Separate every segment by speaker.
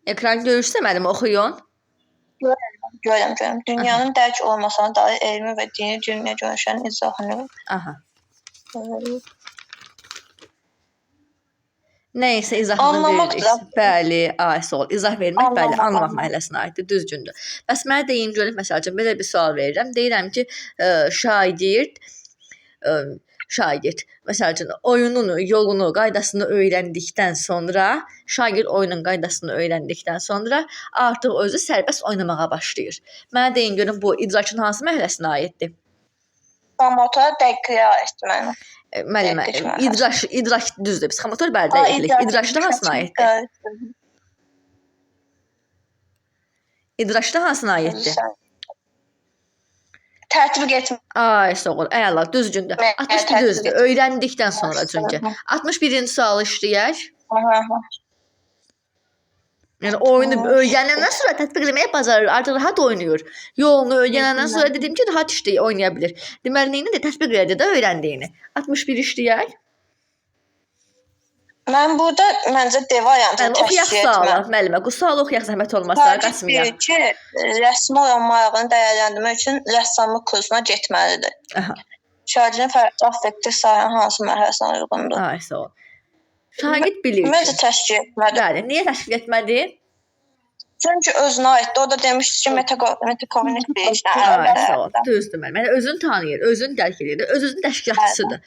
Speaker 1: Ekran görürsə müəllim oxuyun.
Speaker 2: Görürəm. Dünyanın dərk olmasına dair elmi və dini dünya görüşlərinin izahını.
Speaker 1: Aha. Nəysə izahını veririk. Bəli, sol. İzah vermək, bəli, anlamaq mərhələsinə aiddir, düzgündür. Bəs mənə deyin görək, məsəl üçün belə bir sual verirəm. Deyirəm ki, şagird məsəl üçün oyununu, yolunu, qaydasını öyrəndikdən sonra, şagird oyunun qaydasını öyrəndikdən sonra artıq özü sərbəst oynamağa başlayır. Mənə deyin görün bu idrakın hansı mərhələsinə aiddir?
Speaker 2: Psixomotor dəqiqliyə aiddir mənim.
Speaker 1: Müəllimə, idrak düzdür. Psixomotor bəli dəqiqlik. İdrakda hansına aiddir? İdrakda hansına aiddir?
Speaker 2: Tərtib etmə.
Speaker 1: Soğul. Əla, düzgündür. 62 düzdür. Öyrəndikdən sonra çünki. 61-ci sualı işləyək. Yəni oyunu öyrənəndən sonra tətbiq etməyə bacarır. Artıq rahat oynayır. Yolunu öyrənəndən sonra dedim ki, rahat işləyir, oynaya bilir. Deməli, neyini də tətbiq edəcək də öyrəndiyini. 61 işləyək.
Speaker 2: Mən burada məncə D variantını
Speaker 1: təşkil etməm. Müəllimə, bu sualı oxuyaq zəhmət olmasa, qaçmayaq.
Speaker 2: Deyir ki, rəsmə olan marağını dəyərləndirmək üçün rəssamlıq kursuna getməlidir. Şagirdin fərqli affektiv sahənin hansı mərhələsinə uyğundur?
Speaker 1: Sağ ol. Şagird bilir ki.
Speaker 2: Məncə təşkil etməlidir.
Speaker 1: Bəli, niyə təşkil etmədi?
Speaker 2: Çünki özünə aiddir. O da demişdi ki, metakomunik bir işlər.
Speaker 1: Sağ ol. Düzdür müəllim. Yəni özünü tanıyır, özünü dərk edir, öz-özünün təşkilatçısıdır.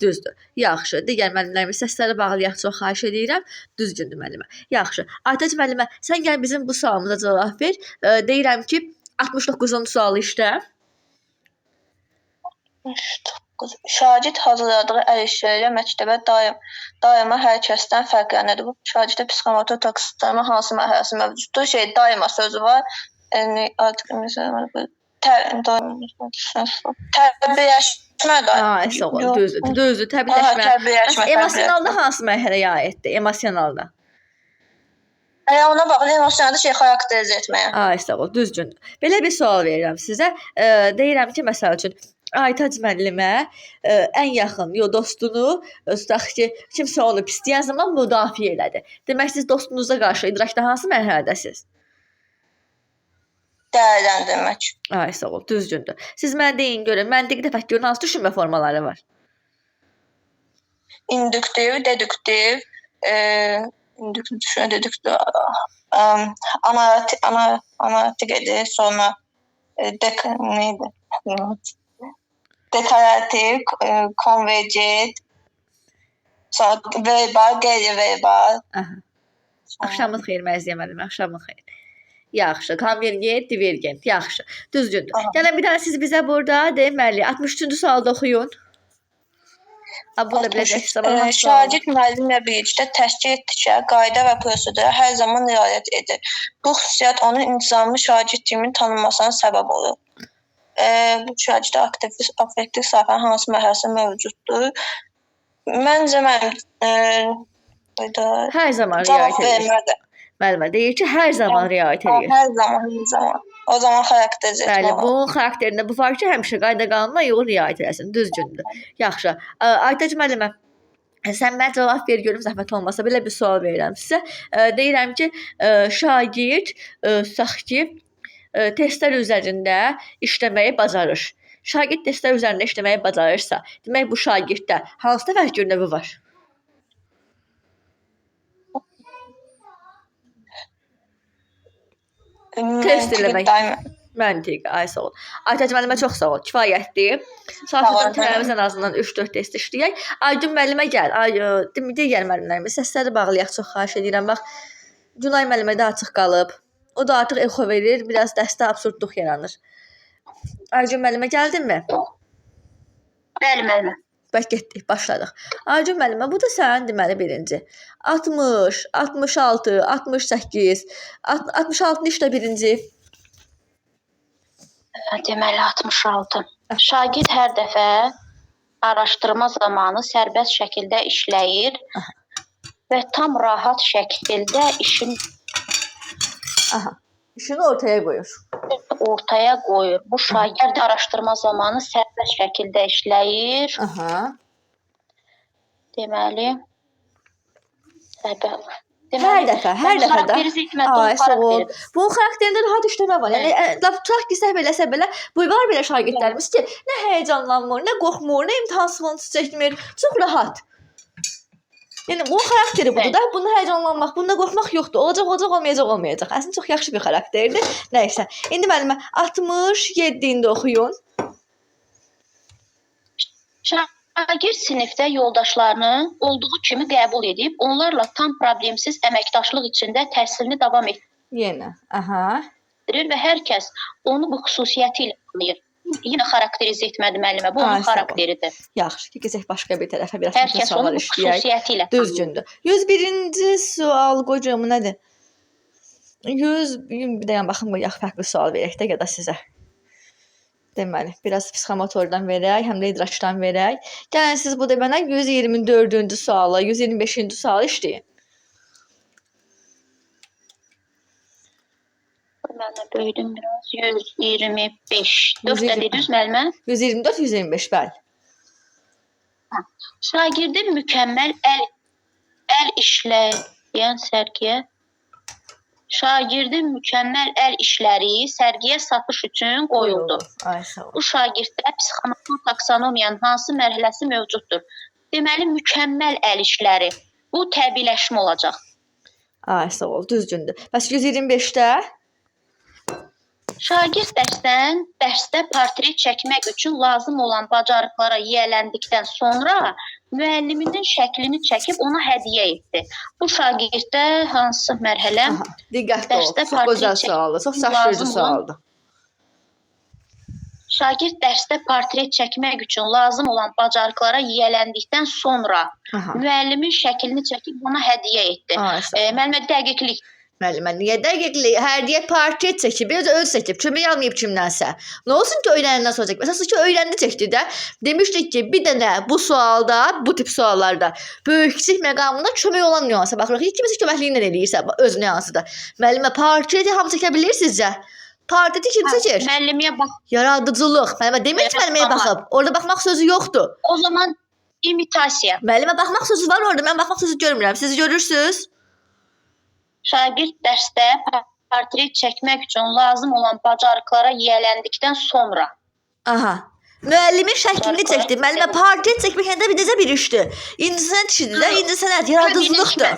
Speaker 1: Düzdür. Yaxşı. Digər müəllimlərimiz səsləri bağlayaq, çox xahiş edirəm. Düzgündür müəllimə. Yaxşı. Aytac müəllimə, sən gəl bizim bu sualımıza cavab ver. Deyirəm ki, 69-cu sualı işlə.
Speaker 2: 69. Şagird hazırladığı əl işləri məktəbə daima hər kəsdən fərqlənir. Bu şagirdə psixomotor taksitləmə hansı mərhələsi mövcuddur? Daima sözü var. Artıq tərbiyələşmə də.
Speaker 1: Düzdür, tərbiyələşmə. Emosionalda hansı mərhələyə aiddir? Emosionalda.
Speaker 2: Ona baxın, emosionalda xarakterizə etməyə.
Speaker 1: Sağ ol, düzgündür. Belə bir sual verirəm sizə. Deyirəm ki, məsəl üçün Aytac müəllimə ən yaxın dostunu, tutaq ki, kimsə onu pisləyən zaman müdafiə elədi. Demək, siz dostunuza qarşı idrakda hansı mərhələdəsiz?
Speaker 2: Dəyərləndirmək.
Speaker 1: Sağ ol, düzgündür. Siz mənə deyin görün, məntiqi təfəkkürün hansı düşünmə formaları var?
Speaker 2: İnduktiv, deduktiv, analitik edir, sonra deklarativ, konvergent, sonra verbal, qeyri-verbal.
Speaker 1: Axşamın xeyir məzziyə müəllimə, axşamın xeyir. Yaxşı, konvergent, divergent, yaxşı, düzdür. Gəlin bir dənə siz bizə burada deməli 63-cü sualda oxuyun.
Speaker 2: Şagird müəllimlə birlikdə təşkil etdikdə qayda və prosedura hər zaman riayət edir. Bu xüsusiyyət onun intizamlı şagird kimi tanınmasına səbəb olur. Bu şagirdə affektiv sahənin hansı mərhələsi mövcuddur? Məncə
Speaker 1: hər zaman riayət edir. Müəllimə deyir ki, hər zaman riayət edir.
Speaker 2: Hər zaman. O zaman xarakterizə etmək.
Speaker 1: Bəli, bunun xarakterində bu var ki, həmişə qayda qanuna uyğun riayət eləsin. Düzgündür. Yaxşı. Aytac müəllimə, sən mənə cavab ver görüm zəhmət olmasa. Belə bir sual verirəm sizə. Deyirəm ki, şagird tutaq ki, testlər üzərində işləməyi bacarır. Şagird testlər üzərində işləməyi bacarırsa, demək bu şagirddə hansı təfəkkür növü var? Test eləmək. Məntiq, sağ ol. Aytac müəllimə çox sağ ol. Kifayətdir. Saatlıqdan tələbəmiz ən azından 3-4 test işləyək. Aygün müəllimə gəl. Digər müəllimlərimiz səsləri bağlayaq, çox xahiş edirəm. Bax, Günay müəllimə də açıq qalıb. O da artıq exo verir, biraz dəstə absurdluq yaranır. Aygün müəllimə gəldinmi?
Speaker 2: Bəli, müəllimə.
Speaker 1: Bax, getdik, başladıq. Aygün müəllimə, bu da sənin deməli birinci. 60, 66, 68, 66-nı işlə birinci.
Speaker 3: Deməli 66. Şagird hər dəfə araşdırma zamanı sərbəst şəkildə işləyir və tam rahat şəkildə işini
Speaker 1: ortaya qoyur.
Speaker 3: Bu şagird araşdırma zamanı sərbəst şəkildə işləyir. Deməli
Speaker 1: Hər dəfə də.
Speaker 3: Xarakteriz etmədi, o
Speaker 1: Ay, sağ ol.
Speaker 3: xarakteridir.
Speaker 1: Bu xarakterində rahat işləmə var. Yəni lap tutaq ki, səhv eləsə belə, bu var belə şagirdlərimiz ki, nə həyəcanlanmır, nə qorxmur, nə imtahan sıxıntısı çəkmir, çox rahat. Yəni bu xarakteri budur da, bunda həyəcanlanmaq, bunda qorxmaq yoxdur. Olacaq, olmayacaq. Əslində çox yaxşı bir xarakterdir. Nəysə. İndi müəllimə 67-də oxuyun.
Speaker 3: Şagird sinifdə yoldaşlarını olduğu kimi qəbul edib, onlarla tam problemsiz əməkdaşlıq içində təhsilini davam
Speaker 1: Yenə. Aha.
Speaker 3: etdirir və hər kəs onu bu xüsusiyyəti ilə tanıyır. Yenə xarakterizə etmədi müəllimə, bu onun xarakteridir.
Speaker 1: Yaxşı, keçək başqa bir tərəfə, biraz
Speaker 3: Hər kəs onu bu
Speaker 1: işləyək.
Speaker 3: xüsusiyyəti ilə tanıyır.
Speaker 1: Düzgündür. 101-ci sual qocuğum nədir? 100 bir dəqiqə baxım, qoyaq fərqli sual verək də ya da sizə. Deməli, biraz psixomotordan verək, həm də idrakçıdan verək. Gəlin siz bu da mənə 124-cü sualı, 125-ci sualı işləyin.
Speaker 3: Mən də böyüdüm biraz. 125. 4 də dediniz müəllimə?
Speaker 1: 124, 125, bəli.
Speaker 3: Şagirdin mükəmməl əl işləyən sərgiyə Şagirdin mükəmməl əl işləri sərgiyə satış üçün qoyuldu.
Speaker 1: Ay, sağ ol.
Speaker 3: Bu şagirddə psixomotor taksonomiyanın hansı mərhələsi mövcuddur? Deməli, mükəmməl əl işləri. Bu təbiiləşmə olacaq.
Speaker 1: Ay, sağ ol, düzgündür. Bəs 125-də?
Speaker 3: Şagird dərsdə portret çəkmək üçün lazım olan bacarıqlara yiyələndikdən sonra müəlliminin şəklini çəkib ona hədiyyə etdi. Bu şagirddə hansı mərhələ?
Speaker 1: Diqqətli ol. Çox gözəl sualdır, çox çaşdırıcı sualdır.
Speaker 3: Şagird dərsdə portret çəkmək üçün lazım olan bacarıqlara yiyələndikdən sonra müəllimin şəklini çəkib ona hədiyyə etdi. Müəllimə dəqiqlik.
Speaker 1: Müəllimə, niyə dəqiqlik? Hərdiyə portret çəkib, biraz öz çəkib, kömək almayıb kimdənsə. Nə olsun ki, öyrəndən sonra çəkib? Əsas ki, öyrəndi çəkdi də. Demişdik ki, bir dənə bu sualda, bu tip suallarda böyük-kiçik məqamında kömək olan nüansa baxırıq. Kimisi köməkliyi ilə eləyirsə, öz nüansıdır. Müəllimə, portreti hamı çəkə bilir sizcə? Portreti kim çəkir?
Speaker 3: Müəllimiyə bax.
Speaker 1: Yaradıcılıq. Müəllimə, demək ki, müəlliməyə baxıb. Orada baxmaq sözü yoxdur.
Speaker 3: O zaman imitasiya.
Speaker 1: Müəllimə, baxmaq sözü var orada. Mən baxmaq sözü görmürəm. Siz görürsünüz?
Speaker 3: Şagird dərsdə portret çəkmək üçün lazım olan bacarıqlara yiyələndikdən sonra.
Speaker 1: Aha. Müəllimin şəklini çəkdi. Müəllimə, portret çəkmək həndə bir necə bir işdir. İncəsənət işidir də, incəsənət, yaradıcılıqdır.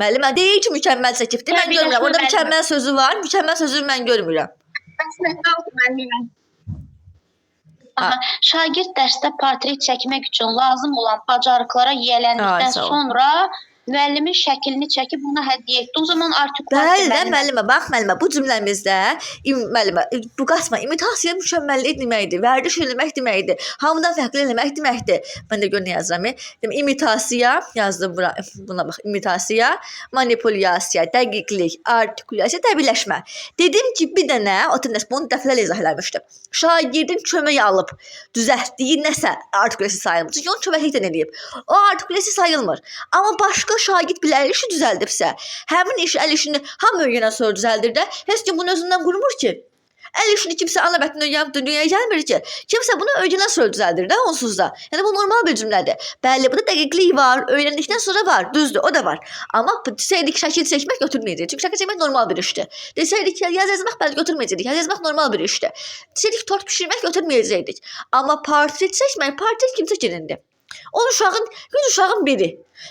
Speaker 1: Müəllimə, deyir ki, mükəmməl çəkibdir. Mən görmürəm. Orada mükəmməl sözü var. Mükəmməl sözü mən görmürəm.
Speaker 3: Şagird dərsdə portret çəkmək üçün lazım olan bacarıqlara yiyələndikdən sonra müəllimin şəklini çəkib ona hədiyyə etdi. O zaman artikulyasiya.
Speaker 1: Bəli də müəllimə, bax müəllimə, bu cümləmizdə müəllimə, bu qasma imitasiya mükəmməllik deməkdir, vərdiş eləmək deməkdir, hamıdan fərqli eləmək deməkdir. Mən də gör nə yazıram. İmitasiya yazdım buna bax, imitasiya, manipulyasiya, dəqiqlik, artikulyasiya, təbiiləşmə. Dedim ki, bir dənə Otanəs bunu dəfələrlə izah eləmişdim. Şagirdin kömək alıb düzəltdiyi nəsə artikulyasiya sayılmır. Çünki onun köməklikdən eləyib. O artikulyasiya sayılmır. Amma başqa şagird bir əl işi düzəldibsə, həmin iş əl işini hamı öyrənən sonra düzəldir də, heç kim bunu özündən qurmur ki. Əl işini kimsə ana bətini öyrənib dünyaya gəlmir ki. Kimsə bunu öyrənən sonra düzəldir də onsuz da. Yəni bu normal bir cümlədir. Bəli, burada dəqiqlik var, öyrəndikdən sonra var, düzdür, o da var. Amma desəydik şəkil çəkmək götürməyəcək. Çünki şəkil çəkmək normal bir işdir. Desəydik yaz yazmaq bəli götürməyəcəkdik. Yaz yazmaq normal bir işdir. Desəydik tort bişirmək götürməyəcəkdik. Amma portret çəkmək, portret kim çəkirindir? Onun uşağın biri.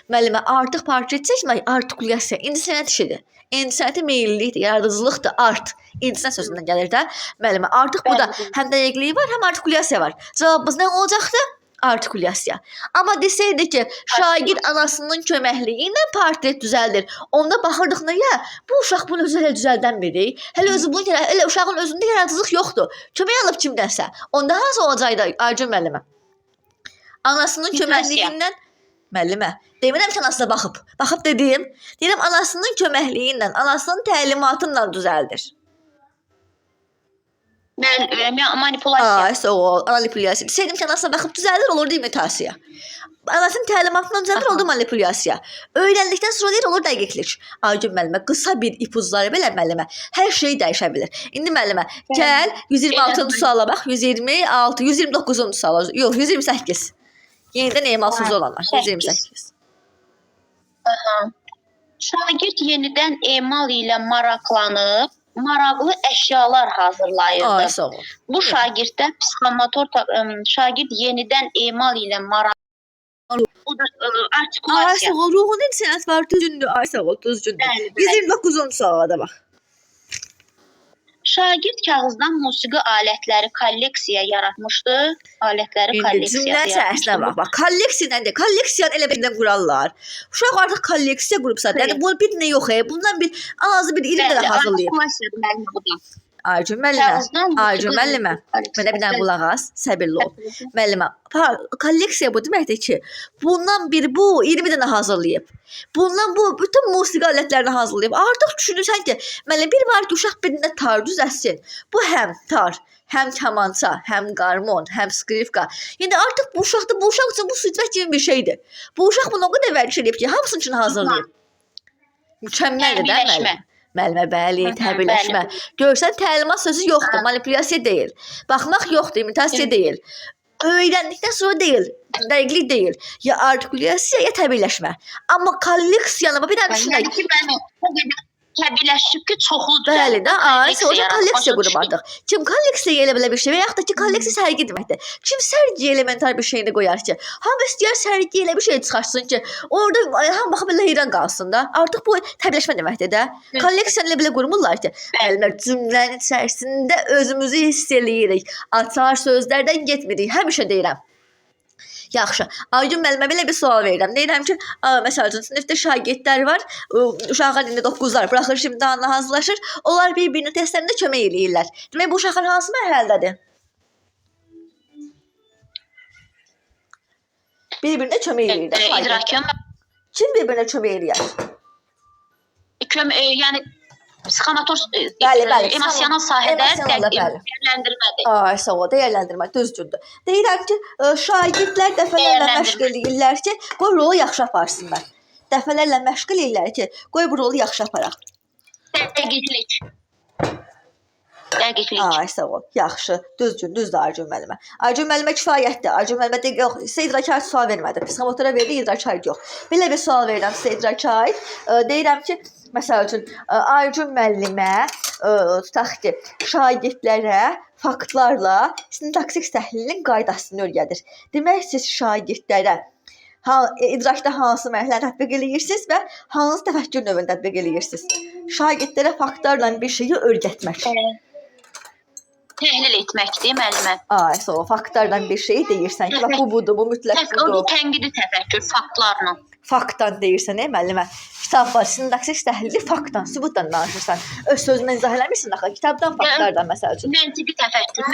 Speaker 1: Müəllimə, artıq portret çəkmək artikulyasiya, incəsənət işidir. İncəsənətə meyillilikdir, yaradıcılıqdır, art. İncəsənət sözündən gəlir də. Müəllimə, artıq burada həm dəqiqliyi var, həm artikulyasiya var. Cavabımız nə olacaqdı? Artikulyasiya. Amma desəydik ki, şagird anasının köməkliyi ilə portret düzəldir. Onda baxırdıq nəyə? Bu uşaq bunu özü hələ düzəldən biri. Hələ uşağın özündə yaradıcılıq yoxdur. Kömək alıb kimdənsə. Onda hansı olacaqdı Arca müəllimə? Anasının köməkliyindən müəllimə, demirəm ki, anasına baxıb dedim. Deyirəm, anasının köməkliyindən, anasının təlimatıyla düzəldir.
Speaker 3: Manipulyasiya.
Speaker 1: Ay, sağ ol, manipulyasiya. Desəydim ki, anasına baxıb düzəldir, olurdu imitasiya. Anasının təlimatından düzəldir, oldu manipulyasiya. Öyrəndikdən sonra deyir, olur dəqiqlik. Aygün müəllimə, qısa bir ipucları belə müəllimə, hər şey dəyişə bilir. İndi müəllimə, gəl 126-cı suala bax, 126, 129-cu suala, yox, 128. Yenidən emalsız olanlar, 128.
Speaker 3: Şagird yenidən emal ilə maraqlanıb, maraqlı əşyalar hazırlayırdı.
Speaker 1: Ay sağ ol.
Speaker 3: Bu şagirddə psixomotor şagird yenidən emal ilə maraqlanıb. Bu da
Speaker 1: Ay
Speaker 3: artikulyasiya.
Speaker 1: sağ ol. Ruhunun sənət var düzgündür. Ay sağ ol düzgündür.
Speaker 3: Bəli, bəli.
Speaker 1: 129-cu suala bax.
Speaker 3: Şagird kağızdan musiqi alətləri kolleksiya yaratmışdı. Alətləri
Speaker 1: İndi
Speaker 3: kolleksiya
Speaker 1: cümlə içərisinə bax. Bax, kolleksiya nədir? Kolleksiyanı elə belə qurarlar. Uşaq artıq kolleksiya qurubsa, yəni bu bir nə yox, bundan bir azı bir 20 dənə hazırlayıb.
Speaker 3: Artikulyasiyadır mənim bu da.
Speaker 1: Aycun müəllimə,
Speaker 3: Kağızdan
Speaker 1: Aycun
Speaker 3: musiqi
Speaker 1: müəllimə, mənə bir dənə qulaq as, səbirli ol. Müəllimə, kolleksiya bu deməkdir ki, bundan bir bu 20 dənə hazırlayıb. Bundan bu bütün musiqi alətlərini hazırlayıb. Artıq düşünürsən ki, müəllim bir var ki, uşaq birində tar düzəlsin. Bu həm tar, həm kamança, həm qarmon, həm skripka. Yəni artıq bu uşaqda bu uşaq üçün bu südvət kimi bir şeydir. Bu uşaq bunu o qədər vərdiş edib ki, hamısının üçün hazırlayıb. Mükəmməldir də müəllim. Müəllimə, bəli, təbirləşmə. Görsən, təlimat sözü yoxdur, manipulyasiya deyil. Baxmaq yoxdur, imitasiya deyil. Öyrəndikdən sonra deyil, dəqiqlik deyil. Ya artikulyasiya, ya təbirləşmə. Amma kolleksiyanı, bir dənə düşünək.
Speaker 3: Yəni ki, mən o qədər təbirləşib ki, çoxludur.
Speaker 1: Bəli də, sonra kolleksiya qurub artıq. Kim kolleksiya elə belə bir şey və yaxud da ki, kolleksiya sərgi deməkdir. Kim sərgi elementar bir şeyini qoyar ki, hamı istəyər sərgi elə bir şey çıxartsın ki, orada hamı baxıb elə heyran qalsın da. Artıq bu təbirləşmə deməkdir də. Kolleksiyanı elə belə qurmurlar ki, müəllimlər cümlənin içərisində özümüzü hiss eləyirik. Açar sözlərdən getmirik. Həmişə deyirəm. Yaxşı. Aycun müəllimə belə bir sual verirəm. Deyirəm ki, məsəl üçün sinifdə şagirdlər var. Uşaqlar indi 9-lar buraxır şimdi daha hazırlaşır. Onlar bir-birini testlərində kömək eləyirlər. Demək bu uşaqlar hansı mərhələdədir? Bir-birinə kömək eləyirlər.
Speaker 3: İdrakiyyən
Speaker 1: Kim bir-birinə kömək eləyər?
Speaker 3: yəni psixomotor
Speaker 1: Bəli,
Speaker 3: emosional sahədə
Speaker 1: Emosional da, bəli.
Speaker 3: dəyərləndirmədir.
Speaker 1: Ay, sağ ol, dəyərləndirmə düzdürdür. Deyirəm ki, şagirdlər dəfələrlə məşq eləyirlər ki, qoy rolu yaxşı aparsınlar. Dəfələrlə məşq eləyirlər ki, qoy bu rolu yaxşı aparaq.
Speaker 3: Dəqiqlik. Dəqiqlik.
Speaker 1: Ay, sağ ol. Yaxşı, düzdür Aycun müəllimə. Aycun müəllimə kifayətdir. Aycun müəllimə deyir, yox, sizə idrakar sual vermədi. Psixomotora verdi, idrakar yox. Belə bir sual verirəm sizə idrakar. Deyirəm ki, məsəl üçün Aycun müəllimə tutaq ki, şagirdlərə faktlarla sintaktik təhlilin qaydasını öyrədir. Demək siz şagirdlərə idrakda hansı mərhələni tətbiq edirsiniz və hansı təfəkkür növünü tətbiq edirsiniz? Şagirdlərə faktlarla bir şeyi öyrətmək.
Speaker 3: Təhlil etməkdir müəllimə.
Speaker 1: Ay, sağ ol. Faktlardan bir şeyi deyirsən ki, bax bu budur, bu mütləq budur.
Speaker 3: Tənqidi təfəkkür faktlarla.
Speaker 1: Faktdan deyirsən, müəllimə. Kitab var, sintaksis təhlili faktdan, sübutdan danışırsan. Öz sözündən izah eləmirsən axı, kitabdan, faktlardan məsəl üçün.
Speaker 3: Məntiqi təfəkkür,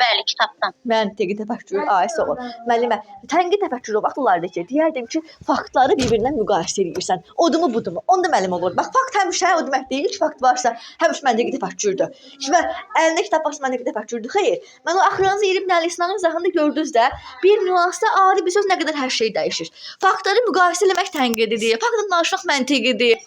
Speaker 3: bəli, kitabdan.
Speaker 1: Məntiqi təfəkkür, ay sağ ol. Müəllimə, tənqid təfəkkür o vaxt olardı ki, deyərdim ki, faktları bir-birindən müqayisə edirsən. Odumu budumu? Onda müəllim olur. Bax, fakt həmişə o demək deyil ki, fakt varsa, həmişə məntiqi təfəkkürdür. Şimdi əlində kitab varsa məntiqi təfəkkürdür. Xeyr, mən o axırıncı 20 dənə lisanın izahında gördünüz də, bir nüansda ayrı bir söz nə qədər hər şey dəyişir. Faktları müqayisə eləmək tənqididir, faktdan danışmaq məntiqidir.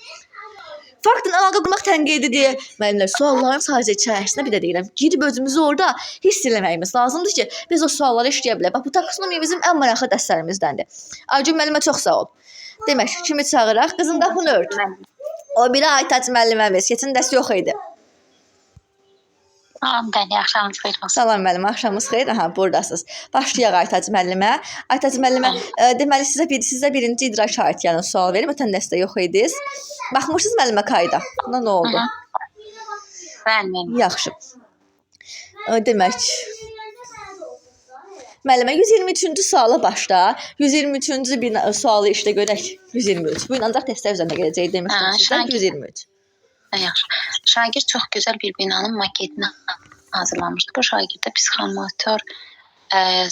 Speaker 1: Faktın əlaqə qurmaq tənqididir. Müəllimlər, sualların sadəcə içərisində bir də deyirəm, girib özümüzü orada hiss eləməyimiz lazımdır ki, biz o sualları işləyə bilək. Bax, bu taksonomiya bizim ən maraqlı dərslərimizdəndir. Aycun müəllimə çox sağ ol. Demək, kimi çağıraq? Qızın qapını ört. O biri Aytac müəlliməmiz, keçən dərs yox idi.
Speaker 3: Bəli, axşamınız xeyir olsun.
Speaker 1: Salam müəllim, axşamınız xeyir. Aha, buradasınız. Başlayaq Aytac müəllimə. Aytac müəllimə, deməli sizə birinci idrak şahidyanı sual verim. Ötən dərsdə yox idiniz. Baxmışsınız müəllimə qayda. Buna nə oldu?
Speaker 3: Bəli.
Speaker 1: Yaxşı. Demək, müəllimə 123-cü suala başla. 123-cü bir sualı işlə görək. 123. Bu ancaq testlər üzərində gələcək demişdim sizə. 123.
Speaker 3: Yaxşı. Şagird çox gözəl bir binanın maketini hazırlamışdı. Bu şagirdə psixomotor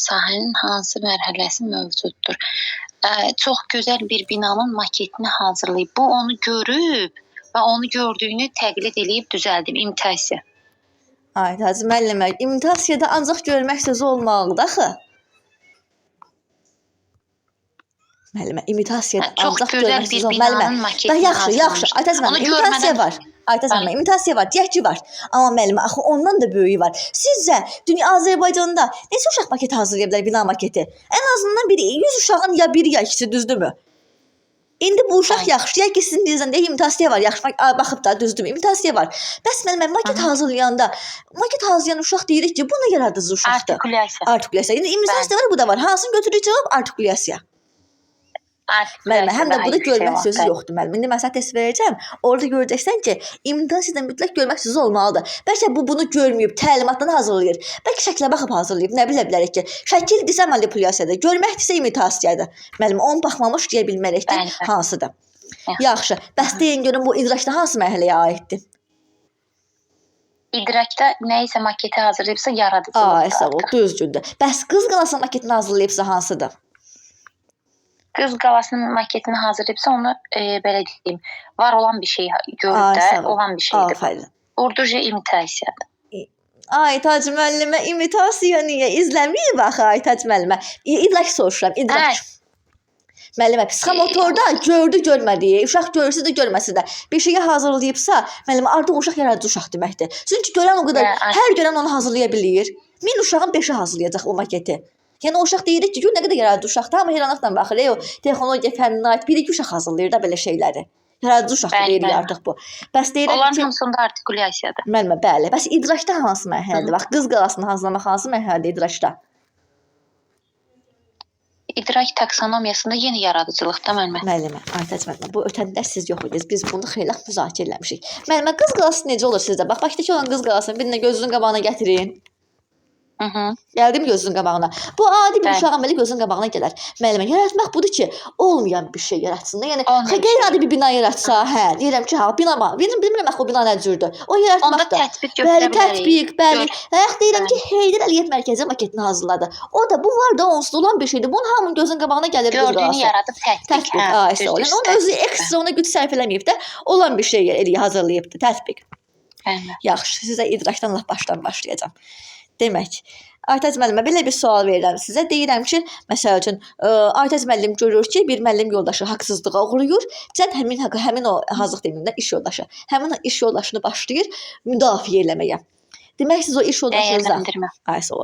Speaker 3: sahənin hansı mərhələsi mövcuddur? Çox gözəl bir binanın maketini hazırlayıb. Bu onu görüb və onu gördüyünü təqlid edib düzəldib. İmitasiya.
Speaker 1: Ay, Hacı müəllimə, imitasiyada ancaq görmək sözü olmalıdır axı. Müəllimə, imitasiyada ancaq görmək sözü olmalıdır. Müəllimə, yaxşı. Aytac müəllimə, imitasiya var. Aytac müəllimə, imitasiya var, deyək ki var. Amma müəllimə, axı ondan da böyüyü var. Sizcə, dünya Azərbaycanda neçə uşaq maketi hazırlaya bilər, bina maketi? Ən azından 100 uşağın ya biri ya ikisi, düzdürmü? İndi bu uşaq
Speaker 3: Bəli.
Speaker 1: yaxşı, deyək ki, sizin dilinizdə imitasiya var, yaxşı baxıb da düzdür, imitasiya var. Bəs müəllimə maket hazırlayanda, maket hazırlayan uşaq deyirik ki, bunu yaradıcı uşaqdır.
Speaker 3: Artikulyasiya.
Speaker 1: Artikulyasiya. İndi imitasiya var, bu da var. Hansını götürür cavab? Artikulyasiya. Müəllimə, həm də burada görmək sözü yoxdur müəllim. İndi mən sənə test verəcəm. Orada görəcəksən ki, imitasiya mütləq görmək sözü olmalıdır. Bəlkə bu bunu görməyib, təlimatdan hazırlayır. Bəlkə şəklə baxıb hazırlayıb. Nə bilə bilərik ki, şəkil disə manipulyasiyadır, görmək disə imitasiyadır. Müəllim, onu baxmamış deyə bilmərik ki, hansıdır. Yaxşı. Bəs deyin görün bu idrakda hansı mərhələyə aiddir?
Speaker 3: İdrakda nə isə maketi hazırlayıbsa yaradıcılıqdır.
Speaker 1: Sağ ol, düzgündür. Bəs qız qalası maketini hazırlayıbsa hansıdır?
Speaker 3: Qız qalasının maketini hazırlayıbsa onu belə deyim, var olan bir şey görüb də olan bir şeydir.
Speaker 1: Aferin.
Speaker 3: Urduca imitasiyadır.
Speaker 1: Aytac müəllimə, imitasiya niyə izləməyib axı Aytac müəllimə? İdrak soruşuram, idrak. Müəllimə, psixomotorda gördü, görmədi. Uşaq görürsə də, görməsə də bir şeyi hazırlayıbsa, müəllimə artıq uşaq yaradıcı uşaq deməkdir. Çünki görən o qədər, hər görən onu hazırlaya bilir. 1000 uşağın 5-i hazırlayacaq o maketi. Yəni o uşaq deyirik ki, nə qədər yaradıcı uşaqdır, amma heyranlıqla baxır. O texnologiya fənninə aid bir-iki uşaq hazırlayır da belə şeyləri. Yaradıcı uşaq deyirik artıq bu. Bəs deyirəm ki,
Speaker 3: onların hamısında artikulyasiyadır.
Speaker 1: Müəllimə, bəli. Bəs idrakda hansı mərhələdir? Bax, qız qalasını hazırlamaq hansı mərhələdir idrakda?
Speaker 3: İdrak taksonomiyasında yenə yaradıcılıqda müəllimə.
Speaker 1: Müəllimə, Aytac müəllimə, bu ötəndə siz yox idiniz. Biz bunu xeyli müzakirə eləmişik. Müəllimə, qız qalası necə olur sizdə? Bax, Bakıdakı olan qız qalasını bir də gözünün qabağına gətirin. Gəldi mi gözünün qabağına? Bu adi bir uşağın belə gözünün qabağına gələr. Müəllimə, yaratmaq budur ki, olmayan bir şey yaratsın da. Yəni qeyri-adi bir bina yaratsa, deyirəm ki, bina var. Bilmirəm axı o bina nə cürdür. O yaratmaqda.
Speaker 3: Onda tətbiq götürə bilərik.
Speaker 1: Tətbiq, bəli. Deyirəm ki, Heydər Əliyev mərkəzi maketini hazırladı. O da bu var da onsuz olan bir şeydir. Bunun hamının gözünün qabağına gəlir qız qalası.
Speaker 3: Gördüyünü yaradıb tətbiq.
Speaker 1: Yəni onun özü ekstra ona güc sərf eləməyib də, olan bir şey hazırlayıbdı, tətbiq. Yaxşı, sizə idrakdan lap başdan başlayacağam. Demək, Aytac müəllimə belə bir sual verirəm sizə. Deyirəm ki, məsəl üçün Aytac müəllim görür ki, bir müəllim yoldaşı haqsızlığa uğrayır. Cəd həmin o hazırlıq deməyimdə iş yoldaşı. Həmin o iş yoldaşını başlayır müdafiə eləməyə. Demək siz o iş yoldaşınıza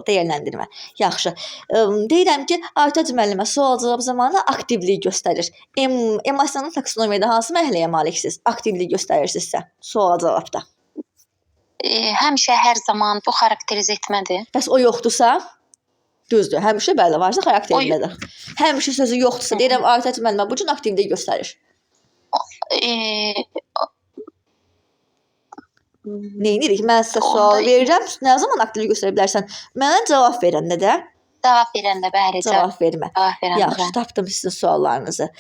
Speaker 1: dəyərləndirmə. Yaxşı. Deyirəm ki, Aytac müəllimə sual-cavab zamanı aktivlik göstərir. Emosional taksonomiyada hansı mərhələyə maliksiniz? Aktivlik göstərirsinizsə sual-cavabda.
Speaker 3: Həmişə hər zaman bu xarakterizə etmədir.
Speaker 1: Bəs o yoxdursa? Düzdür. Həmişə bəli varsa xarakterindədir. Həmişə sözü yoxdursa, deyirəm Aytac müəllimə bu gün aktivlik göstərir. Neyinirik? Mən sizə sual verirəm. Nə zaman aktivlik göstərə bilərsən? Mənə cavab verəndə də.
Speaker 3: Cavab verəndə bəli.
Speaker 1: Cavab vermə. Yaxşı, tapdım sizin suallarınızı.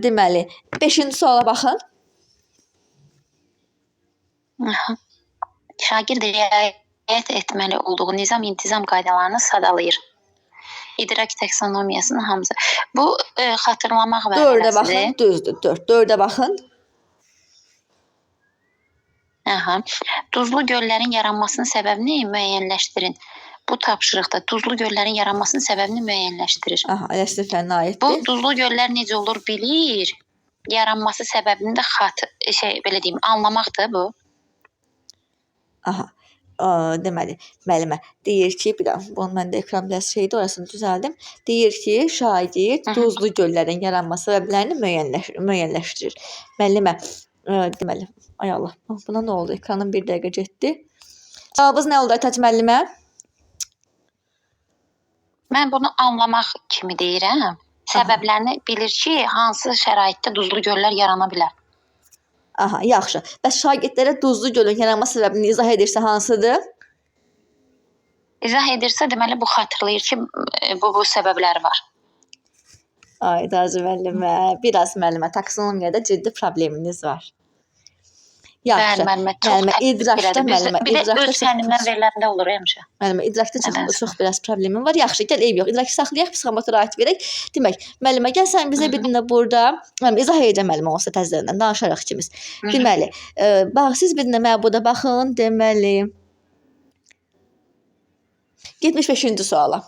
Speaker 1: Deməli, 5-ci suala baxın.
Speaker 3: Şagird riayət etməli olduğu nizam-intizam qaydalarını sadalayır. İdrak taksonomiyasının hamısı. Bu xatırlamaq vəzifəsidir.
Speaker 1: 4-ə baxın, düzdür. 4-ə baxın.
Speaker 3: Duzlu göllərin yaranmasının səbəbini müəyyənləşdirin. Bu tapşırıqda duzlu göllərin yaranmasının səbəbini müəyyənləşdirir.
Speaker 1: Eləsi fənna aiddir.
Speaker 3: Bu duzlu göllər necə olur bilir. Yaranması səbəbini də belə deyim, anlamaqdır bu.
Speaker 1: Deməli, müəllimə deyir ki, bir daha bunu məndə ekran biraz şeydir, orasını düzəldim. Deyir ki, şagird duzlu göllərin yaranması səbəblərini müəyyənləşdirir. Müəllimə, deməli, ay Allah, buna nə oldu? Ekranım bir dəqiqə getdi. Cavabınız nə oldu Aytac müəllimə?
Speaker 3: Mən bunu anlamaq kimi deyirəm. Səbəblərini bilir ki, hansı şəraitdə duzlu göllər yarana bilər.
Speaker 1: Yaxşı. Bəs şagirdlərə duzlu gölün yaranma səbəbini izah edirsə hansıdır?
Speaker 3: İzah edirsə, deməli, bu xatırlayır ki, bu səbəbləri var.
Speaker 1: Aytac müəllimə, biraz müəllimə, taksonomiyada ciddi probleminiz var. Yaxşı.
Speaker 3: Müəllimə, çox
Speaker 1: idrakda müəllimə,
Speaker 3: bir də öz fənnimdən veriləndə olur həmişə.
Speaker 1: Müəllimə, idrakda çox biraz problemim var. Yaxşı, gəl eyb yox. İdraki saxlayaq, psixomotora aid verək. Demək, müəllimə, gəl sən bizə bir dinlə burada, müəllimə, izah edəcəm müəllimə olsa təzədən, danışaraq ikimiz. Deməli, bax, siz bir dinlə mənə burada baxın, deməli, 75-ci suala.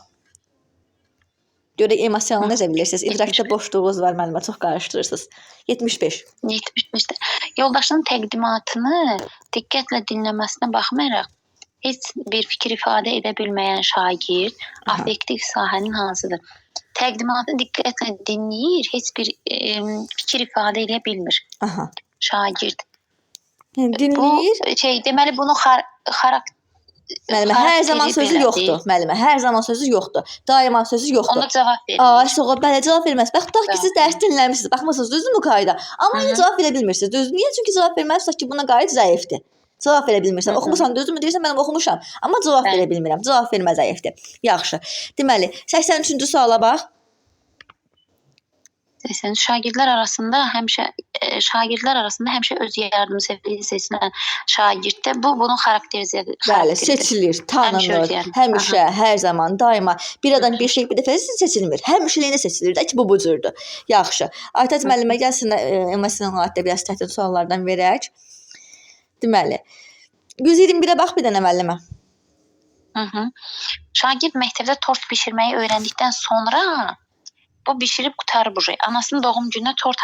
Speaker 1: Görək emosional necə bilirsiniz? İdrakda boşluğunuz var müəllimə, çox qarışdırırsınız. 75.
Speaker 3: 75-də. Yoldaşının təqdimatını diqqətlə dinləməsinə baxmayaraq, heç bir fikir ifadə edə bilməyən şagird affektiv sahənin hansıdır? Təqdimatı diqqətlə dinləyir, heç bir fikir ifadə edə bilmir
Speaker 1: Aha.
Speaker 3: şagird.
Speaker 1: Dinləyir.
Speaker 3: Bu deməli bunun xarakter
Speaker 1: Müəllimə, hər zaman sözü yoxdur. Müəllimə, hər zaman sözü yoxdur. Daima sözü yoxdur.
Speaker 3: Ona cavab verir.
Speaker 1: Sonra belə cavab verməz. Bax, tutaq ki, siz dərs dinləmisiniz. Baxmısınız, düzdür mü qayda? Amma yenə cavab verə bilmirsiniz. Düzdür. Niyə? Çünki cavab verməlisiniz ki, buna qayıt zəifdir. Cavab verə bilmirsən. Oxumusan, düzdürmü? Deyirsən, mən oxumuşam. Amma cavab verə bilmirəm. Cavab vermə zəifdir. Yaxşı. Deməli, 83-cü suala bax.
Speaker 3: Şagirdlər arasında həmişə öz yardımsevərliyi seçilən şagirddə bunun xarakteridir.
Speaker 1: Bəli, seçilir, tanınır. Həmişə, hər zaman, daima. Bir adam bir şey bir dəfə seçilmir. Həmişəliyinə seçilir də ki, bu cürdür. Yaxşı. Aytac müəllimə gəlsin, emosional haqqda biraz çətin suallardan verək. Deməli, 121-ə bax bir dənə müəllimə.
Speaker 3: Şagird məktəbdə tort bişirməyi öyrəndikdən sonra bu bişirib qutarıb. Anasının doğum günü tort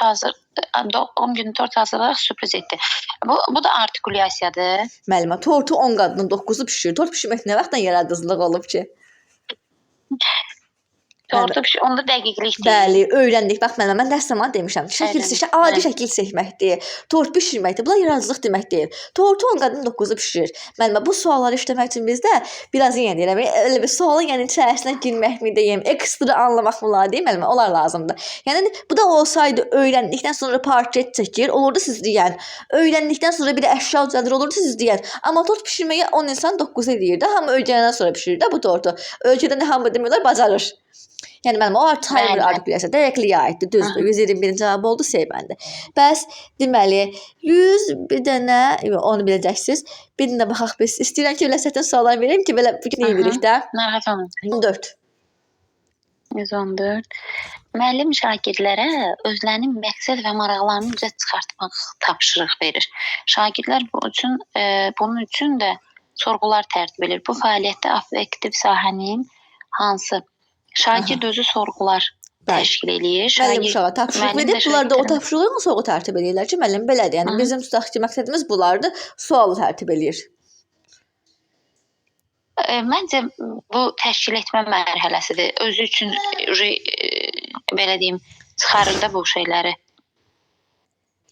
Speaker 3: hazırlayaraq sürpriz etdi. Bu da artikulyasiyadır.
Speaker 1: Müəllimə, tortu 10 qadının 9-u bişirir. Tort bişirmək nə vaxtdan yaradıcılıq olub ki?
Speaker 3: Tortu onda dəqiqlikdir.
Speaker 1: Bəli, öyrəndik. Bax müəllimə, mən dərs zamanı demişəm. Şəkil seçmək, adi şəkil seçməkdir. Tort bişirməkdir. Bunlar yaradıcılıq demək deyil. Tortu 10 qadının 9-u bişirir. Müəllimə, bu sualları işləmək üçün bizdə biraz yenə deyirəm, elə bir sualın yəni içərisinə girmək mi deyim, ekstra anlamaq mı lazım, müəllimə, onlar lazımdır. Yəni bu da olsaydı öyrəndikdən sonra portret çəkir, olurdu siz deyən. Öyrəndikdən sonra bir əşya düzəldir, olurdu siz deyən. Amma tort bişirməyi 10 insan 9 eləyir də, hamı öyrənəndən sonra bişirir də bu tortu. Ölkədə nə hamı demiyorlar, bacarır. Yəni mənim o timer artikulyasiya dəqiqliyə aiddir, düzdür. 121-ci cavab oldu, C bəndi. Bəs deməli 100 bir dənə, onu biləcəksiniz. Bir dənə baxaq biz. İstəyirəm ki, belə çətin suallar verim ki, belə fikir eləyirik də.
Speaker 3: Narahat olmayın.
Speaker 1: 114.
Speaker 3: 114. Müəllim şagirdlərə özlərinin məqsəd və maraqlarını üzə çıxartmaq tapşırıq verir. Şagirdlər bunun üçün də sorğular tərtib edir. Bu fəaliyyətdə affektiv sahənin hansı? Şagird özü sorğular təşkil eləyir.
Speaker 1: Müəllim uşağa tapşırıq verir. Bunlar da o tapşırığı mı sorğu tərtib edirlər ki, müəllim belədir. Yəni bizim tutaq ki, məqsədimiz bulardır. Sualı tərtib eləyir.
Speaker 3: Məncə bu təşkil etmə mərhələsidir. Özü üçün belə deyim, çıxarır da bu şeyləri.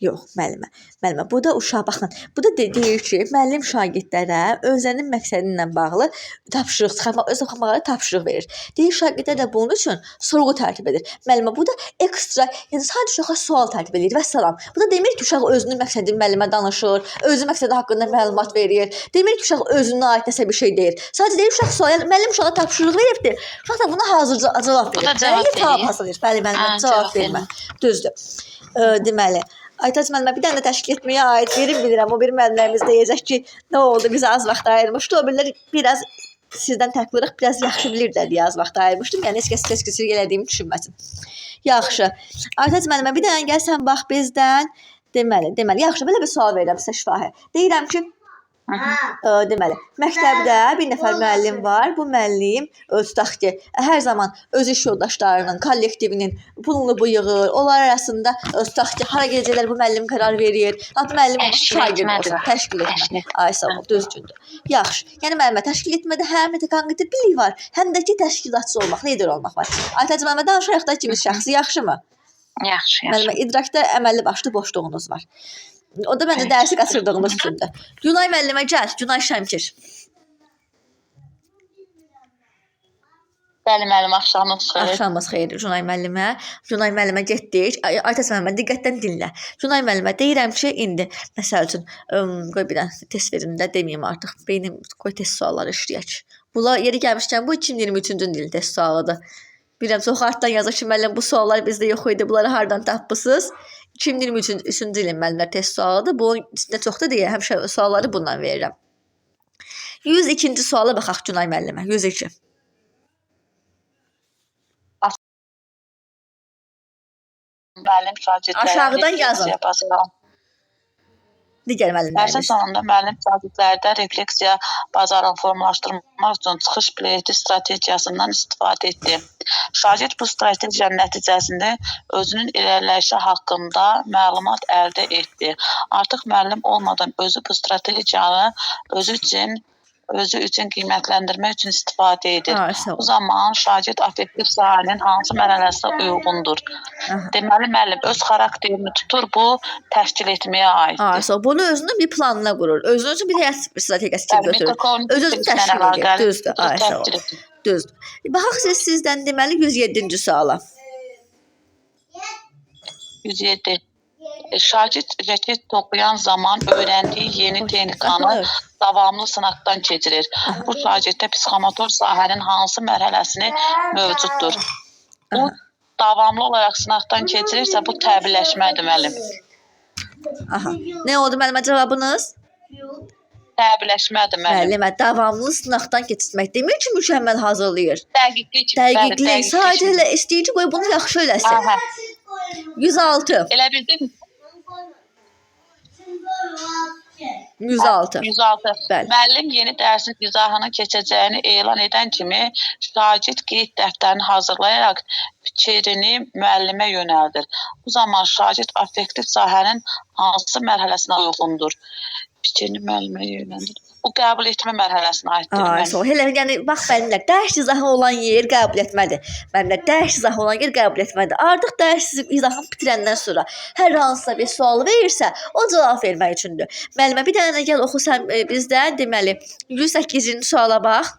Speaker 1: Yox, müəllimə. Müəllimə, bu da uşaq baxın. Bu da deyir ki, müəllim şagirdlərə özlərinin məqsədi ilə bağlı tapşırıq çıxarmağa tapşırıq verir. Deyir şagirdlər də bunun üçün sorğu tərtib edir. Müəllimə, bu da ekstra, yəni sadəcə uşağa sual tərtib edir. Vəssalam. Bu da demir ki, uşaq özünün məqsədini müəllimə danışır, özü məqsədi haqqında məlumat verir. Demir ki, uşaq özünə aid nəsə bir şey deyir. Sadəcə deyir uşaq sual, yəni müəllim uşağa tapşırıq veribdir. Uşaq da buna hazır cavab verir. Cavab hazırlayır. Bəli, müəllimə, cavab vermə. Düzdür. Deməli, Aytac müəllimə bir dənə də təşkil etməyə aid verim bilirəm. O bir müəllimlərimiz deyəcək ki, nə oldu, bizə az vaxt ayırmışdı. O birlər biraz sizdən tərk olaraq biraz yaxşı bilirlər deyə az vaxt ayırmışdım. Yəni heç kəs təşkil elədiyimi düşünməsin. Yaxşı. Aytac müəllimə bir dənə gəlsən bax bizdən. Deməli, yaxşı, belə bir sual verirəm sizə şifahi. Deyirəm ki, deməli, məktəbdə bir nəfər müəllim var. Bu müəllim tutaq ki, hər zaman öz iş yoldaşlarının, kollektivinin pulunu bu yığır. Onlar arasında tutaq ki, hara gedəcəklər bu müəllim qərar verir. Hatta müəllim şagird olsun, təşkil etmə. Ay sağ ol, düzgündür. Yaxşı. Yəni müəllimə təşkil etmədə həm də koqnitiv bilik var, həm də ki təşkilatçı olmaq, lider olmaq var. Aytac müəllimə danışaraq da ikimiz şəxsi yaxşımı?
Speaker 3: Yaxşı.
Speaker 1: Müəllimə idrakda əməlli başlı boşluğunuz var. O da məncə dərsi qaçırdığımız üçündür. Günay müəllimə gəl, Günay Şəmkir.
Speaker 4: Bəli müəllim, axşamınız xeyir.
Speaker 1: Axşamınız xeyir Günay müəllimə. Günay müəllimə getdik. Aytac müəllimə diqqətdən dinlə. Günay müəllimə deyirəm ki, indi məsəl üçün qoy bir dənə test verin də deməyim artıq. Beynim qoy test sualları işləyək. Bunlar yeri gəlmişkən bu 2023-cü ilin test sualıdır. Bilirəm çox artdan yazır ki, müəllim bu suallar bizdə yox idi. Bunları hardan tapmısınız? 2023-cü ilin müəllimlər test sualıdır. Bunun içində çox da deyə həmişə sualları bundan verirəm. 102-ci suala baxaq Günay müəllimə. 102.
Speaker 4: Müəllim şagirdlərə
Speaker 1: aşağıdan yazın. Digər
Speaker 4: Dərsin
Speaker 1: müəllimlərimiz.
Speaker 4: sonunda müəllim şagirdlərdə refleksiya bacarığını formalaşdırmaq üçün çıxış bileti strategiyasından istifadə etdi. Şagird bu strategiyanın nəticəsində özünün irəliləyişi haqqında məlumat əldə etdi. Artıq müəllim olmadan özü bu strategiyanı özü üçün özü üçün qiymətləndirmək üçün istifadə edir.
Speaker 1: Sağ
Speaker 4: Bu
Speaker 1: ol.
Speaker 4: zaman şagird affektiv sahənin hansı mərhələsinə uyğundur?
Speaker 1: Aha.
Speaker 4: Deməli, müəllim öz xarakterini tutur, bu təşkil etməyə aiddir.
Speaker 1: Sağ ol. Bunu özünün bir planına qurur. Özünün üçün bir həyat strategiyası kimi götürür. Öz-özünü təşkil edir. Düzdür. Sağ ol. Düzdür. Baxaq sizdən deməli 107-ci suala.
Speaker 4: 107. Şagird reket toplayan zaman öyrəndiyi yeni texnikanı davamlı sınaqdan keçirir. Bu şagirddə psixomotor sahənin hansı mərhələsini mövcuddur? Bu davamlı olaraq sınaqdan keçirirsə, bu təbliğləşmədir müəllim.
Speaker 1: Aha. Nə oldu müəllimə cavabınız?
Speaker 4: Təbliğləşmədir müəllim.
Speaker 1: Müəllimə davamlı sınaqdan keçirmək demir ki, mükəmməl hazırlayır.
Speaker 4: Dəqiqlik.
Speaker 1: Dəqiqlik. Sadəcə elə istəyir ki, qoy bunu yaxşı eləsin.
Speaker 4: Aha.
Speaker 1: 106.
Speaker 4: Elə bildin?
Speaker 1: 106.
Speaker 4: 106.
Speaker 1: Bəli.
Speaker 4: Müəllim yeni dərsin izahını keçəcəyini elan edən kimi şagird qeyd dəftərini hazırlayaraq fikrini müəllimə yönəldir. Bu zaman şagird affektiv sahənin hansı mərhələsinə uyğundur? Fikrini müəllimə yönəldir. Bu qəbul etmə mərhələsinə aiddir.
Speaker 1: Sağ ol. Elə yəni bax müəllimlər, dərs izahı olan yer qəbul etmədir. Müəllimlər, dərs izahı olan yer qəbul etmədir. Artıq dərs izahını bitirəndən sonra hər hansısa bir sual verirsə, o cavab vermək üçündür. Müəllimə bir dənə gəl oxu sən bizdən, deməli 108-ci suala bax.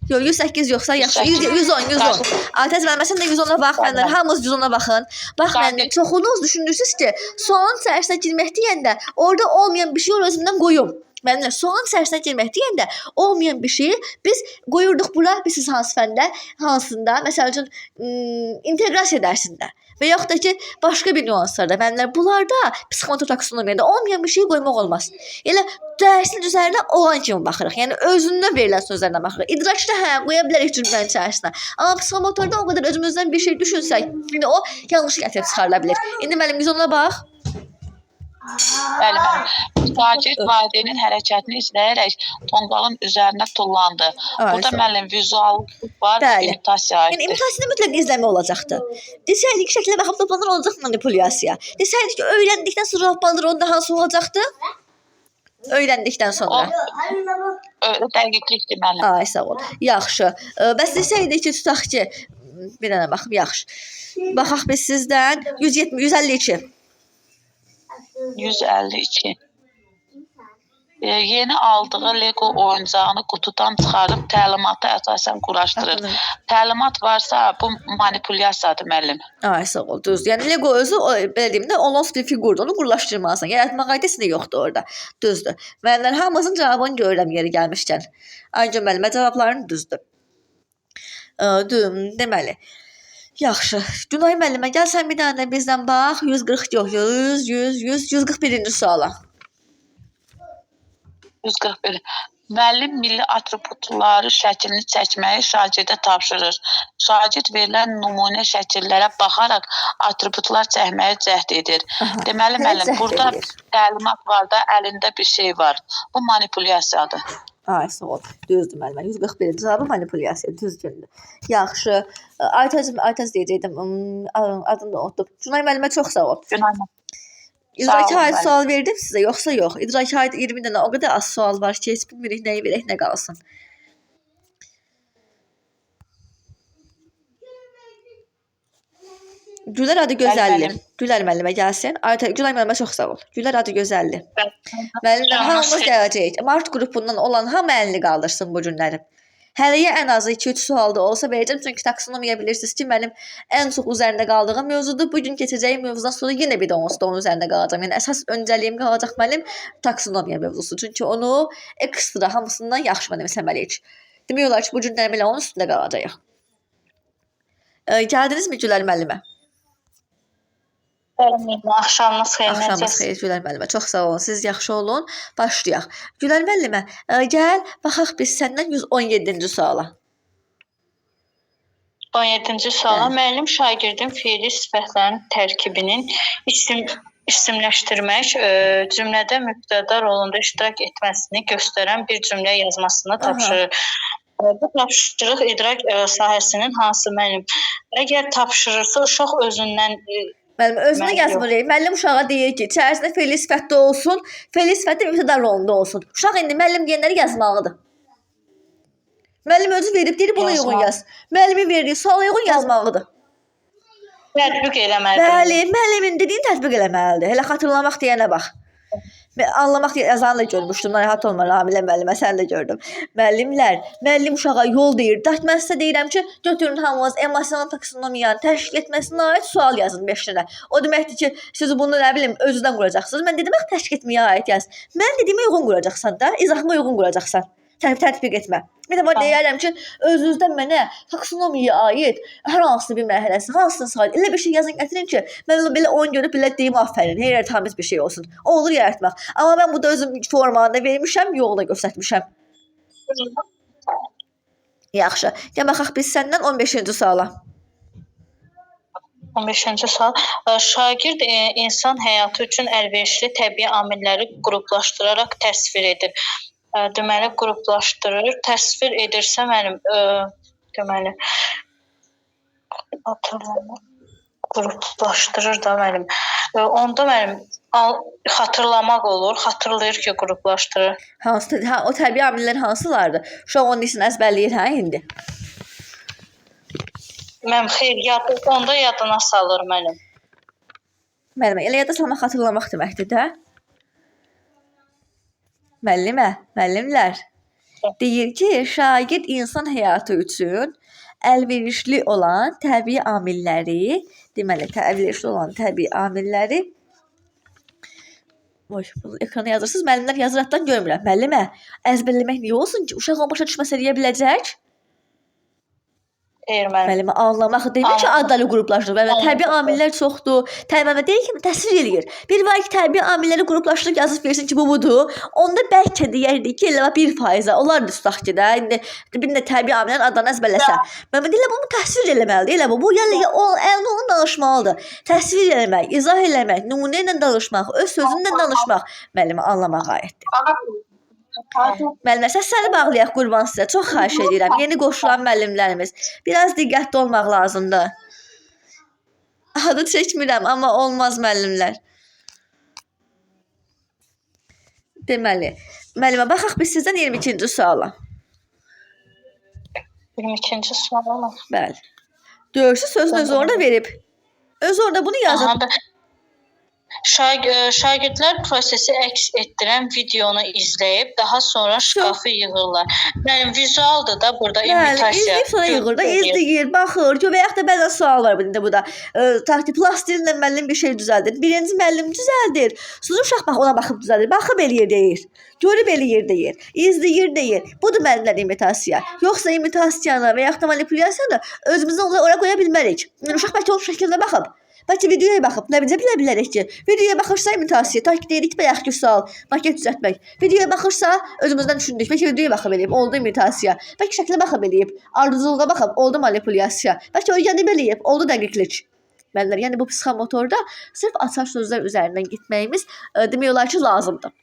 Speaker 1: Yox, 108 yoxsa yaxşı. 110. Aytəz müəllimə sən də 110-a bax, mənlər hamınız 110-a baxın. Bax müəllimlər, çoxunuz düşünürsüz ki, sualın içərisinə girmək deyəndə orada olmayan bir şey özündən qoyum. Müəllimlər, sualın içərisinə girmək deyəndə olmayan bir şeyi biz qoyurduq bura, biz hansı fəndə, hansında, məsəl üçün inteqrasiya dərsində və yaxud da ki, başqa bir nüanslarda. Müəllimlər, bunlarda psixomotor taksonomiyada olmayan bir şey qoymaq olmaz. Elə dərsin üzərinə olan kimi baxırıq. Yəni özündən verilən sözlərlə baxırıq. İdraçda qoya bilərik cümlənin içərisinə. Amma psixomotorda o qədər özümüzdən bir şey düşünsək, indi o yanlış gətirib çıxarıla bilər. İndi müəllim biz ona bax.
Speaker 4: Bəli, müəllim. Şagird valideynin hərəkətini izləyərək tonqalın üzərinə tullandı. Burada müəllim vizuallık var, imitasiya aiddir.
Speaker 1: Yəni imitasiyada mütləq izləmə olacaqdır. Desəydik şəklə baxıb toplanır olacaq manipulyasiya. Desəydik ki, öyrəndikdən sonra toplanır onda hansı olacaqdı? Öyrəndikdən sonra.
Speaker 4: Dəqiqlikdir müəllim.
Speaker 1: Sağ ol. Yaxşı. Bəs desəydik ki, tutaq ki, bir dənə baxım, yaxşı. Baxaq biz sizdən 152.
Speaker 4: 152. Yeni aldığı Lego oyuncağını qutudan çıxarıb təlimata əsasən quraşdırır. Təlimat varsa bu manipulyasiyadır müəllim.
Speaker 1: Sağ ol, düzdür. Yəni Lego özü belə deyim də onlansız bir figurdur, onu qurlaşdırmalısan. Yaratma qaydası da yoxdur orada. Düzdür. Müəllimlər hamımızın cavabını görürəm yeri gəlmişkən. Ancaq müəllimə cavablarını düzdür. Deməli. Yaxşı. Günay müəllimə, gəl sən bir dənə də bizdən bax. 140 yox, 141-ci suala.
Speaker 4: 141. Müəllim milli atributları şəklini çəkməyi şagirdə tapşırır. Şagird verilən nümunə şəkillərə baxaraq atributlar çəkməyə cəhd edir. Deməli müəllim, burada təlimat var da, əlində bir şey var. Bu manipulyasiyadır.
Speaker 1: Sağ ol. Düzdür müəllimə. 141-ci cavabı manipulyasiya, düzgündür. Yaxşı. Aytaz deyəcəkdim. Adını da unutdum. Günay müəllimə çox sağ ol.
Speaker 4: Günay müəllim.
Speaker 1: İdraki aid sual verdim sizə, yoxsa yox? İdraki aid 20 dənə o qədər az sual var ki, heç bilmirik nəyi verək, nə qalsın. Gülər adı gözəlli. Gülər müəllimə gəlsin. Gülər müəllimə çox sağ ol. Gülər adı gözəlli. Müəllimlər hamımız gələcəyik. Mart qrupundan olan hamı əlini qaldırsın bu günləri. Hələyə ən azı 2-3 sual da olsa verəcəm. Çünki taksonomiya bilirsiniz ki, mənim ən çox üzərində qaldığım mövzudur. Bugün keçəcəyim mövzudan sonra yenə bir də onun üzərində qalacağam. Yəni əsas öncəliyim qalacaq mənim taksonomiya mövzusu. Çünki onu ekstra hamısından yaxşı mənimsəməliyik. Demək olar ki, bu günlər belə onun üstündə qalacağıq. Gəldinizmi Gülər müəllimə?
Speaker 2: Axşamınız xeyir.
Speaker 1: Axşamınız xeyir Gülər müəllimə. Çox sağ olun. Siz yaxşı olun. Başlayaq. Gülər müəllimə, gəl baxaq biz səndən 117-ci suala.
Speaker 2: 17-ci suala müəllim şagirdin feili sifətlərin tərkibinin isimləşdirmək, cümlədə mübtəda rolunda iştirak etməsini göstərən bir cümlə yazmasını tapşırır. Bu tapşırıq idrak sahəsinin hansı müəllim? Əgər tapşırırsa uşaq özündən
Speaker 1: Müəllim özünə yazmır. Müəllim uşağa deyir ki, içərisində fe'li sifətdə olsun, fe'li sifətdə mübtəda rolunda olsun. Uşaq indi müəllim deyənləri yazmalıdır. Müəllim özü verib deyir buna uyğun yaz. Müəllimin verdiyi suala uyğun yazmalıdır.
Speaker 2: Tətbiq eləməlidir.
Speaker 1: Bəli, müəllimin dediyini tətbiq eləməlidir. Elə xatırlamaq deyənə bax. Anlamaq yazanı da görmüşdüm. Narahat olma Ramilə müəllimə, sən də gördüm. Müəllimlər, müəllim uşağa yol deyir. Mən sizə deyirəm ki, götürün hamınız emosional taksonomiyanı təşkil etməsinə aid sual yazın 5 dənə. O deməkdir ki, siz bunu nə bilim özünüzdən quracaqsınız. Mən dedim axı təşkil etməyə aid yaz. Mən dediyimə uyğun quracaqsan da, izahıma uyğun quracaqsan. Tətbiq etmə. Bir də var deyərəm ki, özünüzdən mənə taksonomiyaya aid hər hansı bir mərhələsi, hansını sayın, elə bir şey yazın gətirin ki, mən belə oyun görüb belə deyim aferin, hər tamiz bir şey olsun. Olur yaratmaq. Amma mən burada özüm formanı vermişəm, yolda göstərmişəm. Yaxşı. Gəl baxaq biz səndən 15-ci suala.
Speaker 2: 15-ci sual. Şagird insan həyatı üçün əlverişli təbii amilləri qruplaşdıraraq təsvir edir. Deməli, qruplaşdırır. Təsvir edirsə mənim, deməli, qruplaşdırır da mənim. Onda mənim xatırlamaq olur. Xatırlayır ki, qruplaşdırır.
Speaker 1: O təbii amillər hansılardır? Uşaq onun için əzbərləyir, hə, indi?
Speaker 2: Mənim xeyr, onda yadına salır mənim.
Speaker 1: Müəllimə, elə yada salmaq xatırlamaq deməkdir də. Müəllimlər deyir ki, şagird insan həyatı üçün əlverişli olan təbii amilləri, deməli, əlverişli olan təbii amilləri ekrana yazırsınız, müəllimlər yazır addan görmürəm. Müəllimə, əzbərləmək niyə olsun ki, uşaq onu başa düşməsə deyə biləcək? Müəllimə, anlamaq demir ki, adları qruplaşdırır. Təbii amillər çoxdur. Təbii deyir ki, təsvir eləyir. Bir var ki, təbii amilləri qruplaşdırıb yazıb versin ki, bu budur. Onda bəlkə deyərdik ki, elə 1%. Onlar da tutaq ki də. İndi bir də təbii amillərin adını əzbərləsə. Mən deyirəm, bunu təsvir eləməlidir. Elə bu yəni əldə onu danışmalıdır. Təsvir eləmək, izah eləmək, nümunə ilə danışmaq, öz sözünlə danışmaq müəllimi anlamaq aiddir. Müəllimlər, səsləri bağlayaq qurban sizə. Çox xahiş edirəm. Yeni qoşulan müəllimlərimiz. Biraz diqqətli olmaq lazımdır. Adı çəkmirəm, amma olmaz müəllimlər. Deməli, müəllimə, baxaq biz sizdən 22-ci suala.
Speaker 2: 22-ci suala.
Speaker 1: Bəli. Görürsünüz, sözün özü orada verib. Özü orada bunu yazıb.
Speaker 2: Şagirdlər prosesi əks etdirən videonu izləyib, daha sonra şkafı yığırlar. Yəni vizualdır da burada imitasiya.
Speaker 1: İzləyib sonra yığır da, izləyir, baxır. Və yaxud da bəzən sual var burada bu da. Plastilinlə müəllim bir şey düzəldir. Birinci müəllim düzəldir. Sonra uşaq bax ona baxıb düzəldir. Baxıb eləyir deyir. Görüb eləyir deyir. İzləyir deyir. Budur müəllimlər imitasiya. Yoxsa imitasiyanı və yaxud da manipulyasiyanı özümüzdən ora qoya bilmərik. Uşaq bəlkə o şəkildə baxıb. Bəlkə videoya baxıb, nə bilərik ki, videoya baxırsa imitasiya, ta ki deyirik bayaq ki sual, maket düzəltmək. Videoya baxırsa özümüzdən düşündük, bəlkə videoya baxıb eləyib, oldu imitasiya. Bəlkə şəklə baxıb eləyib, arzuluğa baxıb, oldu manipulyasiya. Bəlkə öyrənib eləyib, oldu dəqiqlik. Müəllimlər, yəni bu psixomotorda sırf açar sözlər üzərindən getməyimiz demək olar ki, lazımdır.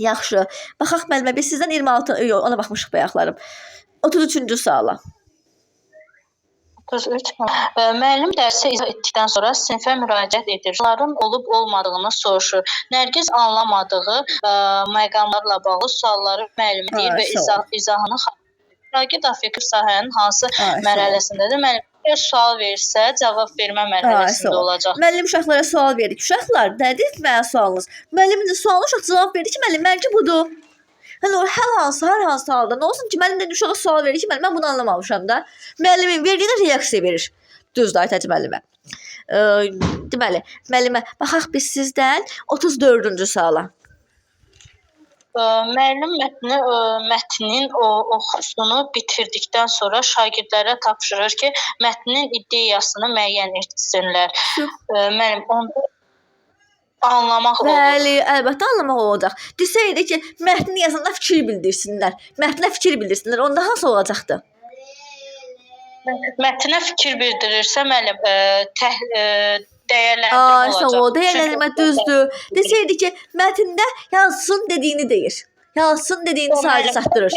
Speaker 1: Yaxşı, baxaq müəllimə, biz sizdən 26, ona baxmışıq bayaqlarım. 33-cü suala.
Speaker 2: Müəllim dərsi izah etdikdən sonra sinifə müraciət edir. Onların olub-olmadığını soruşur. Nərgiz anlamadığı məqamlarla bağlı sualları müəllimə deyir və izahını şagird affektiv sahənin hansı mərhələsindədir? Müəllim sual verirsə, cavab vermə mərhələsində olacaq.
Speaker 1: Müəllim uşaqlara sual verir ki, uşaqlar, nədir mənim sualınız? Müəllimin də sualına uşaq cavab verdi ki, müəllim, mənimki budur. Yəni o hər hansı halda nə olsun ki, müəllim də uşağa sual verir ki, mən bunu anlamamışam da. Müəllimin verdiyi reaksiya verir. Düzdür, Aytəc müəllimə. Deməli, müəllimə, baxaq biz sizdən 34-cü suala.
Speaker 2: Müəllim mətnin oxusunu bitirdikdən sonra şagirdlərə tapşırır ki, mətnin ideyasını müəyyən etsinlər. Müəllim, onda anlamaq olur.
Speaker 1: Bəli, əlbəttə anlamaq olacaq. Desəydi ki, mətni yazanda fikir bildirsinlər. Mətnə fikir bildirsinlər. Onda hansı olacaqdı?
Speaker 2: Mətnə fikir bildirirsə, müəllim, dəyərləndirmə olacaq.
Speaker 1: O dəyərləndirmə düzdür. Desəydi ki, mətndə yazsın dediyini deyir. Yazsın dediyini sadəcə çatdırır.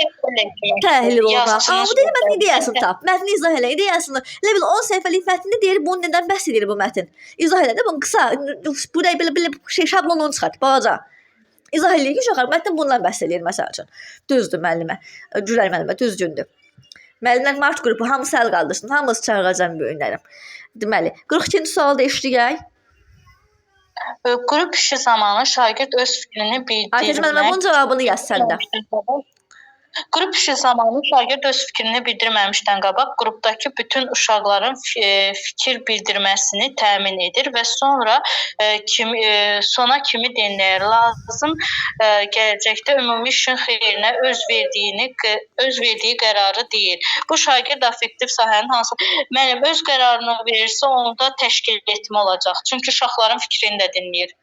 Speaker 1: Təhlil olmaq. Amma bu deyir, mətn ideyasını tap. Mətni izah elə, ideyasını. Elə bil 10 səhifəlik mətndə deyir, bunu nədən bəhs edir bu mətn. İzah elə də bunu qısa, buraya belə şablonunu çıxart, balaca. İzah eləyir ki, uşaqlar, mətn bundan bəhs edir, məsəl üçün. Düzdür müəllimə, Cürər müəllimə, düzgündür. Müəllimlər Mart qrupu hamısı əl qaldırsın. Hamısı çağıracam böyüklərim. Deməli, 42-ci sualda işləyək.
Speaker 3: Qrup işi zamanı şagird öz fikrini
Speaker 1: Aytəc müəllimə bunun cavabını yaz sən də.
Speaker 3: Qrup işi zamanı şagird öz fikrini bildirməmişdən qabaq qrupdakı bütün uşaqların fikir bildirməsini təmin edir və sonra sona kimi dinləyir. Lazım gələcəkdə ümumi işin xeyrinə öz verdiyi qərarı deyir. Bu şagird affektiv sahənin hansı müəllim öz qərarını verirsə, onda təşkil etmə olacaq. Çünki uşaqların fikrini də dinləyir.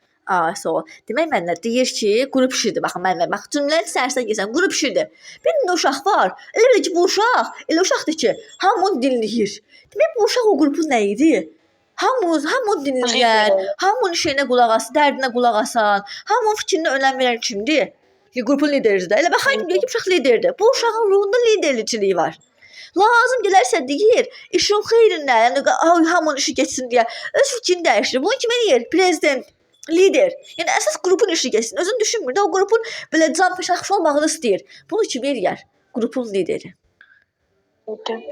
Speaker 1: Soğuk. Demək mənlər deyir ki, qrup işidir. Baxın müəllimə, bax cümləni sərsən gəlsən, qrup işidir. Bir də uşaq var. Elə ki bu uşaq, elə uşaqdır ki, hamı dinləyir. Demək bu uşaq o qrupun nə idi? Hamı dinləyən, hamının şeyinə qulaq asır, dərdinə qulaq asan, hamının fikrinə önəm verən kimdir? Ki qrupun lideridir də. Elə baxın deyir ki, uşaq liderdir. Bu uşağın ruhunda liderlikçiliyi var. Lazım gələrsə deyir, işin xeyrinə, yəni hamının işi getsin deyə öz fikrini dəyişir. Bunu kim eləyir? Prezident, lider. Yəni əsas qrupun işi getsin. Özün düşünmür də o qrupun belə canfəşaxış olmağını istəyir. Bunu kim eləyər? Qrupun lideri.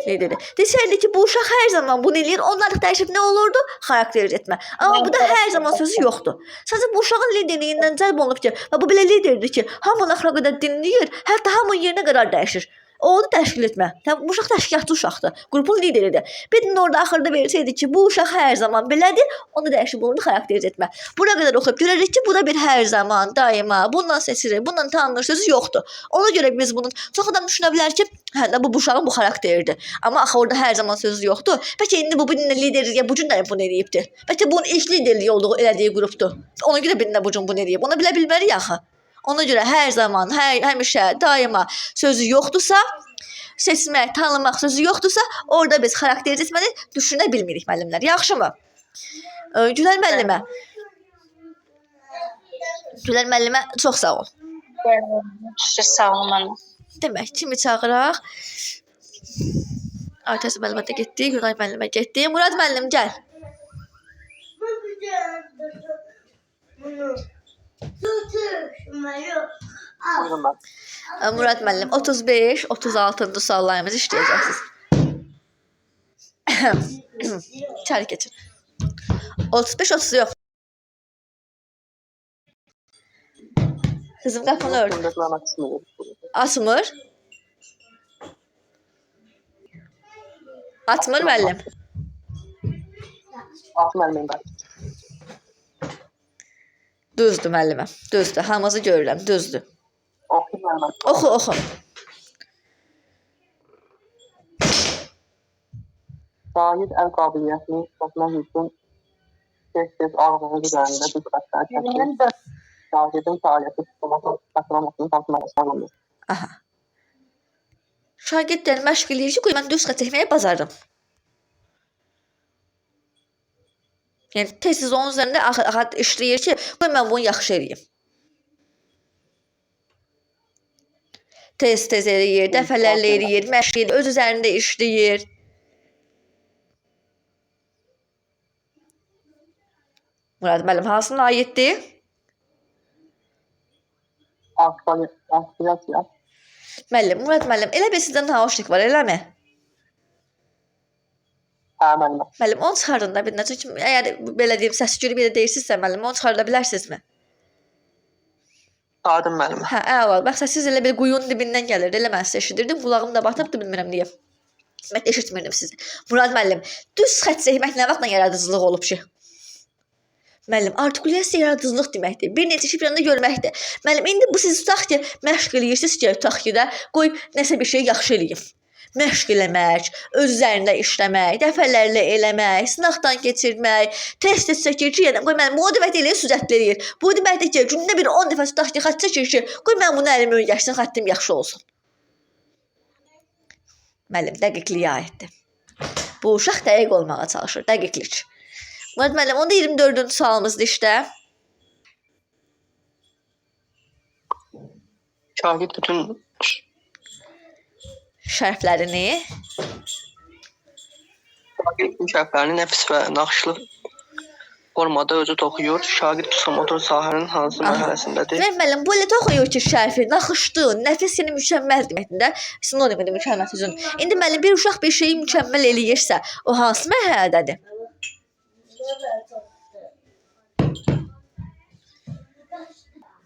Speaker 1: Lideri. Desəydi ki, bu uşaq hər zaman bunu eləyir, onlar dəyişib nə olurdu? Xarakter etmə. Amma bu da hər zaman sözü yoxdur. Sadəcə bu uşağın liderliyindən cəlb olunub ki, bu belə liderdir ki, hamının axıra qədər dinləyir, hətta hamının yerinə qərar dəyişir. Onu təşkil etmə. Bu uşaq təşkilatçı uşaqdır. Qrupun lideridir. Bir də orada axırda verilsəydi ki, bu uşaq hər zaman belədir, onu dəyişib onu xarakteriz etmə. Bura qədər oxuyub görərik ki, bu da bir hər zaman, daima, bundan seçilir, bundan tanınır sözü yoxdur. Ona görə biz bunun çox adam düşünə bilər ki, hə də bu uşağın bu xarakteridir. Amma axı orada hər zaman sözü yoxdur. Bəlkə indi bu birində liderliyə bu gün də bunu eləyibdir. Bəlkə bunun ilk liderliyi olduğu elədiyi qrupdur. Ona görə birində bu gün bunu eləyib. Ona bilə bilmərik axı. Ona görə hər zaman, həmişə, daima sözü yoxdursa, seçmək, tanımaq sözü yoxdursa, orada biz xarakteriz etməni düşünə bilmirik müəllimlər. Yaxşımı? Gülər müəllimə. Gülər müəllimə çox sağ ol.
Speaker 3: Sağ olun müəllim.
Speaker 1: Demək, kimi çağıraq? Aytəs müəllimə də getdi, Günay müəllimə getdi. Murad müəllim gəl. Murad müəllim 35, 36-cı suallarımızı işləyəcəksiniz. İçəri keçin. 35, 30 yox. Kızım qapını ört. Açmır. Açmır müəllim. Düzdür müəllimə. Düzdür. Hamınızı görürəm. Düzdür. Oxu.
Speaker 5: Şahid əl qabiliyyətini isbatlamaq üçün tez-tez ağzının üzərində diqqətlər çəkir. Şahidin fəaliyyəti tutulmasını tanıtmaq.
Speaker 1: Aha. Şagirdlər məşq eləyir ki, qoy mən düz xətt çəkməyə bacarım. Yəni tez-tez onun üzərində axad işləyir ki, qoy mən bunu yaxşı eləyim. Tez-tez eləyir, dəfələrlə eləyir, məşq eləyir, öz üzərində işləyir. Murad müəllim, hansına aiddir?
Speaker 5: Aktivasiya.
Speaker 1: Müəllim, Murad müəllim, elə bir sizdən nauşnik var, eləmi?
Speaker 5: Hə, müəllim.
Speaker 1: Müəllim, onu çıxardın da bir nə, çünki əgər belə deyim, səs görüb elə deyirsinizsə, müəllim, onu çıxarda bilərsinizmi?
Speaker 5: Adım müəllim.
Speaker 1: Hə, əla. Bax, siz elə bir quyunun dibindən gəlirdi, elə mən sizə eşidirdim, qulağım da batıbdı, bilmirəm niyə. Mən eşitmirdim sizi. Murad müəllim, düz xətt çəkmək nə vaxtla yaradıcılıq olub ki? Müəllim, artikulyasiya yaradıcılıq deməkdir. Bir neçə şifrəndə görməkdir. Müəllim, indi bu siz tutaq ki, məşq eləyirsiniz ki, tutaq ki də, qoy nəsə bir şey yaxşı eləyim. Məşq eləmək, öz üzərində işləmək, dəfələrlə eləmək, sınaqdan keçirmək, test çəkir ki, yəni, qoy mənim bu demək deyil, süzətli eləyir. Bu deməkdir ki, gündə bir 10 dəfə tutaq ki, xətt çəkir ki, qoy mən bunu əlim öyrəşsin, xəttim yaxşı olsun. Müəllim, dəqiqliyə aiddir. Bu uşaq dəqiq olmağa çalışır, dəqiqlik. Murad müəllim, onda 24-cü sualımızdır işdə.
Speaker 5: Şahid bütün
Speaker 1: Şərflərini
Speaker 5: şərflərini nəfis və naxışlı formada özü toxuyur. Şagird psixomotor sahənin hansı
Speaker 1: Aha.
Speaker 5: mərhələsindədir?
Speaker 1: Demək müəllim bu elə toxuyur ki, şərfi, naxışlı, nəfis yəni mükəmməl deməkdir də. Sinonimidir mükəmməl sözün. İndi müəllim bir uşaq bir şeyi mükəmməl eləyirsə, o hansı mərhələdədir?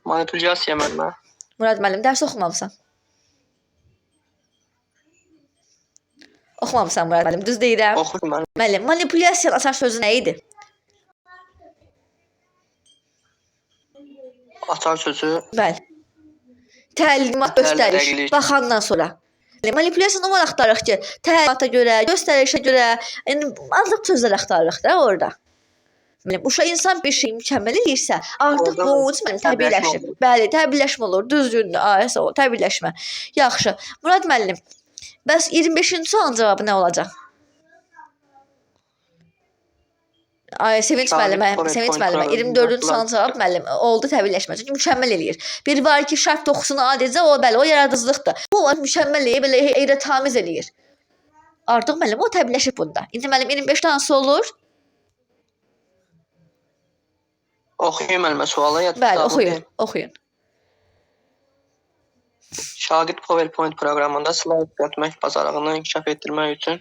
Speaker 5: Manipulyasiya müəllimə.
Speaker 1: Murad müəllim dərs oxumamısan. Oxumamısan Murad müəllim, düz deyirəm.
Speaker 5: Oxuyur müəllim.
Speaker 1: Müəllim, manipulyasiyanın əsas sözü nə idi?
Speaker 5: Açar sözü
Speaker 1: Bəli. Təlimat göstəriş,
Speaker 5: Təlimat.
Speaker 1: baxandan sonra. Manipulyasiyanı onu axtarırıq ki, təlimata görə, göstərişə görə, yəni azlıq sözlər axtarırıq da orada. Müəllim, uşaq insan bir şeyi mükəmməl eləyirsə, artıq
Speaker 5: Orada
Speaker 1: bu onun üçün təbiirləşir.
Speaker 5: təbiirləşmə olur.
Speaker 1: Bəli, təbiirləşmə olur. Düzgündür. Ay, sağ ol, təbiirləşmə. Yaxşı. Murad müəllim, bəs 25-ci sualın cavabı nə olacaq? Ay, Sevinç
Speaker 5: Şagird
Speaker 1: müəllimə,
Speaker 5: correct
Speaker 1: Sevinç
Speaker 5: point
Speaker 1: müəllimə,
Speaker 5: program
Speaker 1: 24-cü sualın cavabı müəllim oldu təbiirləşmə. Çünki mükəmməl eləyir. Bir var ki, şərt toxusunu adicə, o bəli, o yaradıcılıqdır. Bu onu mükəmməl eləyir, belə heyrətamiz eləyir. Artıq müəllim o təbiirləşib bunda. İndi müəllim 25 hansı olur?
Speaker 5: oxuyur müəllimə suala ya
Speaker 1: Bəli,
Speaker 5: cavabı
Speaker 1: oxuyun,
Speaker 5: deyim.
Speaker 1: oxuyun.
Speaker 5: Şagird PowerPoint proqramında slayd düzəltmək bacarığını inkişaf etdirmək üçün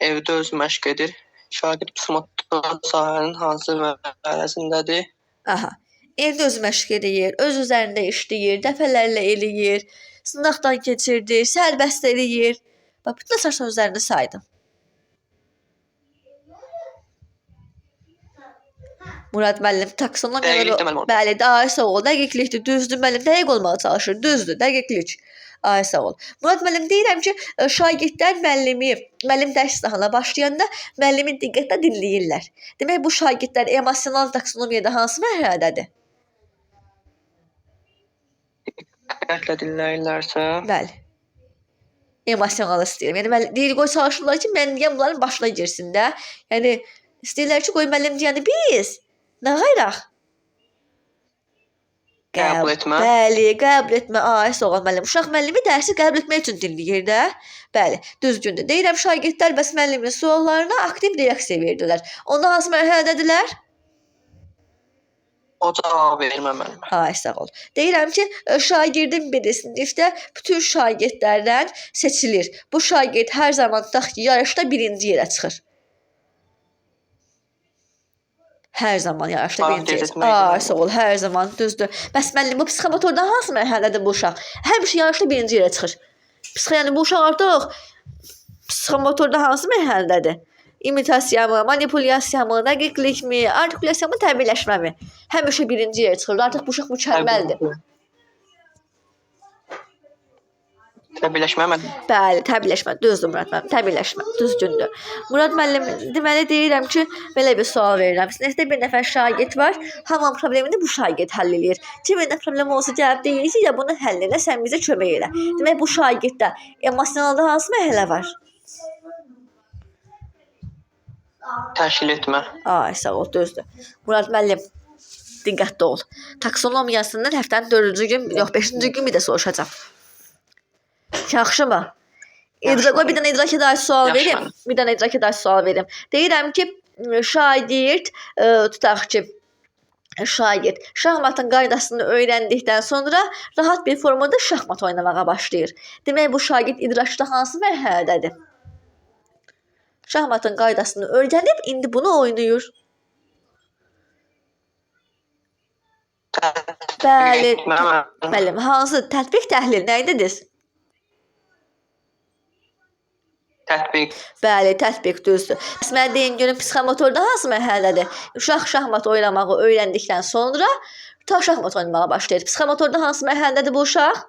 Speaker 5: evdə öz məşq edir. Şagird psixomotor sahənin hansı mərhələsindədir?
Speaker 1: Aha. Evdə öz məşq eləyir, öz üzərində işləyir, dəfələrlə eləyir, sınaqdan keçirdir, sərbəst eləyir. Bax, bütün əsas sözlərini saydım. Murad müəllim taksonomiyaları,
Speaker 5: Dəqiqlikdə müəllim.
Speaker 1: bəli, ay sağ ol, dəqiqlikdir, düzdür müəllim, dəqiq olmağa çalışır, düzdür, dəqiqlik. Ay sağ ol. Murad müəllim deyirəm ki, şagirdlər müəllim dərs sahına başlayanda müəllimi diqqətlə dinləyirlər. Demək bu şagirdlər emosional taksonomiyada hansı mərhələdədir?
Speaker 5: Diqqətlə dinləyirlərsə,
Speaker 1: Bəli. Emosional istəyirəm. Yəni müəllim deyir qoy çalışırlar ki, mən deyəm bunların başına girsin də. Yəni istəyirlər ki, qoy müəllim deyəni biz nə qayraq?
Speaker 5: qəbul etmə.
Speaker 1: Bəli, qəbul etmə. Ay, sağ ol müəllim. Uşaq müəllimi dərsi qəbul etmək üçün dinləyir də. Bəli, düzgündür. Deyirəm şagirdlər bəs müəllimin suallarına aktiv reaksiya verdilər. Onda hansı mərhələdədirlər?
Speaker 5: O cavab vermə müəllimə.
Speaker 1: Ay, sağ ol. Deyirəm ki, şagirdin biri sinifdə bütün şagirdlərdən seçilir. Bu şagird hər zaman tutaq ki, yarışda birinci yerə çıxır. Hər zaman yarışda birinci yerə çıxır. Ay, sağ ol, hər zaman düzdür. Bəs müəllim, bu psixomotorda hansı mərhələdədir bu uşaq? Həmişə yarışda birinci yerə çıxır. Yəni bu uşaq artıq psixomotorda hansı mərhələdədir? İmitasiya mı, manipulyasiya mı, dəqiqlikmi, artikulyasiya mı, təbiirləşmə mi? Həmişə birinci yerə çıxır. Artıq bu uşaq mükəmməldir.
Speaker 5: Təbiirləşmə müəllim.
Speaker 1: Bəli, təbiirləşmə. Düzdür Murad müəllim, təbiirləşmə. Düzgündür. Murad müəllim, deməli deyirəm ki, belə bir sual verirəm. Sinifdə bir nəfər şagird var. Hamam problemini bu şagird həll eləyir. Kimin nə problem olsa gəlib deyir ki, ya bunu həll elə, sən bizə kömək elə. Demək bu şagirddə emosionalda hansı mərhələ var?
Speaker 5: Təşkil etmə.
Speaker 1: Ay, sağ ol, düzdür. Murad müəllim, diqqətli ol. Taksonomiyasından həftənin 4-cü gün, yox 5-ci gün bir də soruşacağam. Yaxşımı? İdraka bir dənə idraka dair sual
Speaker 5: Yaxşı,
Speaker 1: verim.
Speaker 5: müəllim.
Speaker 1: Bir dənə idraka dair sual verim. Deyirəm ki, şagird tutaq ki, şagird şahmatın qaydasını öyrəndikdən sonra rahat bir formada şahmat oynamağa başlayır. Demək bu şagird idrakda hansı mərhələdədir? Şahmatın qaydasını öyrənib indi bunu oynayır. Bəli. Müəllim, hansı tətbiq təhlil nə idiniz?
Speaker 5: Tətbiq.
Speaker 1: Bəli, tətbiq düzdür. Bəs mən deyin görüm psixomotorda hansı mərhələdədir? Uşaq şahmat oynamağı öyrəndikdən sonra ta şahmat oynamağa başlayır. Psixomotorda hansı mərhələdədir bu uşaq?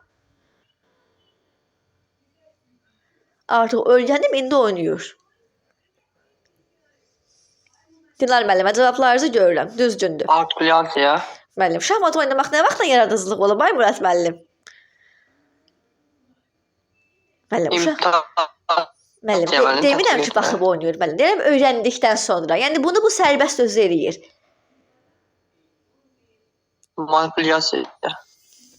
Speaker 1: Artıq öyrənib indi oynayır. Dinar müəllimə cavablarınızı görürəm. Düzgündür.
Speaker 5: Artikulyasiya.
Speaker 1: Müəllim, şahmat oynamaq nə vaxtdan yaradıcılıq olub, ay Murad müəllim? Müəllim, uşaq... Müəllim, demirəm ki, baxıb oynayır. Müəllim, deyirəm öyrəndikdən sonra. Yəni bunu bu sərbəst özü eləyir.
Speaker 5: Manipulyasiya.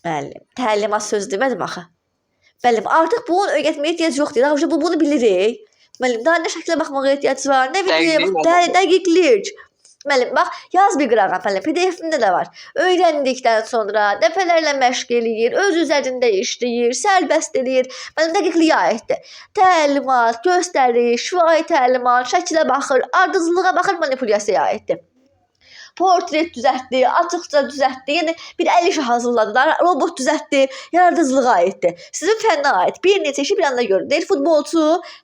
Speaker 1: Müəllim, təlimat söz demədim axı. Müəllim, artıq bunu öyrətməyə ehtiyac yoxdur. Daha bunu bilirik. Müəllim, daha nə şəklə baxmağa ehtiyac var? Nə videoya bax, dəqiqlik. Müəllim, bax, yaz bir qırağa falan, PDF-ində də var. Öyrəndikdən sonra dəfələrlə məşq eləyir, öz üzərində işləyir, sərbəst eləyir. Müəllim dəqiqliyə aiddir. Təlimat, göstəriş, şifahi təlimat, şəkilə baxır, ardıcılığa baxır, manipulyasiyaya aiddir. Portret düzəltdi, açıqca düzəltdi. Yəni bir əl işi hazırladı da, robot düzəltdi, yaradıcılığa aiddir. Sizin fənnə aid bir neçə işi bir anda görür. Deyir futbolçu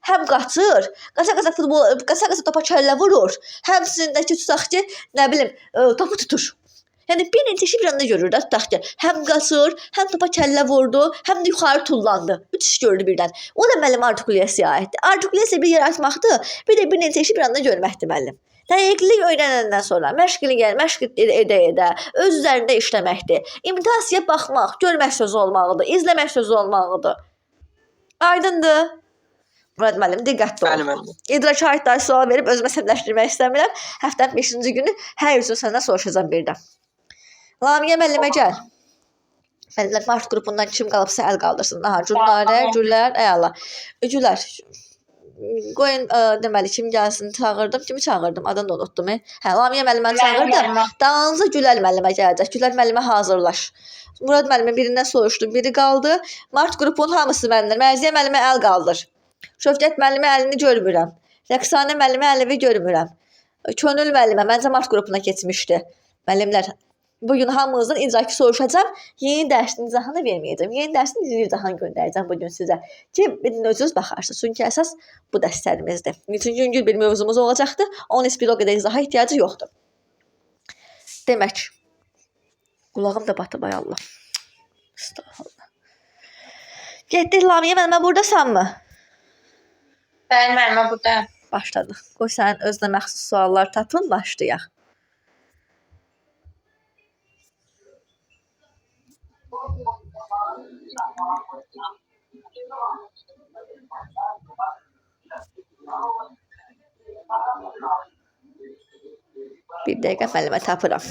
Speaker 1: həm qaçır, qaça topa kəllə vurur, həm sizindəki tutaq ki, nə bilim, topu tutur. Yəni bir neçə işi bir anda görür də, tutaq ki, həm qaçır, həm topa kəllə vurdu, həm də yuxarı tullandı. Üç iş gördü birdən. O da müəllim artikulyasiyaya aiddir. Artikulyasiya bir yaratmaqdır, bir də bir neçə işi bir anda görməkdir müəllim. Dəqiqlik öyrənəndən sonra məşq edə, öz üzərində işləməkdir. İmitasiyaya baxmaq, görmək sözü olmalıdır, izləmək sözü olmalıdır. Aydındır? Murad müəllim, diqqətli ol.
Speaker 5: Bəli, müəllim.
Speaker 1: İdraka aid daha sual verib özümə əsəbləşdirmək istəmirəm. Həftənin 5-ci günü hər üzrə səndən soruşacağam birdən. Lamiyə müəllimə gəl. Müəllimlər Mart qrupundan kim qalıbsa əl qaldırsın. Aha, Gülər, əla. Gülər. Qoyun deməli kim gəlsin çağırdım. Kimi çağırdım? Adını da unutdum. Hə, Lamiyə müəlliməni çağırdım. Dalınıza Gülər müəllimə gələcək. Gülər müəllimə hazırlaş. Murad müəllimə birindən soruşdum. Biri qaldı. Mart qrupunun hamısı mənimdir. Mərziyə müəllimə əl qaldır. Şövkət müəllimə əlini görmürəm. Rəqsanə müəllimə əlini görmürəm. Könül müəllimə məncə Mart qrupuna keçmişdi. Müəllimlər, bugün hamınızdan icraki soruşacağam. Yeni dərsin izahını verməyəcəm. Yeni dərsin izahını göndərəcəm bugün sizə. Ki, özünüz baxarsınız. Çünki əsas bu dərslərimizdir. Üçün yüngül bir mövzumuz olacaqdır. Onun heç bir o qədər izaha ehtiyacı yoxdur. Demək, qulağım da batıb ay Allah. Estağfurullah. Getdik Lamiyə müəllimə, buradasanmı?
Speaker 2: Bəli, müəllimə buradayam.
Speaker 1: Başladıq. Qoy sənin özünə məxsus suallar tapın, başlayaq. Bir dəqiqə müəllimə tapıram.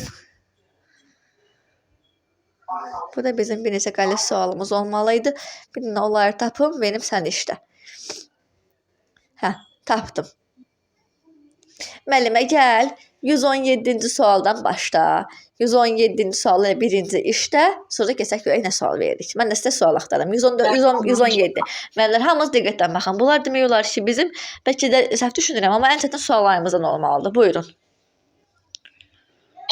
Speaker 1: Bu da bizim bir neçə qəliz sualımız olmalıydı. Bir də onları tapım, benim sən işlə. Hə, tapdım. Müəllimə gəl, 117-ci sualdan başla. 117-ci sualı birinci işlə, sonra keçək görək nə sual veririk. Mən də sizə sual axtarım. 117. Müəllimlər, hamınız diqqətlə baxın. Bunlar demək olar ki, bizim bəlkə də səhv düşünürəm, amma ən çətin suallarımızdan olmalıdır. Buyurun.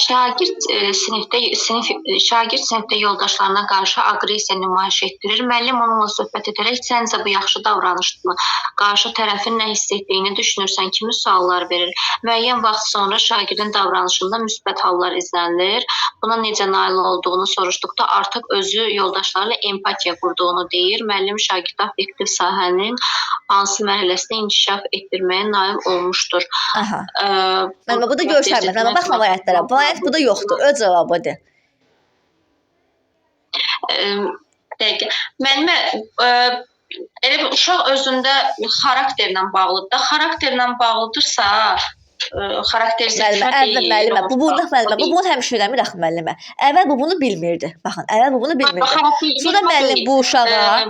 Speaker 6: Şagird sinifdə yoldaşlarına qarşı aqressiya nümayiş etdirir. Müəllim onunla söhbət edərək, səncə bu yaxşı davranışdırmı? Qarşı tərəfin nə hiss etdiyini düşünürsən, kimi suallar verir. Müəyyən vaxt sonra şagirdin davranışında müsbət hallar izlənilir. Buna necə nail olduğunu soruşduqda artıq özü yoldaşlarla empatiya qurduğunu deyir. Müəllim şagirdə affektiv sahənin hansı mərhələsində inkişaf etdirməyə nail olmuşdur.
Speaker 1: Aha. Müəllimə, bu da görsənmir. Müəllimə, baxma variantlara. Variant bu da yoxdur. Öz cavabıdır.
Speaker 6: Dəqiq. Müəllimə, elə bir uşaq özündə xarakterlə bağlıdır da. Xarakterlə bağlıdırsa, xarakterizə etmə deyil.
Speaker 1: Müəllimə, bu bunu həmişə eləmir axı müəllimə. Əvvəl bu bunu bilmirdi. Baxın, əvvəl bu bunu bilmirdi. Sonra müəllim bu uşağa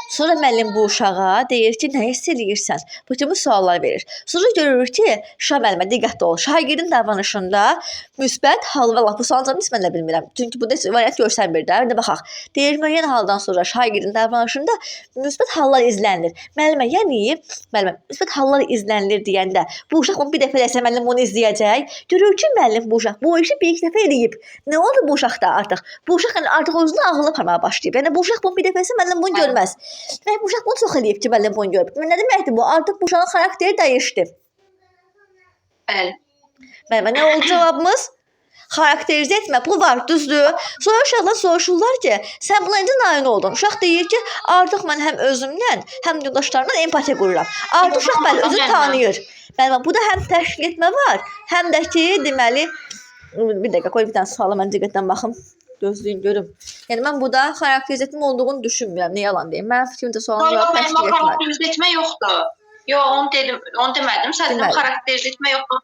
Speaker 1: Sonra müəllim bu uşağa deyir ki, nə hiss edirsən? Bütün bu suallar verir. Sonra görürük ki, müəllimə diqqətli ol. Şagirdin davranışında müsbət hal və laf. Bu sualları mən də bilmirəm. Çünki bu da variant görsənmir də. İndi baxaq. Deyir, müəyyən haldan sonra şagirdin davranışında müsbət hallar izlənilir. Müəllimə, yəni müsbət hallar izlənilir deyəndə bu uşaq onu bir dəfə eləsə müəllim onu izləyəcək. Görür ki, müəllim bu uşaq bu işi bir iki dəfə eləyib. Nə oldu bu uşaqda artıq? Bu uşaq artıq özünü ağılı aparmağa başlayıb. Yəni bu uşaq bunu bir dəfə müəllim bunu görməz. Və bu uşaq bunu çox eləyib ki, müəllim bunu görüb. Nə deməkdir bu? Artıq bu uşağın xarakteri dəyişdi.
Speaker 6: Bəli.
Speaker 1: Müəllimə, nə oldu cavabımız? Xarakterizə etmə, bu var, düzdür. Sonra uşaqlar soruşurlar ki, sən buna necə nail oldun? Uşaq deyir ki, artıq mən həm özümdən, həm yoldaşlarımdan empatiya qururam. Artıq uşaq bəli özünü tanıyır. Müəllimə, bu da həm təşkil etmə var, həm də ki, deməli, bir dəqiqə qoy bir dənə suala mən diqqətlə baxım. Gözləyin görüm. Yəni mən burada xarakterizə etmə olduğunu düşünmürəm. Nə yalan deyim. Mənim fikrimcə sualın cavabı təşkil etmir.
Speaker 6: Xarakterizə etmə yoxdur. Yox, onu demədim. Sadəcə xarakterizə etmə yoxdur.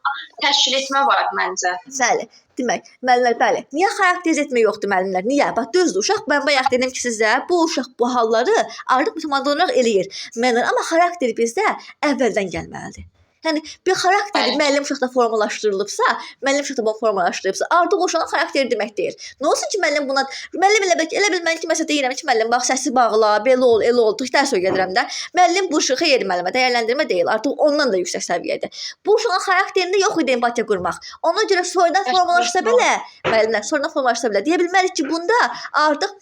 Speaker 6: Təşkil etmə var məncə.
Speaker 1: Bəli. Demək, müəllimlər, bəli. Niyə xarakterizə etmə yoxdur müəllimlər? Niyə? Bax, düzdür. Uşaq mən bayaq dedim ki, sizə bu uşaq bu halları artıq mütəmadi olaraq eləyir. Müəllimlər, amma xarakter bizdə əvvəldən gəlməlidir. Yəni bir xarakteri müəllim uşaqda formalaşdırılıbsa, müəllim uşaqda bunu formalaşdırıbsa, artıq o uşağın xarakteri demək deyil. Nə olsun ki, müəllim buna müəllim elə bil mən kiməsə deyirəm ki, müəllim bax səsi bağla, belə ol, elə ol, dərs öyrədirəm də. Müəllim bu uşağı xeyir müəllimə dəyərləndirmə deyil. Artıq ondan da yüksək səviyyədə. Bu uşağın xarakterində yox idi empatiya qurmaq. Ona görə sonradan formalaşsa belə, müəllimlər sonradan formalaşsa belə deyə bilmərik ki, bunda artıq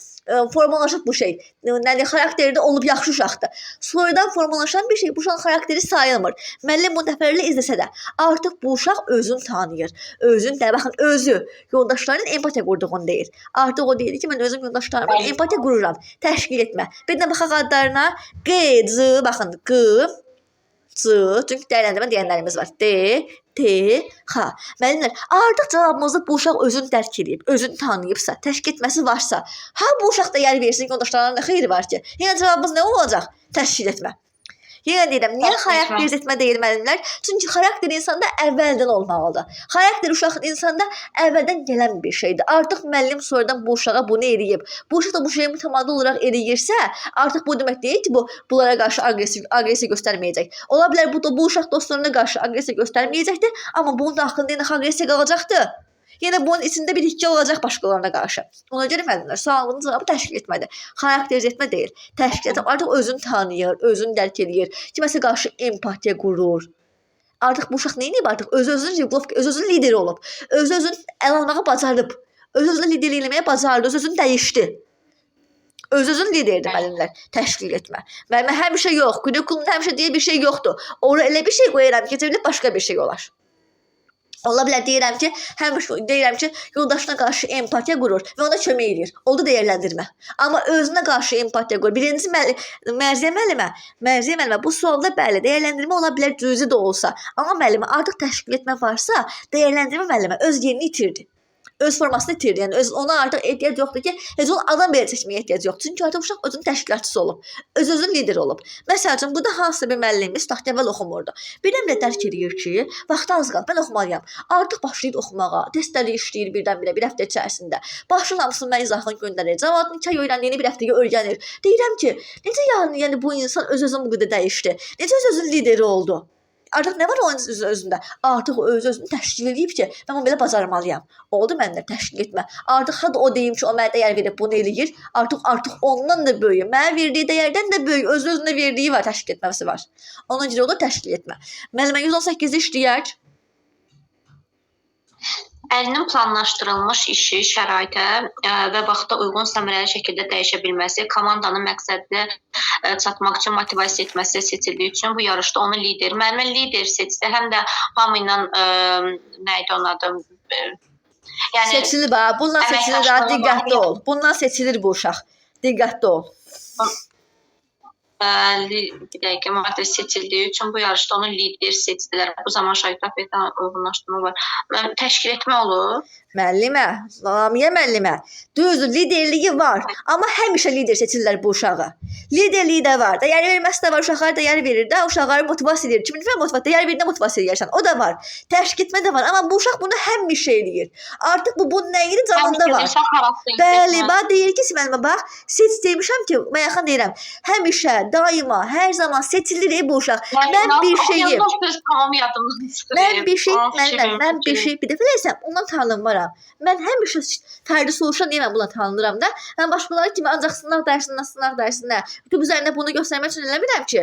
Speaker 1: formalaşıb bu şey. Yəni xarakterdə olub yaxşı uşaqdır. Sonradan formalaşan bir şey bu uşağın xarakteri sayılmır. Müəllim bunu dəfələrlə izləsə də, artıq bu uşaq özünü tanıyır. Özünü də baxın, özü yoldaşlarının empatiya qurduğunu deyir. Artıq o deyir ki, mən özüm yoldaşlarımla empatiya qururam. Təşkil etmə. Bir də baxaq adlarına. Q, C, baxın, Q, C, çünki dəyərləndirmə deyənlərimiz var. D, T, X. Müəllimlər, artıq cavabımızda bu uşaq özünü dərk edib, özünü tanıyıbsa, təşkil etməsi varsa, bu uşaq da yer versin ki, yoldaşlarına nə xeyri var ki? Yəni cavabımız nə olacaq? Təşkil etmə. Yenə deyirəm, niyə xarakter etmə deyil müəllimlər? Çünki xarakter insanda əvvəldən olmalıdır. Xarakter uşaq insanda əvvəldən gələn bir şeydir. Artıq müəllim sonradan bu uşağa bunu eləyib. Bu uşaq da bu şeyi mütəmadi olaraq eləyirsə, artıq bu demək deyil ki, bunlara qarşı aqressiya göstərməyəcək. Ola bilər bu uşaq dostlarına qarşı aqressiya göstərməyəcəkdir, amma bunun daxilində yenə aqressiya qalacaqdır. Yenə bunun içində bir hikə olacaq başqalarına qarşı. Ona görə müəllimlər, sualının cavabı təşkil etmədir. Xarakter etmə deyil. Təşkil etmə artıq özünü tanıyır, özünü dərk edir, kiməsə qarşı empatiya qurur. Artıq bu uşaq nə edib? Artıq öz-özünün lideri olub. Öz-özünü əl almağı bacarıb. Öz-özünə liderlik eləməyə bacardı, öz-özünü dəyişdi. Öz-özünün lideridir müəllimlər. Təşkil etmə. Müəllimə həmişə yox, kurikulumda həmişə deyə bir şey yoxdur. Ora elə bir şey qoyuram ki, başqa bir şey olar. Ola bilər deyirəm ki, yoldaşına qarşı empatiya qurur və ona kömək edir. Oldu dəyərləndirmə. Amma özünə qarşı empatiya qurur. Birinci Mərziyə müəllimə bu sualda bəli, dəyərləndirmə ola bilər cüzi də olsa. Amma müəllimə artıq təşkil etmə varsa, dəyərləndirmə müəllimə öz yerini itirdi. Öz formasını itirdi. Yəni ona artıq ehtiyac yoxdur ki, heç onun adam belə seçməyə ehtiyac yoxdur. Çünki artıq uşaq özünün təşkilatçısı olub. Öz-özünün lideri olub. Məsəl üçün, burada hansısa bir müəllimimiz taxtəvvəl oxumurdu. Birdən-birə dərk edir ki, vaxtı az qalıb, mən oxumalıyam. Artıq başlayır oxumağa, testləri işləyir birdən-birə bir həftə içərisində. Başın hamısını mən izahını göndərir. Cavabını 2 ay öyrəndiyini bir həftəyə öyrənir. Deyirəm ki, necə yəni bu insan öz-özünü bu qədər dəyişdi? Necə öz-özünün lideri oldu? Artıq nə var onun özündə? Artıq o öz-özünü təşkil edib ki, mən bunu belə bacarmalıyam. Oldu məndən təşkil etmə. Artıq o deyim ki, o mənə dəyər verib bunu eləyir. Artıq ondan da böyük. Mənə verdiyi dəyərdən də böyük. Öz-özünə verdiyi var, təşkil etməsi var. Ona görə olur təşkil etmə. Müəllimə 118-də işləyək.
Speaker 6: Əlinin planlaşdırılmış işi, şəraitə və vaxta uyğun səmərəli şəkildə dəyişə bilməsi, komandanın məqsədinə çatmaq üçün motivasiya etməsi seçildiyi üçün bu yarışda onu lider, müəllimə lider seçsə, həm də hamı ilə nə idi onun adı?
Speaker 1: Yəni seçilir bax, bundan seçilir, diqqətli ol. Bundan seçilir bu uşaq. Diqqətli ol.
Speaker 6: Bir dəqiqə maddə seçildiyi üçün bu yarışda onu lider seçdilər. Bu zaman şagirdlərlə uyğunlaşdırma var. Təşkil etmə olur.
Speaker 1: Müəllimə, Lamiyə müəllimə, düzdür, liderliyi var, amma həmişə lider seçirlər bu uşağı. Liderliyi də var, dəyər verməsi də var, uşaqlara dəyər verir də, uşaqları motivasiya edir. Kimin motivasiya, dəyər verir də motivasiya edirsən, o da var. Təşkil etmə də var, amma bu uşaq bunu həmişə eləyir. Artıq bunun nəyi canında var. Bəli, deyir ki, müəllimə, bax, seç demişəm ki, mən yaxın deyirəm, həmişə, daima, hər zaman seçilir bu uşaq. Mən bir şeyim. Mən bir şey, bir dəfə deyərsəm, ondan tanınmaram. Mən həmişə fərdi soruşan deyəməm, buna tanınıram da. Mən başqaları kimi ancaq sınaq dərsinə. YouTube üzərində bunu göstərmək üçün eləmirəm ki.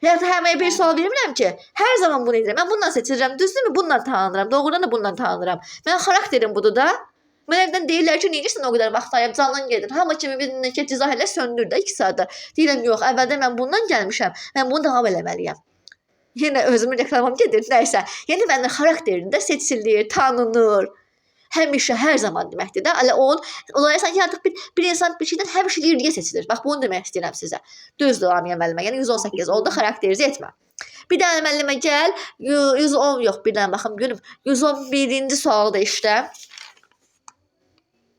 Speaker 1: Hətta həməyə bir sual vermirəm ki, hər zaman bunu edirəm. Mən bundan seçirəm, düzdürmü? Bundan tanınıram, doğrudan da bundan tanınıram. Mən xarakterim budur da. Mən evdən deyirlər ki, necəsən o qədər vaxt ayıb, canın gedir. Hamı kimi bir ki, cizah elə söndür də 2 saatda. Deyirəm, yox, əvvəldə mən bundan gəlmişəm, mən bunu davam eləməliyəm. Yenə özümün reklamım gedir, nəysə. Yəni məndən xarakterində seçilir, tanınır. Həmişə, hər zaman deməkdir də. Olayı sanki artıq bir insan bir şeydən həmişə liderliyə seçilir. Bax, bunu demək istəyirəm sizə. Düzdür, Lamiyə müəllimə. Yəni 118 oldu, xarakterizə etmə. Bir dənə müəllimə gəl, 110 yox, bir dənə baxım görüm. 111-ci sualda işlə.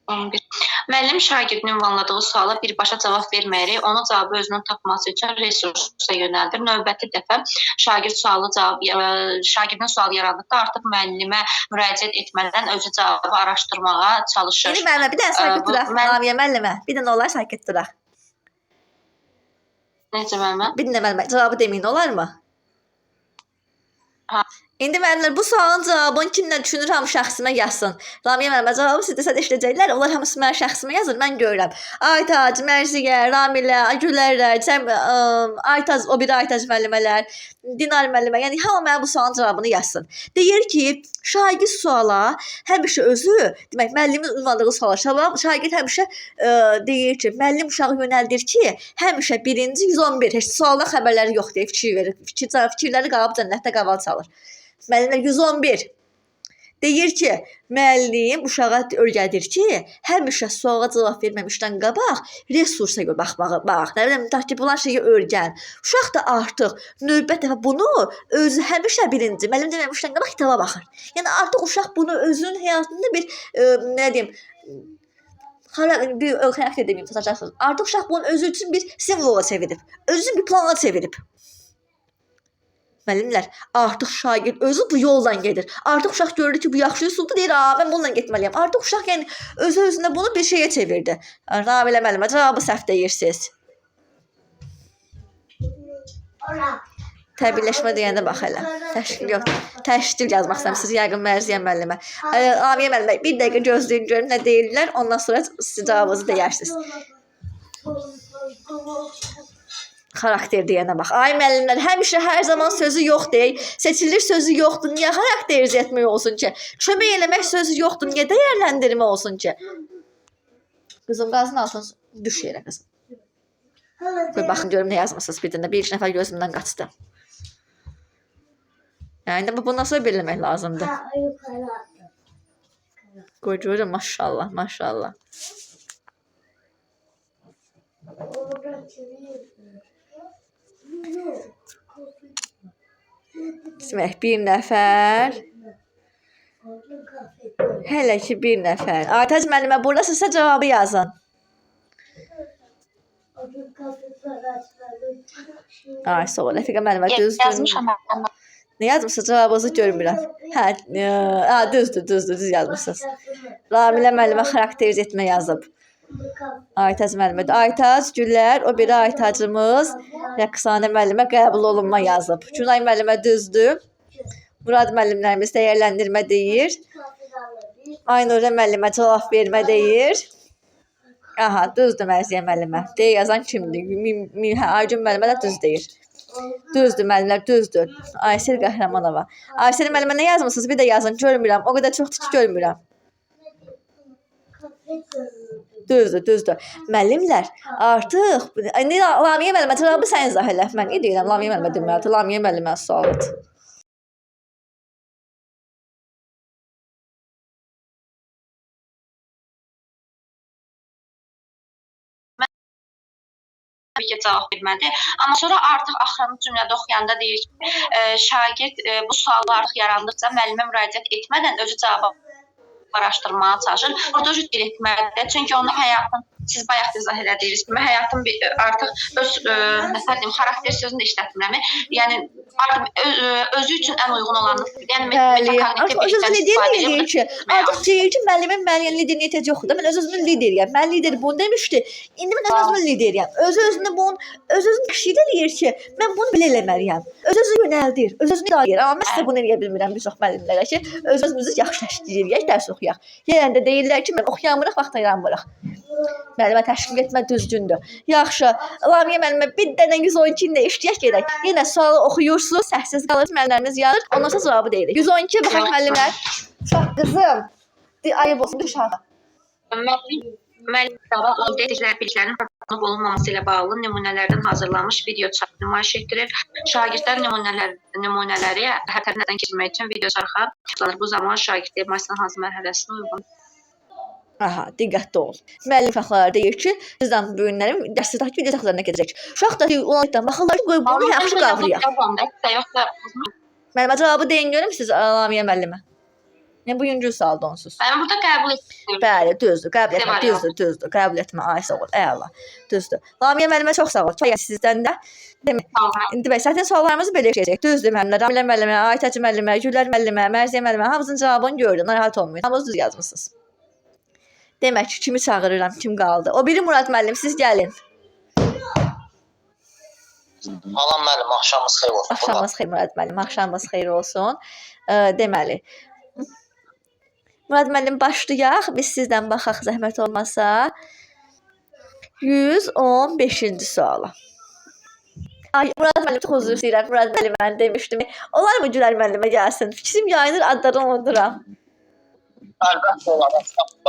Speaker 6: 11. Müəllim şagirdin ünvanladığı suala birbaşa cavab verməyərək, onun cavabı özünün tapması üçün resursa yönəldir. Növbəti dəfə şagirdin sualı yarandıqda artıq müəllimə müraciət etmədən özü cavabı araşdırmağa çalışır.
Speaker 1: Yəni müəllimə, bir dənə sakit duraq, Lamiyə müəllimə. Bir dənə olar sakit duraq.
Speaker 6: Necə müəllimə?
Speaker 1: Bir dənə müəllimə, cavabı deməyin olarmı? İndi müəllimlər bu sualın cavabını kimlə düşünür, hamı şəxsimə yazsın. Ramiyə müəllimə cavabı siz desəz eşidəcəklər. Onlar hamısı mənim şəxsimə yazır, mən görürəm. Aytac, Mərziyə, Ramilə, Gülərlər, Aytac, o biri Aytac müəllimələr, Dinar müəllimə, yəni hamı mənim bu sualın cavabını yazsın. Deyir ki, şagird suala həmişə özü, demək müəllimin ünvanladığı suala şagird həmişə deyir ki, müəllim uşağı yönəldir ki, həmişə birinci 111, heç sualdan xəbərləri yox deyə fikir verir. Fikirləri qalıb cənnətdə qaval çalır. Müəllimlər 111 deyir ki, müəllim uşağa öyrədir ki, həmişə suala cavab verməmişdən qabaq resursa baxmağa bax. Nə bilim, taktik olan şeyi öyrən. Uşaq da artıq növbət dəfə bunu özü həmişə birinci müəllim deməmişdən qabaq kitaba baxır. Yəni artıq uşaq bunu özünün həyatında bir nə deyim, bir xarakter deməyim, tutacaqsınız. Artıq uşaq bunu özü üçün bir simvola çevirib, özü üçün bir plana çevirib. Müəllimlər, artıq şagird özü bu yoldan gedir. Artıq uşaq görür ki, bu yaxşı üsuldur, deyir, mən bununla getməliyəm. Artıq uşaq yəni özü-özünə bunu bir şeyə çevirdi. Ramilə müəllimə, cavabı səhv deyirsiniz. Təbliğləşmə deyəndə bax hələ. Təşkil yox. Təşkil yazmaq istəmisiniz, yəqin Mərziyə müəllimə. Ramiyə müəllimə, bir dəqiqə gözləyin görün nə deyirlər, ondan sonra siz cavabınızı deyərsiniz. Xarakter deyənə bax. Ay müəllimlər, həmişə hər zaman sözü yox deyək. Seçilir sözü yoxdur. Niyə xarakterizə etmək olsun ki? Kömək eləmək sözü yoxdur. Niyə dəyərləndirmə olsun ki? Qızım, qazın altın düş yerə qızım. Qoy baxın görüm nə yazmısınız bir dənə. Bir iki nəfər gözümdən qaçdı. Yəni bundan sonra bilmək lazımdır. Qoy görüm, maşallah, maşallah. Demək, bir nəfər. Hələ ki, bir nəfər. Aytac müəllimə, buradasınızsa cavabı yazın. Ay, sağ ol, Rəfiqə müəllimə, düzdür.
Speaker 3: Yazmışam mən.
Speaker 1: Nə yazmışsınız? Cavabınızı görmürəm. Düzdür, düz yazmışsınız. Ramilə müəllimə xarakteriz etmə yazıb. Aytac müəllimə. Aytac, Gülər, o biri Aytacımız Rəqsanə müəllimə qəbul olunma yazıb. Günay müəllimə düzdür. Murad müəllimlərimiz dəyərləndirmə deyir. Aynurə müəllimə cavab vermə deyir. Aha, düzdür Mərziyə müəllimə. Deyə yazan kimdir? Aygün müəllimə də düz deyir. Düzdür müəllimlər, düzdür. Aysel Qəhrəmanova. Aysel müəllimə nə yazmısınız? Bir də yazın, görmürəm. O qədər çoxdur ki, görmürəm. Düzdür, düzdür. Müəllimlər, artıq Lamiyə müəllimə cavabı sən izah elə. Mən nə deyirəm? Lamiyə müəllimə deməlidir. Lamiyə müəllimə sualıdır.
Speaker 6: Təbii ki, cavab vermədi. Amma sonra artıq axırıncı cümlədə oxuyanda deyir ki, şagird bu suallar artıq yarandıqca müəllimə müraciət etmədən özü cavabı araşdırmağa çalışır. Burada cüt etməlidir. Çünki onun həyatın, siz bayaq da izah elədiniz kimi, həyatın artıq öz xarakter sözünü də işlətmirəm. Yəni artıq özü üçün ən uyğun olanı, yəni metakognitiv bilikdən istifadə edir.
Speaker 1: Artıq deyir ki, müəllimin müəyyən liderin ehtiyacı yoxdur. Mən öz-özümün lideriyəm. Mən lider bunu demişdi. İndi mən öz-özümün lideriyəm. Öz-özünü bunun öz-özünü təşkil edir ki, mən bunu belə eləməliyəm. Öz-özünü yönəldir. Öz-özünü idarə edir. Amma mən sizə bunu eləyə bilmirəm bir çox müəllimlərə ki, öz-özümüzü yaxşı təşkil edək, dərs oxuyaq. Yəni də deyirlər ki, mən oxuyamırıq, vaxt ayıramırıq. Müəllimə təşkil etmə düzgündür. Yaxşı. Lamiyə müəllimə bir dənə 112 ilə işləyək gedək. Yenə sualı oxuyursunuz, səssiz qalır, müəllimlərimiz yazır, ondan sonra cavabı deyirik. 112 baxaq müəllimlər. Çox qızım. Ayıb olsun aşağı.
Speaker 6: Müəllim o dedikləri biliklərin hazırlanıb olunmaması ilə bağlı nümunələrdən hazırlanmış video çarx nümayiş etdirir. Şagirdlər nümunələri hərtərdən keçirmək üçün video çarxa tıklanır. Bu zaman şagirdlər maçın hansı mərhələsinə uyğun?
Speaker 1: Aha, diqqətli ol. Müəllim fəxrləri deyir ki, sizdən bu günlərim dərsdəki video taxtalarına gedəcək. Uşaq da onlardan baxırlar ki, qoy bunu yaxşı qavrayaq. Müəllimə cavabı deyin görüm siz Lamiyə müəllimə. Yəni bugünkü sualda onsuz.
Speaker 6: Mən burada qəbul etdim.
Speaker 1: Bəli, düzdür. Qəbul etmə, düzdür. Qəbul etmə. Ay sağ ol. Əla. Düzdür. Lamiyə müəllimə çox sağ ol. Kifayət sizdən də. İndi bəs zaten suallarımızı belə keçəcək. Düzdür müəllimlər. Ramilə müəllimə, Aytac müəllimə, Gülər müəllimə, Mərziyə müəllimə hamısının cavabını gördüm. Narahat olmayın. Hamınız düz yazmısınız. Demək ki, kimi çağırıram, kim qaldı? O biri Murad müəllim, siz gəlin.
Speaker 7: Salam müəllim, axşamınız xeyir olsun.
Speaker 1: Axşamınız xeyir Murad müəllim, axşamınız xeyir olsun. Deməli, Murad müəllim başlayaq. Biz sizdən baxaq zəhmət olmasa. 115-ci suala. Ay Murad müəllim çox üzr istəyirəm. Murad müəllim mən demişdim. Olar mı Gülər müəllimə gəlsin? Fikrim yayınır, adlarını unuduram.
Speaker 7: Əlbəttə olar.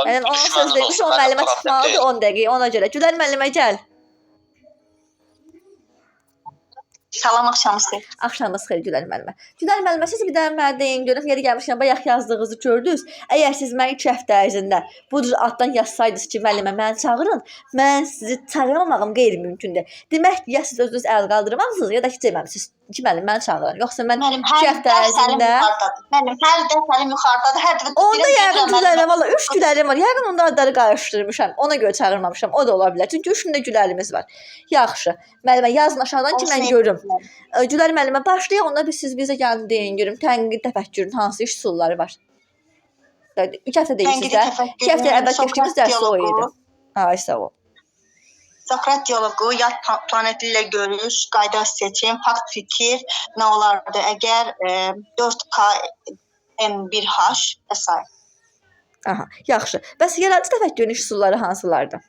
Speaker 1: Yəni onun söz demiş, o müəllimə çıxmalıdır 10 dəqiqə ona görə. Gülər müəllimə gəl.
Speaker 2: Salam, axşamınız xeyir.
Speaker 1: Axşamınız xeyir Gülər müəllimə. Gülər müəllimə siz bir dənə mənə deyin görüm, yeri gəlmişkən bayaq yazdığınızı gördünüz. Əgər siz mənə 2 həftə ərzində bu cür addan yazsaydınız ki, müəllimə məni çağırın, mən sizi çağırmamağım qeyri-mümkündür. Demək ki, ya siz özünüz əl qaldırmamısınız, ya da ki, deməmisiniz ki, müəllim məni çağırın. Yoxsa mən 2 həftə ərzində
Speaker 2: Müəllim, hər dərs səlim yuxarıdadır. Hər dəfə
Speaker 1: onda yəqin Gülərim valla 3 Gülərim var. Yəqin onda adları qarışdırmışam. Ona görə çağırmamışam. O da ola bilər. Çünki 3 gündə Gülərimiz var. Yaxşı. Müəllimə yazın aşağıdan ki, mən görüm. Gülər müəllimə başlayaq. Onda siz bizə gəlin deyin görüm. Tənqid təfəkkürün hansı üsulları var? 2 həftə deyirsiniz də. 2 həftə əvvəl keçdiyimiz dərs o idi. Ay sağ ol.
Speaker 2: Sokrat diyaloqu, yad planeti ilə görüş, qayda seçim, fakt fikir, nə olardı əgər 4K M1H və s.
Speaker 1: Aha, yaxşı. Bəs yaradıcı təfəkkürün üsulları hansılardır?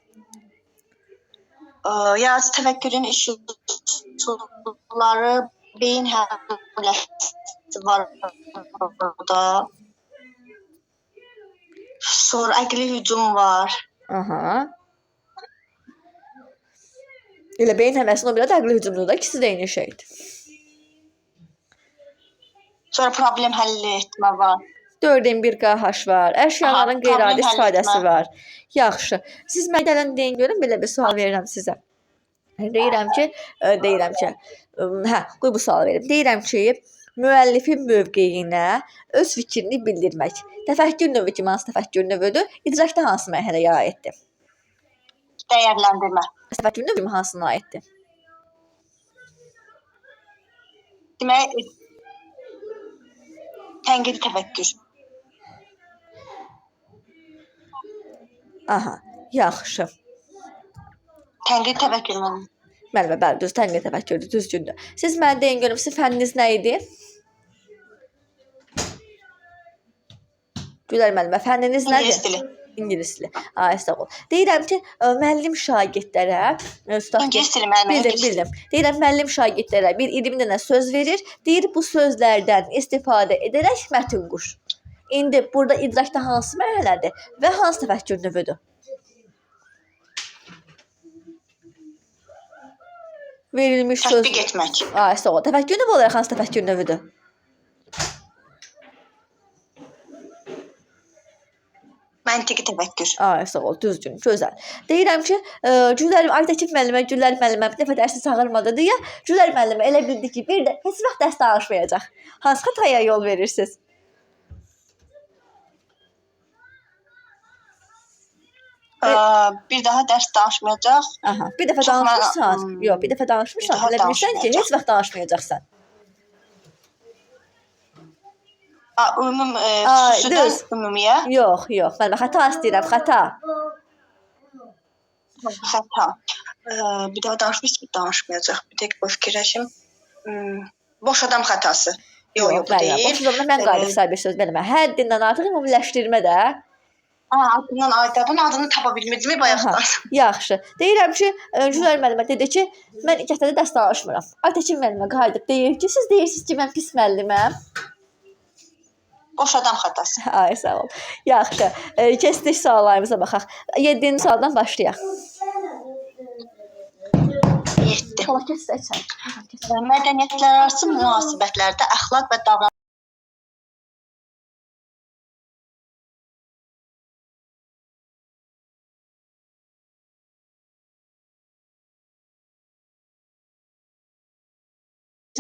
Speaker 2: Yaradıcı təfəkkürün üsulları beyin həmləsi var burada. Sonra əqli hücum var.
Speaker 1: Aha. Elə beyin həmləsinin o biraz əqli hücumdur da, ikisi də eyni şeydir.
Speaker 2: Sonra problem həll etmə var.
Speaker 1: 4-1 KH var. Əşyaların qeyri-adi istifadəsi var. Yaxşı. Siz məqdələn deyin görün, belə bir sual verirəm sizə. Deyirəm ki, qoy bu sualı verim. Deyirəm ki, müəllifin mövqeyinə öz fikrini bildirmək. Təfəkkür növü kimi hansı təfəkkür növüdür? İdrakda hansı mərhələyə aiddir?
Speaker 2: Dəyərləndirmə.
Speaker 1: Təfəkkür növü hansına aiddir?
Speaker 2: Demək, tənqidi təfəkkür.
Speaker 1: Aha, yaxşı.
Speaker 2: Tənqidi təfəkkür mənim.
Speaker 1: Bəli, düz tənqid təfəkkürdür, düzgündür. Siz mənə deyin görüm, sizin fənniniz nə idi? Gülər müəllimə, fənniniz nədir?
Speaker 2: İngilis dili.
Speaker 1: İngilis dili. Ay, sağ ol. Deyirəm ki, müəllim şagirdlərə,
Speaker 2: İngilis dili müəllimə.
Speaker 1: bildim. Deyirəm, müəllim şagirdlərə bir 20 dənə söz verir. Deyir, bu sözlərdən istifadə edərək mətn qur. İndi burada idrakda hansı mərhələdir və hansı təfəkkür növüdür? Verilmiş söz.
Speaker 2: Tətbiq etmək.
Speaker 1: Ay, sağ ol. Təfəkkür növü olaraq hansı təfəkkür növüdür?
Speaker 2: Məntiqi təfəkkür.
Speaker 1: Ay, sağ ol, düzgün, gözəl. Deyirəm ki, Gülər Aytəkin müəllimə, Gülər müəllimə bir dəfə dərsi çağırmadı deyə, Gülər müəllimə elə bildi ki, bir də heç vaxt dərs danışmayacaq. Hansı xətaya yol verirsiniz?
Speaker 2: Bir daha dərs danışmayacaq.
Speaker 1: Aha, bir dəfə danışmırsan. Yox, bir dəfə danışmırsan. Elə bilirsən ki, heç vaxt danışmayacaqsan.
Speaker 2: Xüsusidən ümumiyə.
Speaker 1: Yox, müəllimə, xəta istəyirəm, xəta.
Speaker 2: Xəta. Bir daha danışmayacaq. Bir dəqiqə bu fikirləşim. Boş adam xətası. Yox, bu deyil.
Speaker 1: Boş adamdan mən qayıdıq bir söz vermə. Həddindən artıq ümumiləşdirmə də.
Speaker 2: Adından Aytəkin adını tapa bilmirdim bayaqdan.
Speaker 1: Yaxşı. Deyirəm ki, Gülər müəllimə dedi ki, mən 2 həftədə dərs danışmıram. Aytəkin müəllimə qayıdıb deyir ki, siz deyirsiniz ki, mən pis müəlliməm.
Speaker 2: Boş adam xətası.
Speaker 1: Ay, sağ ol. Yaxşı. Keçdik suallarımıza baxaq. 7-ci sualdan başlayaq.
Speaker 2: 7. Mədəniyyətlərarası münasibətlərdə əxlaq və davranış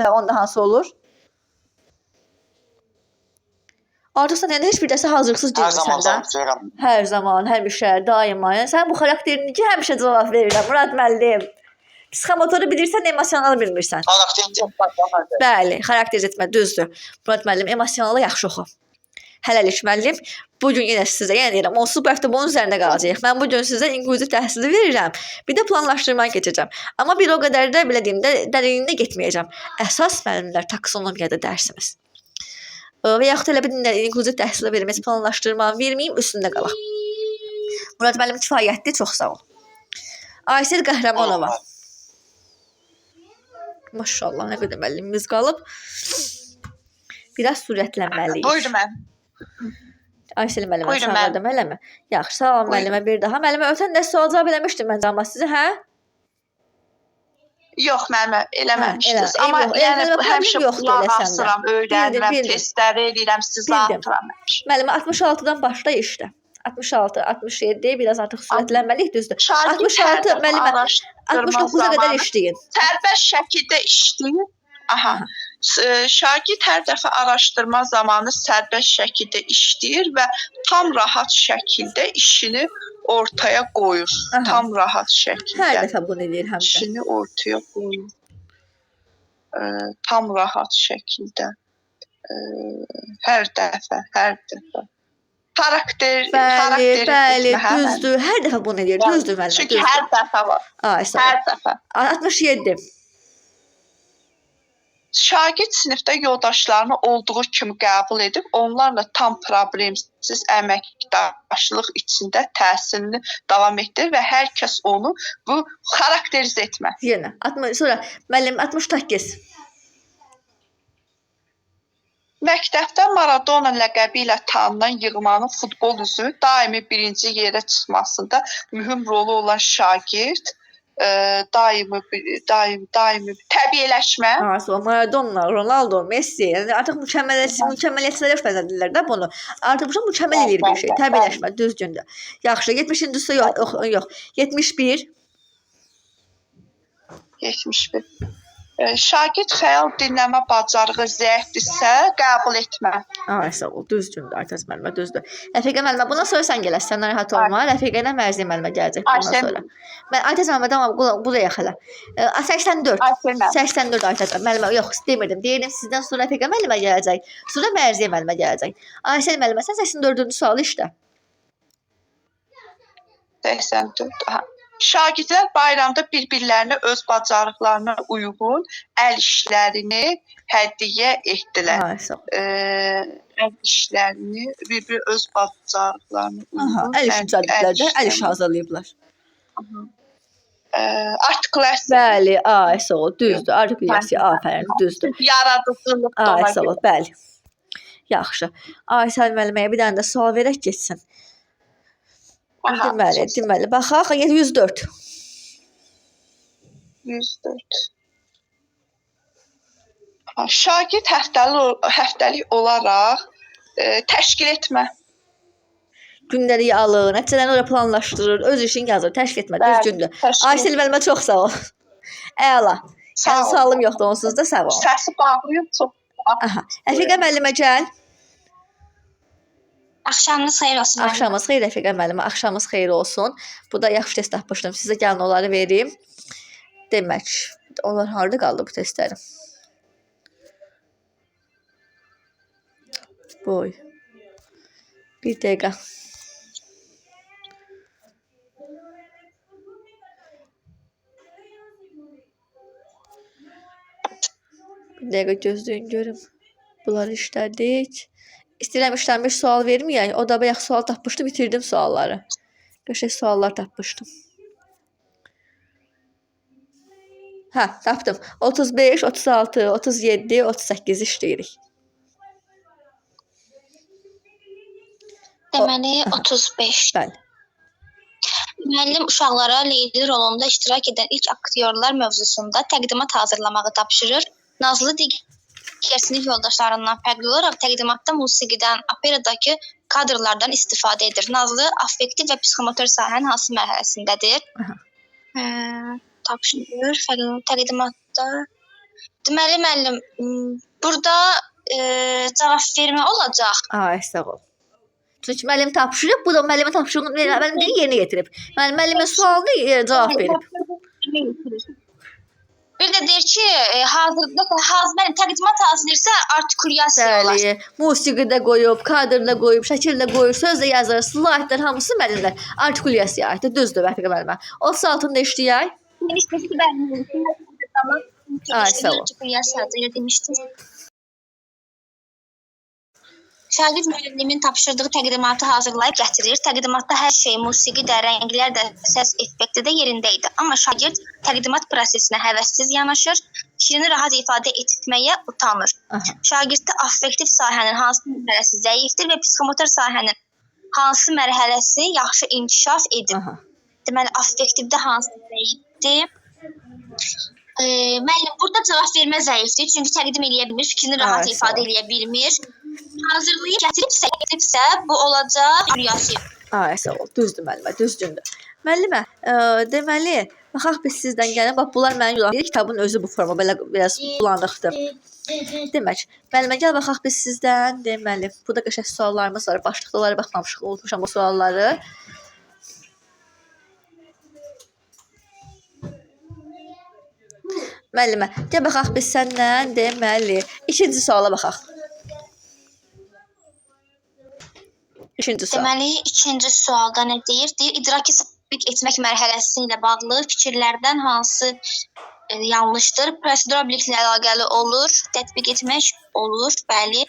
Speaker 1: onda hansı olur? Artıq sən yəni heç bir dərsə hazırlıqsız girmirsən də. Hər zaman, həmişə, daima. Yəni sən bu xarakterini ki, həmişə cavab verirəm. Murad müəllim. Psixomotoru bilirsən, emosionalı bilmirsən.
Speaker 7: Xarakterizə etmə.
Speaker 1: Bəli, xarakterizə etmə düzdür. Murad müəllim emosionalı yaxşı oxu. Hələlik müəllim, bu gün yenə sizə yenə deyirəm, onsuz bu həftə bunun üzərində qalacağıq. Mən bu gün sizə inklüziv təhsili verirəm. Bir də planlaşdırma keçəcəm. Amma bir o qədər də belə deyim də dərinliyinə getməyəcəm. Əsas müəllimlər taksonomiyada dərsimiz. Və yaxud elə bir inklüziv təhsil vermək, planlaşdırma verməyim, üstündə qalaq. Murad müəllim kifayətli, çox sağ ol. Aysel Qəhrəmanova. Maşallah, nə qədər müəllimimiz qalıb. Biraz sürətlənməliyik.
Speaker 4: Buyurun mən.
Speaker 1: Aysel müəllimə
Speaker 4: Buyurun,
Speaker 1: çağırdım, eləmi? Yaxşı, salam müəllimə bir daha. Müəllimə ötən dərs sual cavab eləmişdim mən amma sizə, hə?
Speaker 4: Yox, müəllimə, eləməmişdiniz.
Speaker 1: Elə,
Speaker 4: Amma
Speaker 1: yox,
Speaker 4: yəni
Speaker 1: elə
Speaker 4: həmişə
Speaker 1: yoxdur
Speaker 4: qulaq
Speaker 1: eləsəm də.
Speaker 4: asıram, öyrənirəm,
Speaker 1: Bildim.
Speaker 4: testləri eləyirəm, sizə atıram.
Speaker 1: Müəllimə 66-dan başla işlə. 66, 67 biraz artıq sürətlənməliyik, düzdür?
Speaker 4: Şagird
Speaker 1: 66 müəllimə
Speaker 4: araşdırma
Speaker 1: 69-a qədər
Speaker 4: zamanı
Speaker 1: işləyin.
Speaker 4: sərbəst şəkildə işləyir. Aha. Şagird hər dəfə araşdırma zamanı sərbəst şəkildə işləyir və tam rahat şəkildə işini ortaya qoyur.
Speaker 1: Aha.
Speaker 4: Tam rahat şəkildə.
Speaker 1: Hər dəfə bunu edir həmişə.
Speaker 4: İşini ortaya qoyur. Tam rahat şəkildə. Hər dəfə.
Speaker 1: Bəli, düzdür. Hər dəfə bunu edir, düzdür müəllimə.
Speaker 4: Çünki hər dəfə var.
Speaker 1: Ay, sağ ol.
Speaker 4: Hər dəfə.
Speaker 1: 67.
Speaker 4: Şagird sinifdə yoldaşlarını olduğu kimi qəbul edib, onlarla tam problemsiz əməkdaşlıq içində təhsilini davam etdirir və hər kəs onu bu xarakterizə etmə.
Speaker 1: Yenə. Sonra müəllim 68.
Speaker 4: Məktəbdə Maradona ləqəbi ilə tanınan yığmanın futbol üzrə daimi birinci yerə çıxmasında mühüm rolu olan şagird daimi təbiələşmə.
Speaker 1: Maradona, Ronaldo, Messi, yəni artıq mükəmməliyyətçilərə fərqləndirlər də bunu. Artıq bu mükəmməl eləyir bir şey, təbiələşmə, düzgündür. Yaxşı, 70-ci yox, 71.
Speaker 4: 71. Şagird fəal dinləmə bacarığı zəifdirsə, qəbul etmə.
Speaker 1: Ay, sağ ol, düzgündür, Aytac müəllimə, düzdür. Rəfiqə müəllimə, bundan sonra sən gələsən, narahat olma. Rəfiqə ilə Mərziyə müəllimə gələcək bundan sonra. Mən Aytac müəllimə, tamam, buraya xələ. 84. 84 Aytac müəllimə, yox, demirdim. Deyirdim, sizdən sonra Rəfiqə müəllimə gələcək, sonra Mərziyə müəllimə gələcək. Aysel müəllimə, sən 84-cü sualı işlə.
Speaker 4: 84. Aha. Şagirdlər bayramda bir-birlərinə öz bacarıqlarına uyğun əl işlərini hədiyyə etdilər.
Speaker 1: Ay, sağ ol.
Speaker 4: Əl işlərini bir-bir öz bacarıqlarına uyğun.
Speaker 1: Əl işi düzəltdilər, əl işi hazırlayıblar.
Speaker 4: Artikulyasiya.
Speaker 1: Bəli, ay, sağ ol, düzdür. Artikulyasiya, afərin, düzdür.
Speaker 4: Yaradıcılıq da
Speaker 1: Ay, sağ ol, bəli. Yaxşı. Aysel müəlliməyə bir dənə də sual verək getsin. Deməli, baxaq, 104.
Speaker 4: 104. Şagird həftəlik olaraq təşkil etmə.
Speaker 1: Gündəlik alır, nəticələrini oraya planlaşdırır, öz işini yazır, təşkil etmə, düzgündür. Aysel müəllimə çox sağ ol. Əla. Yəni sualım yoxdur onsuz da, sağ ol.
Speaker 4: Səsi bağlayıb çox.
Speaker 1: Aha. Rəfiqə müəllimə gəl.
Speaker 6: Axşamınız xeyir olsun.
Speaker 1: Axşamınız xeyir Rəfiqə müəllimə, axşamınız xeyir olsun. Bu da yaxşı test tapmışdım. Sizə gəlin onları verim. Demək, onlar harda qaldı bu testlərim? Boy. Bir dəqiqə. Bir dəqiqə gözləyin görüm. Bunları işlədik. İstəyirəm işlənmiş sual verməyək. O da bayaq sual tapmışdım, bitirdim sualları. Qəşəng suallar tapmışdım. Hə, tapdım. 35, 36, 37, 38 işləyirik.
Speaker 6: Deməli 35.
Speaker 1: Bəli.
Speaker 6: Müəllim uşaqlara Leyli rolunda iştirak edən ilk aktyorlar mövzusunda təqdimat hazırlamağı tapşırır. Nazlı digər sinif yoldaşlarından fərqli olaraq təqdimatda musiqidən, operadakı kadrlardan istifadə edir. Nazlı affektiv və psixomotor sahənin hansı mərhələsindədir? Tapşırır, təqdimatda. Deməli müəllim, burada cavab vermə olacaq.
Speaker 1: Ay, sağ ol. Çünki müəllim tapşırıb, bu da müəllimə tapşırığını müəllim yerinə yetirib. Yəni müəllimin sualını cavab verib.
Speaker 6: Bir də deyir ki, mənim təqdimat hazırlayırsa artikulyasiya olar.
Speaker 1: Bəli, musiqi də qoyub, kadr da qoyub, şəkil də qoyub, söz də yazır, slaydlar hamısı müəllimlər artikulyasiya aiddir. Düzdür, Vəfiqə müəllimə. 36-ında işləyək. Ay, sağ ol.
Speaker 6: Artikulyasiya demişdim. Şagird müəllimin tapşırdığı təqdimatı hazırlayıb gətirir. Təqdimatda hər şey, musiqi də, rənglər də, səs effekti də yerində idi. Amma şagird təqdimat prosesinə həvəssiz yanaşır, fikrini rahat ifadə etməyə utanır. Şagirddə affektiv sahənin hansı mərhələsi zəifdir və psixomotor sahənin hansı mərhələsi yaxşı inkişaf edib? Deməli, affektivdə hansı zəifdir? Müəllim, burada cavab vermə zəifdir, çünki təqdim eləyə bilmir, fikrini rahat ifadə eləyə bilmir. Hazırlayıb gətiribsə, bu olacaq artikulyasiya.
Speaker 1: Ay, sağ ol. Düzdür müəllimə, düzdürdür. Müəllimə, deməli, baxaq biz sizdən gəlin. Bax, bunlar mənim yoxlayır. Kitabın özü bu forma belə biraz bulanıqdır. Demək, müəllimə, gəl baxaq biz sizdən. Deməli, burada qəşəng suallarımız var. Başlıqdalara baxmamışıq, unutmuşam o sualları. Müəllimə, gəl baxaq biz səndən. Deməli, ikinci suala baxaq. İkinci sual.
Speaker 6: Deməli, ikinci sualda nə deyir? Deyir, idraki tətbiq etmək mərhələsi ilə bağlı fikirlərdən hansı yanlışdır? Prosedural biliklə əlaqəli olur, tətbiq etmək olur, bəli.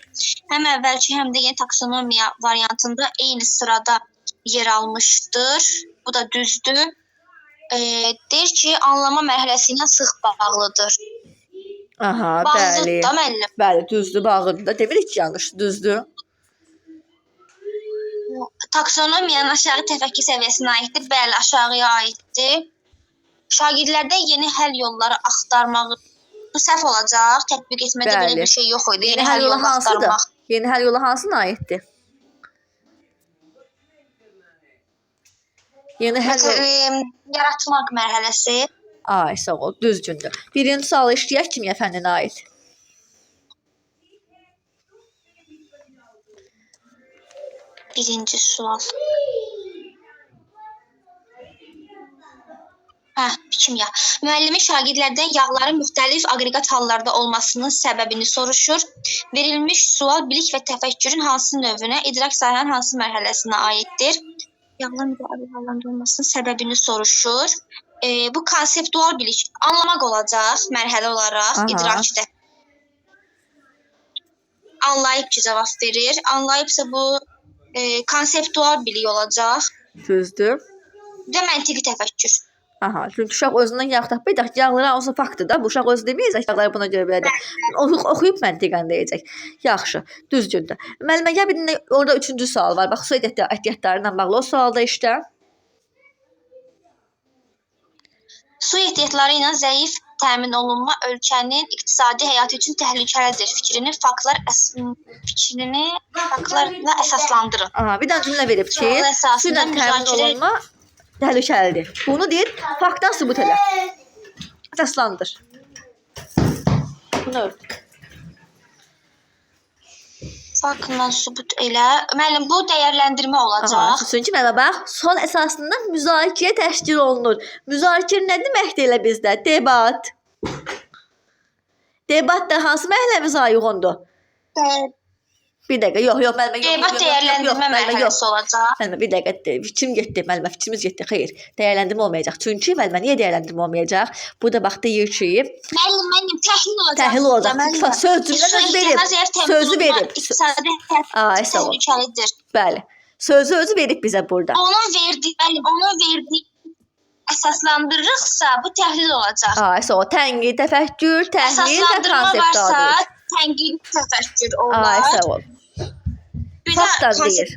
Speaker 6: Həm əvvəlki, həm də yeni taksonomiya variantında eyni sırada yer almışdır. Bu da düzdür. Deyir ki, anlama mərhələsi ilə sıx bağlıdır.
Speaker 1: Aha,
Speaker 6: Bağlıdır
Speaker 1: bəli.
Speaker 6: da müəllim.
Speaker 1: Bəli, düzdür, bağlıdır da. Demirik ki, yanlış, düzdür.
Speaker 6: Taksonomiyanın aşağı təfəkkür səviyyəsinə aiddir. Bəli, aşağıya aiddir. Şagirdlərdə yeni həll yolları axtarmaq bu səhv olacaq. Tətbiq etmədə belə bir şey yox idi.
Speaker 1: Yeni həll yolu hansıdır? Yeni həll yolu hansına aiddir? Yeni həll yolu
Speaker 6: yaratmaq mərhələsi.
Speaker 1: Ay, sağ ol, düzgündür. Birinci sualı işləyək kimya fənninə aid.
Speaker 6: Birinci sual. Kimya. Müəllimin şagirdlərdən yağların müxtəlif aqreqat hallarda olmasının səbəbini soruşur. Verilmiş sual bilik və təfəkkürün hansı növünə, idrak sahənin hansı mərhələsinə aiddir? Yağların müxtəlif hallarda olmasının səbəbini soruşur. Bu konseptual bilik anlamaq olacaq mərhələ olaraq idrakdə. Anlayıb ki, cavab verir. Anlayıbsa bu konseptual bilik olacaq.
Speaker 1: Düzdür.
Speaker 6: Və məntiqi təfəkkür.
Speaker 1: Aha, çünki uşaq özündən yağ tapmayacaq. Yağları hansı faktdır da, bu uşaq özü deməyəcək, yağları buna görə belədir. Oxuyub məntiqən deyəcək. Yaxşı, düzgündür. Müəllimə, gəl bir də orada üçüncü sual var. Bax, su ehtiyatları ilə bağlı o sualda işlə.
Speaker 6: Su ehtiyatları ilə zəif təmin olunma ölkənin iqtisadi həyatı üçün təhlükəlidir. Fikrini faktlarla əsaslandırın.
Speaker 1: Aha, bir dənə cümlə verib ki, su ilə təmin olunma təhlükəlidir. Bunu deyir, faktdan sübut elə. Əsaslandır. Bunu ört.
Speaker 6: Faktla sübut elə. Müəllim, bu dəyərləndirmə olacaq.
Speaker 1: Çünki mənə bax, sual əsasında müzakirə təşkil olunur. Müzakirə nə deməkdir elə bizdə? Debat. Debat da hansı mərhələmizə uyğundur? Bir dəqiqə, yox, müəllimə, yox.
Speaker 6: Debat dəyərləndirmə mərhələsi olacaq.
Speaker 1: Müəllimə, bir dəqiqə, fikrim getdi, müəllimə, fikrimiz getdi. Xeyr, dəyərləndirmə olmayacaq. Çünki müəllimə, niyə dəyərləndirmə olmayacaq? Burada bax deyir ki,
Speaker 6: müəllim, təhlil olacaq.
Speaker 1: Təhlil olacaq. Sözü verib.
Speaker 6: İqtisadi təhlükəlidir.
Speaker 1: Bəli. Sözü özü verib bizə burada.
Speaker 6: Onun verdiyi əsaslandırırıqsa bu təhlil olacaq.
Speaker 1: O tənqid, təfəkkür, təhlil və konseptual.
Speaker 6: Tənqid, təfəkkür olar.
Speaker 1: Sağ ol. Faktlar deyir.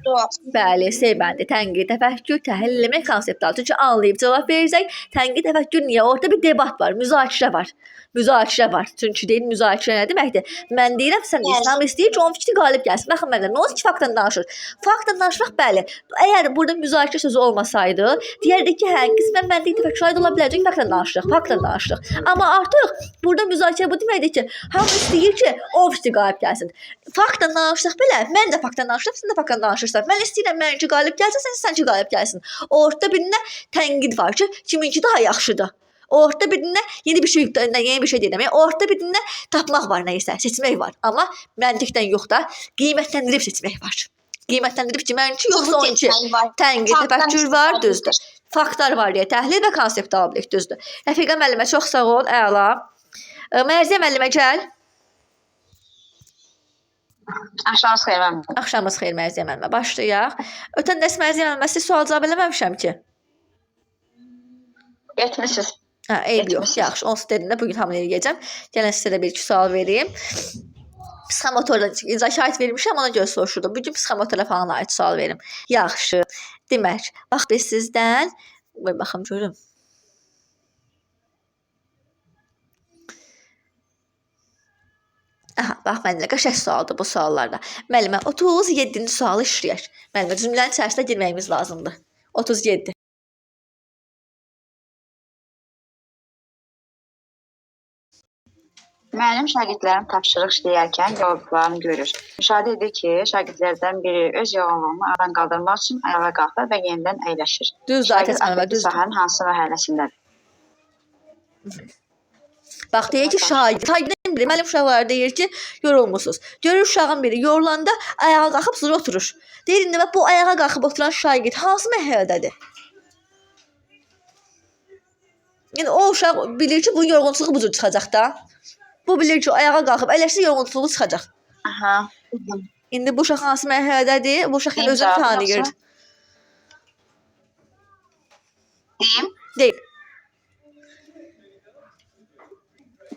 Speaker 1: Bəli, bəli. Tənqid, təfəkkür, təhlil eləmək konseptual. Çünki anlayıb cavab verəcək. Tənqid, təfəkkür niyə? Orada bir debat var, müzakirə var. Müzakirə var. Çünki deyil, müzakirə nə deməkdir? Mən deyirəm, sən İslam istəyir ki, onun fikri qalib gəlsin. Baxın mənə, nə olsun ki, faktdan danışır? Faktdan danışmaq, bəli. Əgər burada müzakirə sözü olmasaydı, deyərdik ki, qismən məntiqi təfəkkür aid ola biləcək, faktdan danışırıq. Amma artıq burada müzakirə bu deməkdir ki, hamı istəyir ki, onun fikri qalib gəlsin. Faktdan danışsaq belə, mən də faktdan danışıram, sən də faktdan danışırsan. Mən istəyirəm mənimki qalib gəlsin, sənki qalib gəlsin. Ortada bir tənqid var ki, kiminki daha yaxşıdır. Orta birinə yeni bir şey deyirəm. Yəni orta birinə tapmaq var nəyisə, seçmək var. Amma məntiqdən yox da, qiymətləndirib seçmək var. Qiymətləndirib ki, mənimki yoxsa onunki. Tənqid, təfəkkür var, düzdür. Faktlar var deyə təhlil və konseptual bilik, düzdür. Rəfiqə müəllimə çox sağ ol, əla. Mərziyə müəllimə gəl.
Speaker 4: Axşamınız xeyir müəllim.
Speaker 1: Axşamınız xeyir Mərziyə müəllimə. Başlayaq. Ötən dərs Mərziyə müəllimə siz sual cavab eləməmişəm ki.
Speaker 4: Getmisiniz.
Speaker 1: Hə, eyb yox, yaxşı. Onsuz dediyində bugün hamını eləyəcəm. Gəlin sizə də bir-iki sual vereyim. Psixomotorla şahid vermişəm, ona görə soruşurdum. Bugün psixomotora falan ait sual verim. Yaxşı. Demək, bax biz sizdən baxım görüm. Aha, bax mənimlə qəşəng sualdır bu suallarda. Müəllimə 37-ci sualı işləyək. Müəllimə cümlənin içərisinə girməyimiz lazımdır. 37.
Speaker 8: Müəllim şagirdlərin tapşırıq işləyərkən yorulduqlarını görür. Müşahidə edir ki, şagirdlərdən biri öz yorğunluğunu aradan qaldırmaq üçün ayağa qalxır və yenidən əyləşir.
Speaker 1: Düzdür,
Speaker 8: Şagird
Speaker 1: müəllimə, düzdür.
Speaker 8: sahənin hansı mərhələsindədir?
Speaker 1: Bax deyir ki, şagirdin biri, müəllim uşaqlara deyir ki, yorulmusunuz. Görür uşağın biri yorulanda ayağa qalxıb sonra oturur. Deyir, indi bu ayağa qalxıb oturan şagird hansı mərhələdədir? Yəni o uşaq bilir ki, bunun yorğunluğu bu cür çıxacaq da. Bu bilir ki, ayağa qalxıb əyləşsə yorğunluğu çıxacaq.
Speaker 8: Aha.
Speaker 1: İndi bu uşaq hansı mərhələdədir? Bu uşaq özünü tanıyır.
Speaker 8: Deyim.
Speaker 1: Deyil.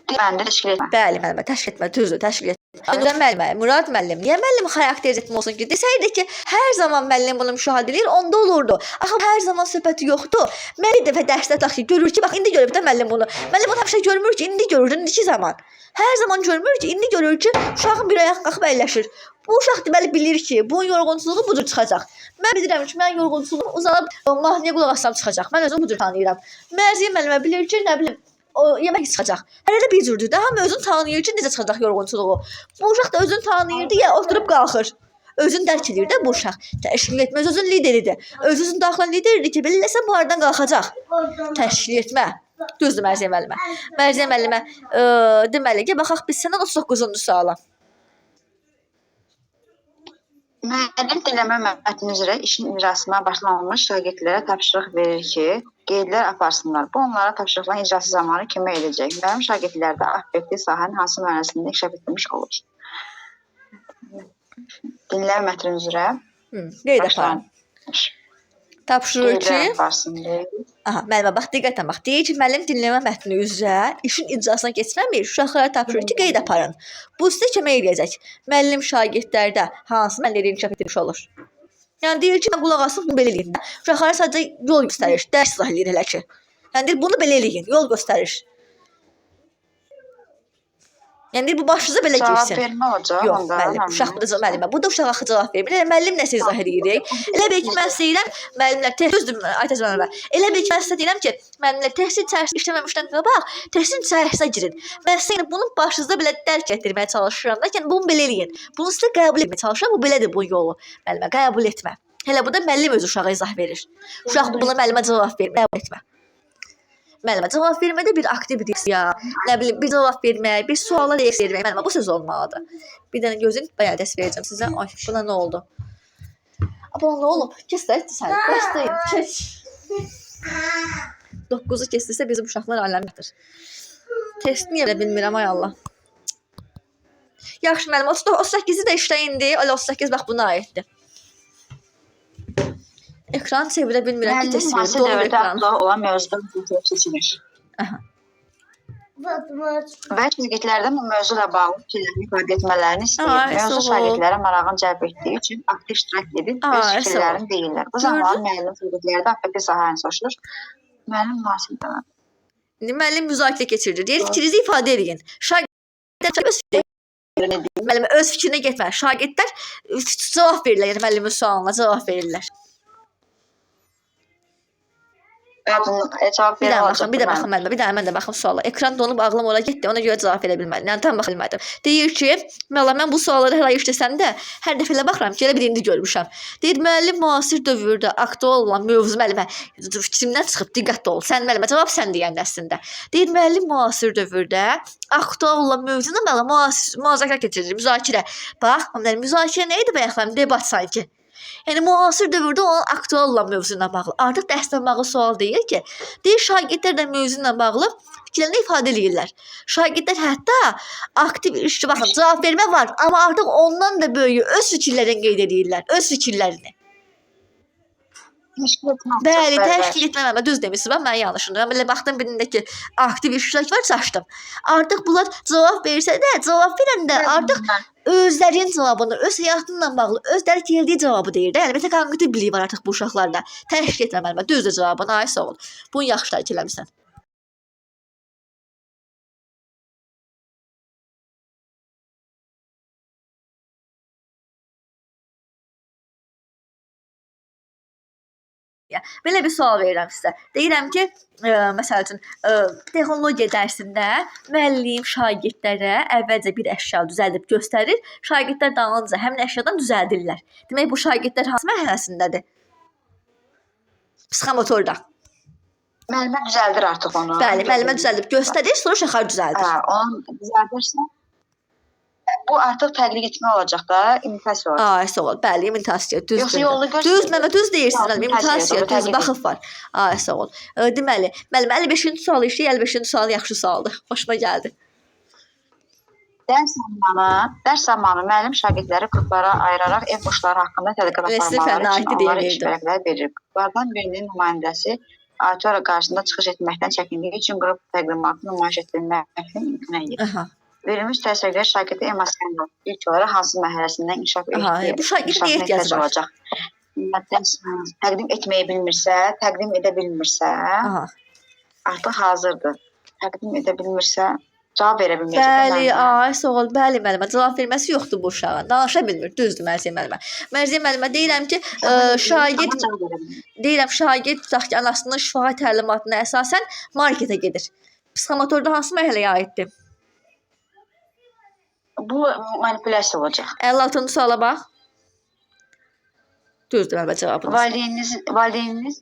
Speaker 8: Mən də təşkil etmə.
Speaker 1: Bəli, müəllimə, təşkil etmə, düzdür, təşkil etmə. Öncə müəllimə, Murad müəllim, niyə müəllim xarakterizm olsun ki? Desəydi ki, hər zaman müəllim bunu müşahidə edir, onda olurdu. Axı hər zaman söhbəti yoxdur. Mən bir dəfə dərsdə taxı görür ki, bax indi görüb də müəllim bunu. Müəllim onu həmişə görmür ki, indi görür, indiki zaman. Hər zaman görmür ki, indi görür ki, uşağın bir ayaq qalxıb əyləşir. Bu uşaq deməli bilir ki, bunun yorğunluğu bu cür çıxacaq. Mən bilirəm ki, mən yorğunluğum uzanıb mahnıya qulaq assam çıxacaq. Mən özümü bu cür tanıyıram. Mərziyə müəllimə bilir ki, nə bilim, o yemək çıxacaq. Hələ də bir cürdür də, hamı özünü tanıyır ki, necə çıxacaq yorğunluğu. Bu uşaq da özünü tanıyırdı, ya oturub qalxır. Özünü dərk edir də bu uşaq. Təşkil etmə özünün lideridir. Özünün daxilən lideridir ki, bilirsə bu aradan qalxacaq. Təşkil etmə. Düzdür Mərziyə müəllimə. Mərziyə müəllimə deməli ki, baxaq biz səndən 39-cu suala.
Speaker 8: Müəllim dinləmə mətni üzrə işin icrasına başlanmış şagirdlərə tapşırıq verir ki, qeydlər aparsınlar. Bu onlara tapşırıqların icrası zamanı kömək edəcək. Müəllim şagirdlərdə affektiv sahənin hansı mənasında inkişaf etmiş olur? Dinləmə mətni üzrə
Speaker 1: Qeyd aparın. Tapşırır ki,
Speaker 8: qeydlər aparsın deyir.
Speaker 1: aha, müəllimə bax diqqətlə bax. Deyir ki, müəllim dinləmə mətni üzrə işin icrasına keçməmir. Uşaqlara tapşırır ki, qeyd aparın. Bu sizə kömək edəcək. Müəllim şagirdlərdə hansı mənləri inkişaf etmiş olur? Yəni deyir ki, qulaq asın, bunu belə eləyin. Uşaqlara sadəcə yol göstərir, dərs izah edir elə ki. Yəni deyir, bunu belə eləyin, yol göstərir. Yəni deyir, bu başınıza belə
Speaker 8: Cavab
Speaker 1: girsin.
Speaker 8: vermə olacaq.
Speaker 1: Yox, müəllim, uşaq burada müəllimə. Bu da uşaq axı cavab vermir. Elə müəllim nəsə izah edirik. Elə bil ki, mən sizə deyirəm, müəllimlər düzdür, Aytəc müəllimə. Elə bil ki, mən sizə deyirəm ki, müəllimlər təhsil içərisində işləməmişdən qabaq, təhsilin içərisinə girin. Mən sizə bunun başınızda belə dərk etdirməyə çalışıram da, yəni bunu belə eləyin. Bunu sizə qəbul etməyə çalışıram, bu belədir bunun yolu. Müəllimə qəbul etmə. Elə bu da müəllim öz uşağa izah verir. Uşaq buna müəllimə cavab verir, qəbul etmə. Müəllimə cavab vermədə bir aktiv reaksiya, nə bilim, bir cavab vermək, bir suala reaksiya vermək. Müəllimə bu söz olmalıdır. Bir dənə gözün bayağı dərs verəcəm sizə. Ay, buna nə oldu? Buna nə olub? Kes də sən. Bəsdəyin. Keç. 9-u kesdirsə bizim uşaqlar aləmdir. Test niyə belə bilmirəm ay Allah. Yaxşı müəllim, 38-i də işlə indi. Elə 38 bax buna aiddir. Ekran çevirə bilmirəm ki,
Speaker 8: Müəllim hansı dövrdə aktual olan mövzudan video seçilir?
Speaker 1: Aha.
Speaker 8: Və şagirdlərdən bu mövzuyla bağlı fikirlərini ifadə etmələrini istəyir. Mövzu şagirdlərə marağını cəlb etdiyi üçün aktiv iştirak edib öz fikirlərini deyirlər. Bu zaman müəllim şagirdlərdə affektiv sahəni soruşur. Müəllim müasirdə.
Speaker 1: Müəllim müzakirə keçirir. Deyir, fikrinizi ifadə edin. Şagirdlər müəllim öz fikrinə getmir. Şagirdlər cavab verirlər, yəni müəllimin sualına cavab verirlər.
Speaker 8: Cavab
Speaker 1: Bir
Speaker 8: verən
Speaker 1: daha
Speaker 8: olacaq.
Speaker 1: baxın, bir də baxın müəllimə, bir daha mən də baxım suala. Ekran donub ağlım ora getdi, ona görə cavab verə bilmədim. Yəni tam baxa bilmədim. Deyir ki, müəllim mən bu sualları hələ işləsəndə hər dəfə elə baxıram ki, elə bir indi görmüşəm. Deyir müəllim müasir dövrdə aktual olan mövzu müəllimə fikrimdən çıxıb diqqətli ol. Sən müəllimə cavab sən deyəndə əslində. Deyir müəllim müasir dövrdə aktual olan mövzunu müəllim müzakirə keçirir, müzakirə. Bax, müəllim müzakirə nə idi bayaqlar? Debat sanki. Yəni müasir dövrdə olan aktual olan mövzu ilə bağlı. Artıq dərslə bağlı sual deyir ki, deyir şagirdlər də mövzu ilə bağlı fikirlərini ifadə edirlər. Şagirdlər hətta aktiv iştirak, baxın, cavab vermə var, amma artıq ondan da böyük öz fikirlərini qeyd edirlər, öz fikirlərini.
Speaker 8: Təşkil etmək.
Speaker 1: Bəli, təşkil etmə, düz demisiniz, mən yanlışımdır. Mən belə baxdım birindəki aktiv iştirak var, çaşdım. Artıq bunlar cavab versə də, cavab verəndə artıq özlərinin cavabını, öz həyatınla bağlı, öz dərk etdiyi cavabı deyir də. Yəni belə konkret biliyi var artıq bu uşaqlarda. Təşkil etmə müəllimə, düzdür cavabın, ay sağ ol. Bunu yaxşı dərk eləmisən. Belə bir sual verirəm sizə. Deyirəm ki, məsəl üçün, texnologiya dərsində müəllim şagirdlərə əvvəlcə bir əşya düzəldib göstərir, şagirdlər dalınca həmin əşyadan düzəldirlər. Demək bu şagirdlər hansı mərhələsindədir? Psixomotorda.
Speaker 8: Müəllimə düzəldir artıq onu.
Speaker 1: Bəli, müəllimə düzəldib göstərir, sonra uşaqlar düzəldir.
Speaker 8: Onu düzəldirsə, bu artıq təqlid etmə olacaq da, imitasiya olacaq.
Speaker 1: Ay, sağ ol. Bəli, imitasiya, düzdür.
Speaker 8: Yoxsa yolunu göstərir.
Speaker 1: Düz, mən düz deyirsiniz, müəllim, imitasiya, düz baxıb var. Ay, sağ ol. Deməli, müəllim 55-ci sual işi, 55-ci sual yaxşı sualdır. Xoşuma gəldi.
Speaker 8: Dərs zamanı müəllim şagirdləri qruplara ayıraraq ev boşları haqqında tədqiqat aparmaları üçün onlara iş vərəqləri verir. Qruplardan birinin nümayəndəsi auditoriya qarşısında çıxış etməkdən çəkindiyi üçün qrup təqdimatını nümayiş etdirməkdən imtina edir. Verilmiş təsvirlər şagirdə emosiyanal ilk olaraq hansı mərhələsindən inkişaf etdiyi,
Speaker 1: bu şagird niyə ehtiyacı var?
Speaker 8: Təqdim etməyi bilmirsə, təqdim edə bilmirsə, artıq hazırdır. Təqdim edə bilmirsə, cavab verə bilməyəcək.
Speaker 1: Bəli, ay, sağ ol. Bəli, müəllimə, cavab verməsi yoxdur bu uşağın. Danışa bilmir, düzdür Mərziyə müəllimə. Mərziyə müəllimə deyirəm ki, şagird tutaq ki, anasının şifahi təlimatına əsasən marketə gedir. Psixomotorda hansı mərhələyə aiddir?
Speaker 8: Bu manipulyasiya olacaq.
Speaker 1: 56-cı suala bax. Düzdür müəllimə cavabınız.
Speaker 8: Valideyniniz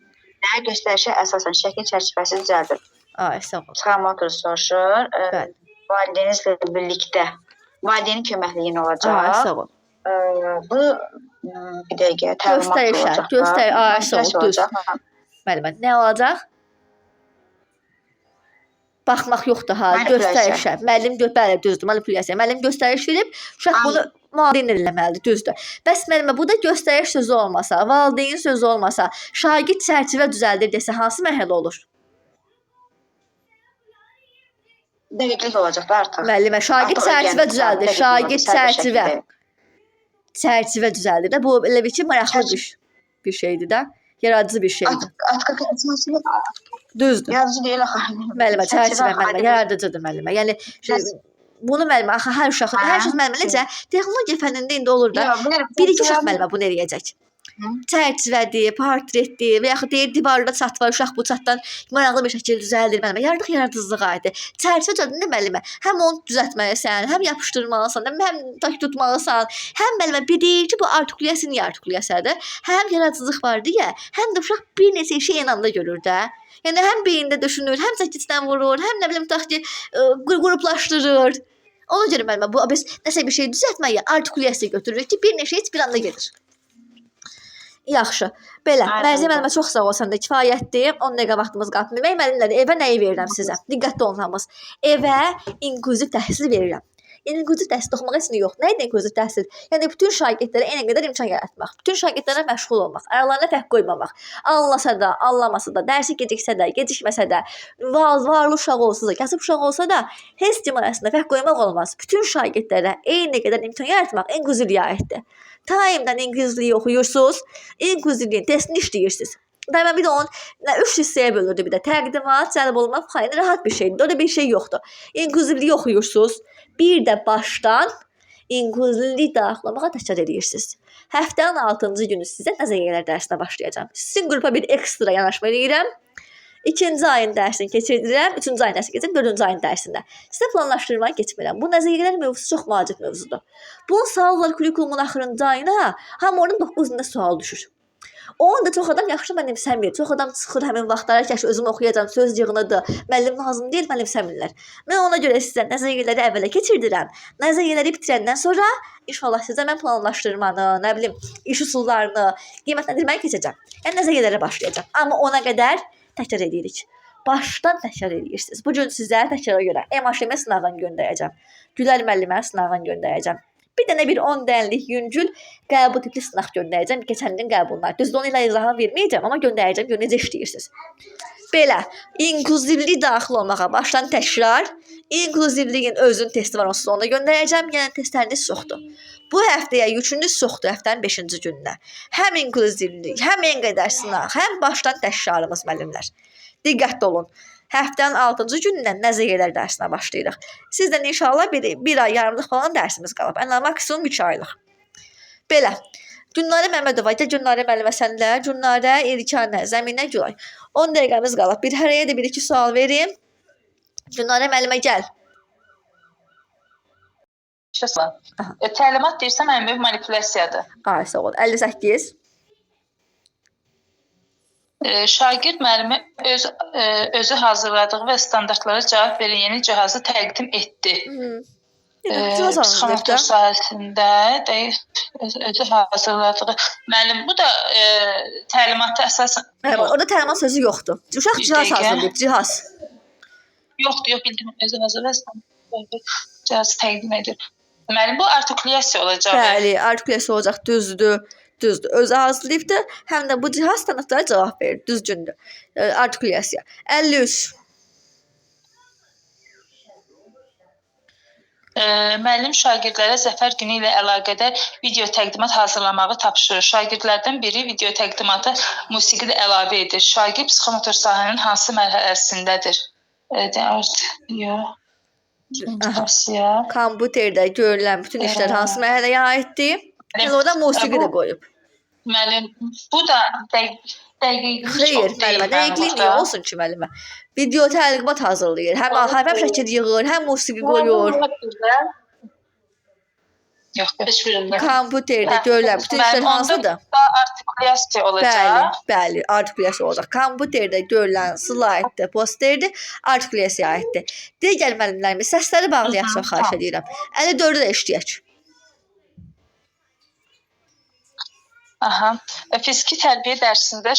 Speaker 8: nə göstərişə əsasən şəkil çərçivəsi düzəldir.
Speaker 1: Ay, sağ ol.
Speaker 8: Psixomotor soruşur.
Speaker 1: Bəli.
Speaker 8: Valideynizlə birlikdə valideynin köməkliyi nə olacaq?
Speaker 1: Ay, sağ ol.
Speaker 8: Bu bir dəqiqə təlimat olacaq.
Speaker 1: Göstəriş, ay, sağ ol, düz. Müəllimə, nə olacaq? Baxmaq yoxdur ha, göstərişə. Müəllim bəli, düzdür, manipulyasiya. Müəllim göstəriş verib, uşaq bunu valideyn eləməlidir, düzdür. Bəs müəllimə, bu da göstəriş sözü olmasa, valideyn sözü olmasa, şagird çərçivə düzəldir desə, hansı mərhələ olur?
Speaker 8: Dəqiqlik olacaq da artıq.
Speaker 1: Müəllimə, şagird çərçivə düzəldir, şagird çərçivə düzəldir də. Bu elə bir ki, maraqlı bir şeydir də. Yaradıcı bir şeydir. Düzdür.
Speaker 8: Yaradıcı deyil axı.
Speaker 1: Müəllimə, çərçivə müəllimə, yaradıcıdır müəllimə. Yəni bunu müəllimə, axı hər uşaq müəllimə necə texnologiya fənnində indi olur da. Bir-iki uşaq müəllimə bunu eləyəcək. Çərçivədir, portretdir və yaxud deyir divarda çat var, uşaq bu çatdan maraqlı bir şəkildə düzəldir müəllimə. Yaradıcılığa aiddir. Çərçivə düzəldir müəllimə. Həm onu düzəltməlisən, həm yapışdırmalısan, həm tak tutmalısan. Həm müəllimə bir deyir ki, bu artikulyasiya niyə artikulyasiyadır? Həm yaradıcılıq var deyə, həm də uşaq bir neçə işi eyni anda görür də. Yəni həm beyində düşünür, həm çəkicdən vurur, həm nə bilim tutaq ki, qruplaşdırır. Ona görə müəllimə bu biz nəsə bir şey düzəltməyə artikulyasiya götürürük ki, bir neçə iş bir anda gedir. Yaxşı. Belə, Mərziyə müəllimə çox sağ ol, sən də kifayətdir. 10 dəqiqə vaxtımız qalmır. Müəllimlər, evə nəyi verirəm sizə? Diqqətli olun hamınız. Evə inklüziv təhsil verirəm. İnklüziv təhsil oxumaq üçün yox. Nə idi inklüziv təhsil? Yəni bütün şagirdlərə eyni qədər imkan yaratmaq, bütün şagirdlərə məşğul olmaq, aralarına fərq qoymamaq. Anlasa da, anlamasa da, dərsi geciksə də, gecikməsə də, varlı uşaq olsa da, kasıb uşaq olsa da, heç kim arasında fərq qoymaq olmaz. Bütün şagirdlərə eyni qədər imkan yaratmaq inklüzivliyə aiddir. Taimdən inklüzivliyi oxuyursunuz, inklüzivliyin testini işləyirsiniz. Daima bir də onun 3 hissəyə bölürdü bir də. Təqdimat, cəlb olmaq, rahat bir şeydir. Orada bir şey yoxdur. İnklüzivliyi oxuyursunuz. Bir də başdan inklüzivliyi daxilamağa təkrar edirsiniz. Həftənin 6-cı günü sizə nəzəriyyələr dərsinə başlayacağam. Sizin qrupa bir ekstra yanaşma edirəm. 2-ci ayın dərsini keçirdirəm, 3-cü ayın dərsini keçirəm, 4-cü ayın dərsində. Sizə planlaşdırmanı keçmirəm. Bu nəzəriyyələr mövzusu çox vacib mövzudur. Bu suallar kurikulumun axırıncı ayına hamı oradan 9 gündə sual düşür. Onu da çox adam yaxşı mənimsəmir. Çox adam çıxır həmin vaxtlara ki, özüm oxuyacağam, söz yığınıdır, müəllim lazım deyil, mənimsəmirlər. Mən ona görə sizə nəzəriyyələri əvvələ keçirdirəm. Nəzəriyyələri bitirəndən sonra inşallah sizə mən planlaşdırmanı, nə bilim, iş üsullarını, qiymətləndirməni keçəcəm. Yəni nəzəriyyələrə başlayacağam. Amma ona qədər təkrar edirik. Başdan təkrar edirsiniz. Bu gün sizə təkrara görə MHM sınavını göndərəcəm. Gülər müəllimə sınavını göndərəcəm. Bir dənə bir 10 dənlik yüngül qəbul tipli sınaq göndərəcəm. Keçən ilin qəbulları. Düzdür, onu ilə izahını verməyəcəm, amma göndərəcəm. Gör necə işləyirsiniz. Belə, inklüzivlik daxil olmağa başdan təkrar. İnklüzivliyin özünün testi var, onsuz onu göndərəcəm. Yəni testləriniz çoxdur. Bu həftəyə yükünüz çoxdur, həftənin 5-ci gününə. Həm inklüzivlik, həm en qədər sınaq, həm başdan təkrarımız müəllimlər. Diqqətli olun. Həftənin 6-cı günündən nəzəriyyələr dərsinə başlayırıq. Sizdən inşallah bir ay yarımlıq falan dərsimiz qalıb. Ən maksimum 3 aylıq. Belə. Gülnarə Məmmədova, Gülnarə müəllimə sənlər, Gülnarə İlkanə, Zəminə Gülay. 10 dəqiqəmiz qalıb. Bir hərəyə də 1-2 sual verim. Gülnarə müəllimə gəl.
Speaker 4: Təlimat deyirsən, mənim manipulyasiyadır.
Speaker 1: Ay, sağ ol. 58.
Speaker 4: Şagird müəllimi özü hazırladığı və standartlara cavab verən yeni cihazı təqdim etdi. Psixomotor sahəsində özü hazırladığı. Müəllim, bu da təlimatı əsasən...
Speaker 1: Orada təlimat sözü yoxdur. Uşaq cihaz hazırlayıb, cihaz.
Speaker 4: Yoxdur, bildim. Özü hazırlasın. Cihazı təqdim edir. Müəllim, bu artikulyasiya olacaq.
Speaker 1: Bəli, artikulyasiya olacaq, düzdür. Düzdür. Özü hazırlayıbdır. Həm də bu cihaz standartlara cavab verir. Düzgündür. Artikulyasiya. 53.
Speaker 4: Müəllim şagirdlərə Zəfər günü ilə əlaqədar video təqdimat hazırlamağı tapşırır. Şagirdlərdən biri video təqdimata musiqi də əlavə edir. Şagird psixomotor sahənin hansı mərhələsindədir?
Speaker 1: Kompüterdə görülən bütün işlər hansı mərhələyə aiddir? Orada musiqi də qoyub.
Speaker 4: Müəllim, bu da dəqiqlik çox deyil.
Speaker 1: Xeyr, müəllimə, dəqiqlik niyə olsun ki, müəllimə? Video təqdimat hazırlayır. Həm şəkil yığır, həm musiqi qoyur.
Speaker 4: Yox, heç birində.
Speaker 1: Kompüterdə görülən bütün işlər hansıdır?
Speaker 4: Artikulyasiya olacaq.
Speaker 1: Bəli, artikulyasiya olacaq. Kompüterdə görülən slayddır, posterdir, artikulyasiya aiddir. Digər müəllimlərimiz səsləri bağlayaq, çox xahiş edirəm. 54-ü də işləyək.
Speaker 4: Aha. Fiziki tərbiyə dərsində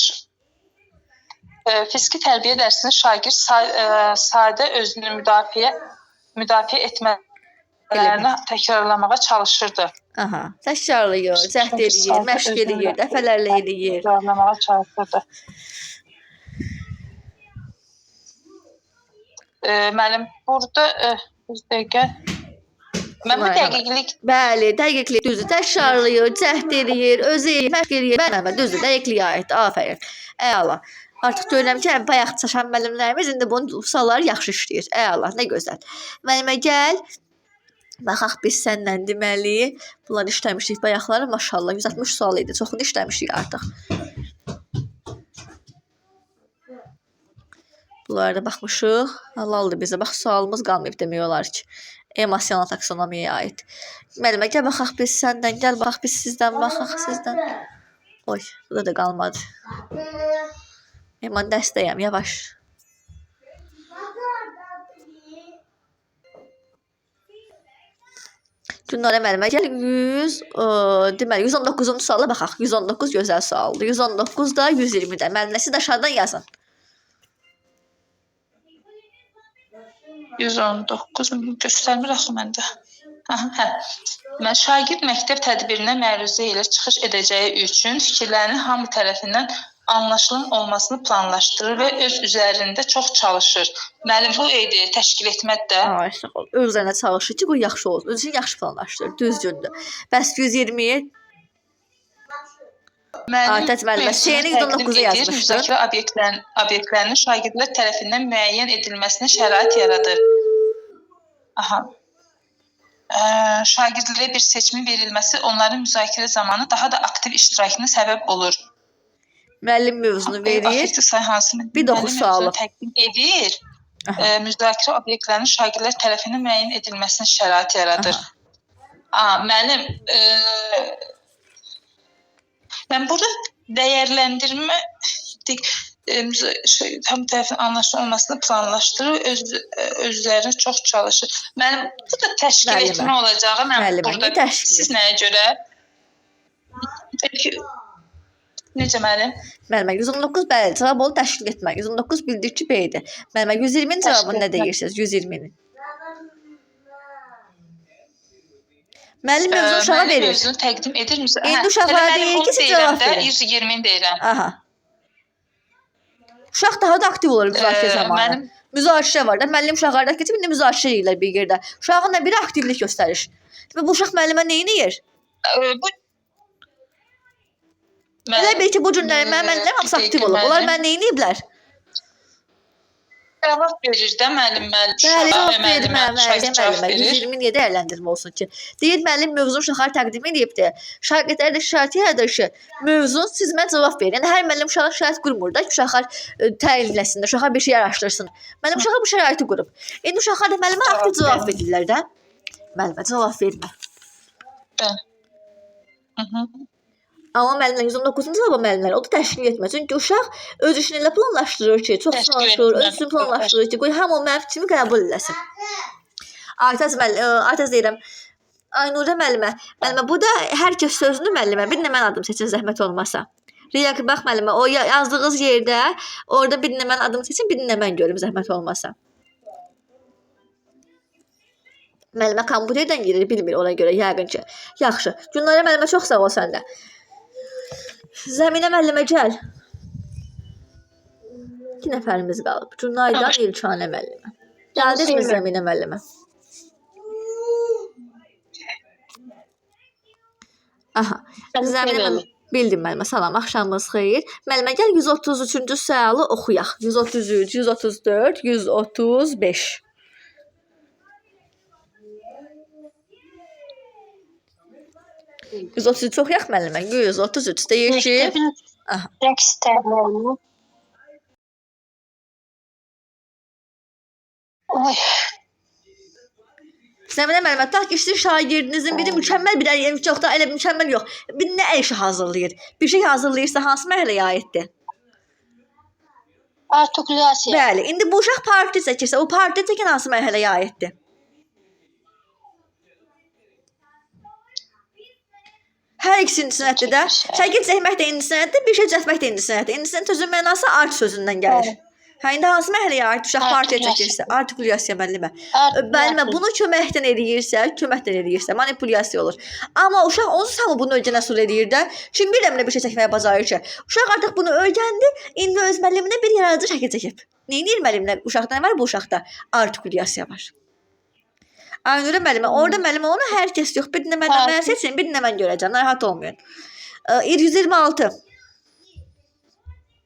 Speaker 4: şagird sadə özünü müdafiə etmələrini təkrarlamağa çalışırdı.
Speaker 1: Aha, təkrarlayır, cəhd edir, məşq edir, dəfələrlə edir.
Speaker 4: Təkrarlamağa çalışırdı. Müəllim, burada bir dəqiqə. Mən bu dəqiqlik...
Speaker 1: Bəli, dəqiqlik düzdür. Təkrarlayır, cəhd edir, özü məşq edir. Bəli, düzdür, dəqiqliyə aiddir. Afərin. Əla. Artıq görürəm ki, bayaq çaşan müəllimlərimiz indi bunu sualları yaxşı işləyir. Əla, nə gözəl. Müəllimə gəl. Baxaq biz səndən deməli, bunları işləmişik bayaqları. Maşallah, 160 sual idi. Çoxunu işləmişik artıq. Bunlara da baxmışıq. Halaldır bizə. Bax, sualımız qalmayıb demək olar ki. Emosional taksonomiyaya aid. Müəllimə, gəl baxaq biz səndən, gəl baxaq biz sizdən, baxaq sizdən. Oy, bu da qalmadı. Mən dəstəyəm, yavaş. Günlərə müəllimə, gəl 119-cu suala baxaq. 119 gözəl sualdır. 119 da 120-də. Müəllimə, siz də aşağıdan yazın.
Speaker 4: 119 göstərmir axı məndə. Hə. Şagird məktəb tədbirinə məruzə ilə çıxış edəcəyi üçün fikirlərinin hamı tərəfindən anlaşılan olmasını planlaşdırır və öz üzərində çox çalışır. Müəllim, bu idi təşkil etməkdə.
Speaker 1: Ay, sağ ol. Öz üzərində çalışır ki, bu yaxşı olsun. Öz üçün yaxşı planlaşdırır, düzgündür. Bəs 120-yə Atəc müəllimə, şeyini 119-a yazmışdın.
Speaker 4: Müzakirə obyektlərinin şagirdlər tərəfindən müəyyən edilməsinə şərait yaradır. Aha. Şagirdlərə bir seçimin verilməsi onların müzakirə zamanı daha da aktiv iştirakına səbəb olur.
Speaker 1: Müəllim mövzunu verir.
Speaker 9: Affektiv say hansını
Speaker 1: Bir də oxu
Speaker 9: müəllim
Speaker 1: sualı.
Speaker 9: mövzunu təqdim edir.
Speaker 1: Aha.
Speaker 9: Müzakirə obyektlərinin şagirdlər tərəfindən müəyyən edilməsinə şərait yaradır. Müəllim, mən burada dəyərləndirmə tam tərəfin anlaşılmasını planlaşdırır, özləri çox çalışır. Mənim bu da təşkil
Speaker 1: Müəllimə.
Speaker 9: etmə olacağı, mən
Speaker 1: Müəllimə,
Speaker 9: burada
Speaker 1: nə təşkil?
Speaker 9: siz nəyə görə? Peki, necə müəllim?
Speaker 1: Müəllimə 119 bəli, cavab oldu təşkil etmək. 119 bildir ki, B-dir. Müəllimə 120-nin cavabını nə deyirsiniz? 120-nin. Müəllim mövzunu uşağa
Speaker 9: Müəllim
Speaker 1: verir.
Speaker 9: mövzunu təqdim edir misin?
Speaker 1: İndi uşaqlara deyir ki, siz cavab verin.
Speaker 9: 120-ni deyirəm.
Speaker 1: Aha. Uşaq daha da aktiv olur müzakirə zamanı.
Speaker 9: Mənim
Speaker 1: Müzakirə var da, müəllim uşaqlarda keçib indi müzakirə edirlər bir yerdə. Uşağın da biri aktivlik göstərir. Və bu uşaq müəllimə nə edir?
Speaker 9: bu
Speaker 1: Elə bil ki, bu günləri mənim müəllimlərim hamısı aktiv olub. Onlar mənə nə ediblər?
Speaker 9: cavab verir də müəllim.
Speaker 1: Bəli, cavab verir müəllimə.
Speaker 9: Cavab verir.
Speaker 1: 120-yə dəyərləndirmə olsun ki. Deyir müəllim mövzunu uşaqlara təqdim edibdir. Şagirdlərə də şərait yaradır ki, mövzun siz mənə cavab verin. Yəni hər müəllim uşağa şərait qurmur da ki, uşaqlar təyin eləsin, uşaqlar bir şey araşdırsın. Müəllim uşağa bu şəraiti qurub. İndi uşaqlar da müəllimə aktiv cavab verirlər də. Müəllimə cavab vermə. Amma müəllimlər 119-cu cavabı müəllimlər o da təşkil etmir. Çünki uşaq öz işini elə planlaşdırır ki, çox planlaşdırır, öz işini planlaşdırır ki, qoy hamı mənim fikrimi qəbul eləsin. Aytaz deyirəm. Aynurə müəllimə, bu da hər kəs sözünü müəllimə, bir də mən adım seçin zəhmət olmasa. Riya ki, bax müəllimə, o yazdığınız yerdə, orada bir də mən adım seçin, bir də mən görüm zəhmət olmasa. Müəllimə kompüterdən girir, bilmir ona görə, yəqin ki. Yaxşı. Günlərə müəllimə çox sağ ol səndə. Zəminə müəllimə gəl. 2 nəfərimiz qalıb. Cünaydan İlçanə müəllimə. Gəldinizmi Zəminə müəllimə? Aha. Zəminə bildim müəllimə. Salam, axşamınız xeyir. Müəllimə gəl 133-cü sualı oxuyaq. 133, 134, 135. %33 çox yax müəllimə. 133 deyir ki,
Speaker 6: Rəqs təlimlərini. Oy,
Speaker 1: Zəminə müəllimə, tutaq ki, işin şagirdinizin biri mükəmməl bir çox da elə mükəmməl yox. Bir nə işi hazırlayır? Bir şey hazırlayırsa hansı mərhələyə aiddir?
Speaker 6: artikulyasiya.
Speaker 1: Bəli, indi bu uşaq partiya çəkirsə, o partiya çəkən hansı mərhələyə aiddir? Hər ikisi incəsənətdir də. Şəkil çəkmək də incəsənətdir, bir şey düzəltmək də incəsənətdir. İncəsənət sözünün mənası art sözündən gəlir. Hə, indi hansı mərhələyə aid uşaq partiya çəkirsə, artikulyasiya müəllimə. Müəllimə bunu köməkdən eləyirsə, manipulyasiya olur. Amma uşaq onsuz hamı bunu öyrənəsul eləyir də. Kim bir də bir şey çəkməyə bacarır ki? Uşaq artıq bunu öyrəndi, indi öz müəlliminə bir yaradıcı şəkil çəkib. Neyinir müəllimlər? Uşaqda nə var bu uşaqda? Artikulyasiya var. Aynurə müəllimə, orada müəllimə onu hər kəs yox. Bir də mən seçin, bir də mən görəcəm. Narahat olmayın. 126.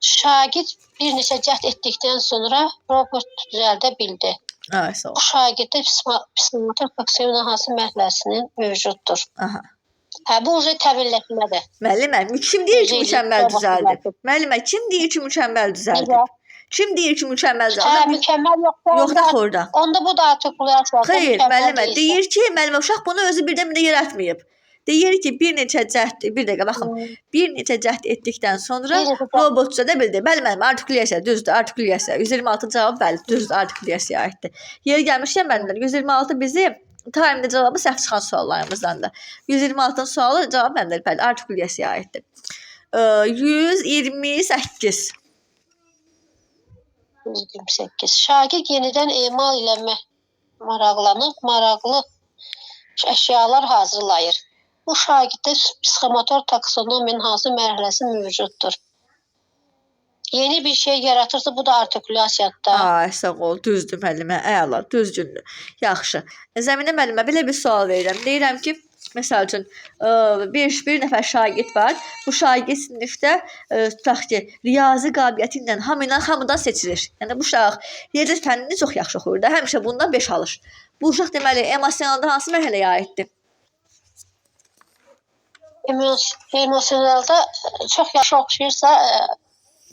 Speaker 6: Şagird bir neçə cəhd etdikdən sonra robot düzəldə bildi.
Speaker 1: Ay, sağ ol.
Speaker 6: Bu şagirdə psixomotor funksiya hansı mərhələsinin mövcuddur?
Speaker 1: Aha.
Speaker 6: Hə, bu uca təbilləşmədir.
Speaker 1: Müəllimə, kim deyir ki, mükəmməl düzəldib? Müəllimə, kim deyir ki, mükəmməl düzəldib? Kim deyir ki, mükəmməl düzəldib?
Speaker 6: Hə, mükəmməl yoxsa.
Speaker 1: Yox da orada.
Speaker 6: Onda bu da artikulyasiya.
Speaker 1: Xeyr, müəllimə, deyir ki, müəllimə uşaq bunu özü birdən-birə yaratmayıb. Deyir ki, bir neçə cəhd, bir dəqiqə baxın. Bir neçə cəhd etdikdən sonra robot düzəldə bildi. Bəli, müəllimə, artikulyasiya, düzdür, artikulyasiya. 126 cavab bəli, düzdür, artikulyasiya aiddir. Yeri gəlmişkən müəllimlər, 126 bizim taimdə cavabı səhv çıxan suallarımızdandır. 126-nın sualı cavab məndədir, bəli, artikulyasiya aiddir. 128.
Speaker 6: 128. Şagird yenidən emal ilə maraqlanıb, maraqlı əşyalar hazırlayır. Bu şagirddə psixomotor taksonomiyanın hansı mərhələsi mövcuddur? Yeni bir şey yaratırsa bu da artikulyasiyadır.
Speaker 1: Ay, sağ ol, düzdür müəllimə, əla, düzgündür. Yaxşı. Zəminə müəllimə belə bir sual verirəm. Deyirəm ki, məsəl üçün bir nəfər şagird var. Bu şagird sinifdə tutaq ki, riyazi qabiliyyəti ilə hamıdan seçilir. Yəni bu uşaq riyaziyyat fənnini çox yaxşı oxuyur da, həmişə bundan 5 alır. Bu uşaq deməli emosionalda hansı mərhələyə aiddir?
Speaker 6: Emosionalda çox yaxşı oxuyursa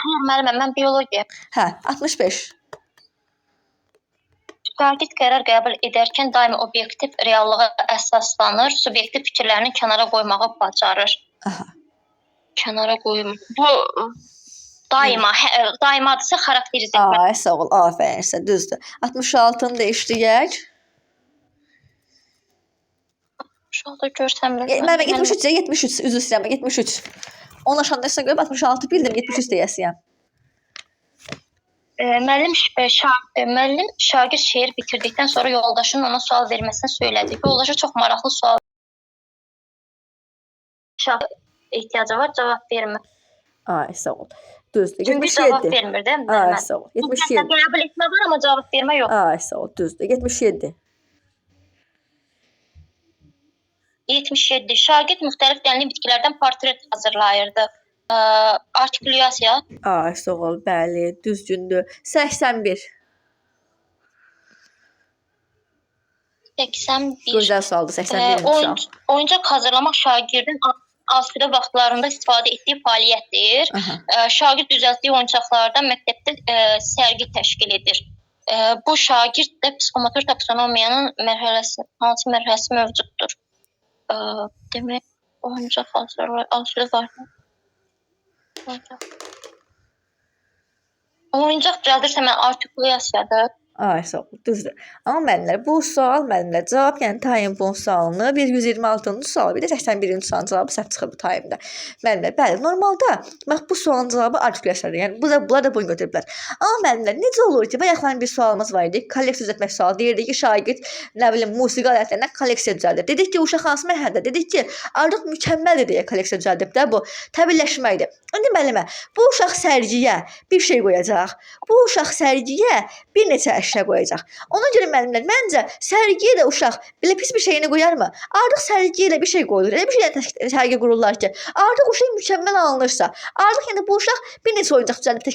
Speaker 3: Xeyr, müəllimə, mən biologiya.
Speaker 1: Hə, 65.
Speaker 3: Şagird qərar qəbul edərkən daimi obyektiv reallığa əsaslanır, subyektiv fikirlərini kənara qoymağı bacarır.
Speaker 1: Aha.
Speaker 3: Kənara qoyum. Bu daimadırsa xarakterizə etmək.
Speaker 1: Ay, sağ ol. Afərin sizə, düzdür. 66-nı da işləyək.
Speaker 3: Şurada görsəm.
Speaker 1: Mən 73, üzr istəyirəm, 73. Onun aşağısına görə 66 bildim, 73 deyəsiyəm.
Speaker 3: Müəllim şagird şeir bitirdikdən sonra yoldaşının ona sual verməsini söylədi. Yoldaşa çox maraqlı sual ehtiyacı var, cavab vermir.
Speaker 1: Ay, sağ ol. Düzdür,
Speaker 3: Çünki
Speaker 1: 77.
Speaker 3: cavab vermir də müəllimə.
Speaker 1: Ay, sağ ol. 77.
Speaker 3: Qəbul etmə var, amma cavab vermə yox.
Speaker 1: Ay, sağ ol, düzdür. 77.
Speaker 3: 77. Şagird müxtəlif dənli bitkilərdən portret hazırlayırdı. Artikulyasiya.
Speaker 1: Ay, sağ ol, bəli, düzgündür. 81.
Speaker 3: 81.
Speaker 1: Gözəl sualdır, 81 sual.
Speaker 3: Oyuncaq hazırlamaq şagirdin asudə vaxtlarında istifadə etdiyi fəaliyyətdir. Şagird düzəltdiyi oyuncaqlardan məktəbdə sərgi təşkil edir. Bu şagirddə psixomotor taksonomiyanın hansı mərhələsi mövcuddur? Demək, oyuncaq hazırlayır, asudə var. Oyuncaq düzəldirsə mən artikulyasiyadır.
Speaker 1: Ay, sağ ol, düzdür. Amma müəllimlər, bu sual müəllimlər cavab, yəni tayin bon sualını, bir 126-cı sual, bir də 81-ci sualın cavabı səhv çıxıb bu tayimdə. Müəllimlər, bəli, normalda bax bu sualın cavabı artikulyasiyadır. Yəni bunlar da bunu götürüblər. Amma müəllimlər, necə olur ki, bayaqdan bir sualımız var idi, kolleksiya düzəltmək sualı. Deyirdi ki, şagird nə bilim musiqi alətlərindən kolleksiya düzəldir. Dedik ki, uşaq hansı mərhələdə? Dedik ki, artıq mükəmməldir deyə kolleksiya düzəldib də bu təbilləşməkdir. İndi müəllimə, bu uşaq sərgiyə bir şey qoyacaq. Bu uşaq sərgiyə bir neçə əşya qoyacaq. Ona görə müəllimlər, məncə sərgiyə də uşaq belə pis bir şeyini qoyarmı? Artıq sərgiyə elə bir şey qoyulur. Elə bir şeylə sərgi qururlar ki, artıq uşaq mükəmməl alınırsa, artıq yəni bu uşaq bir neçə oyuncaq düzəldib tək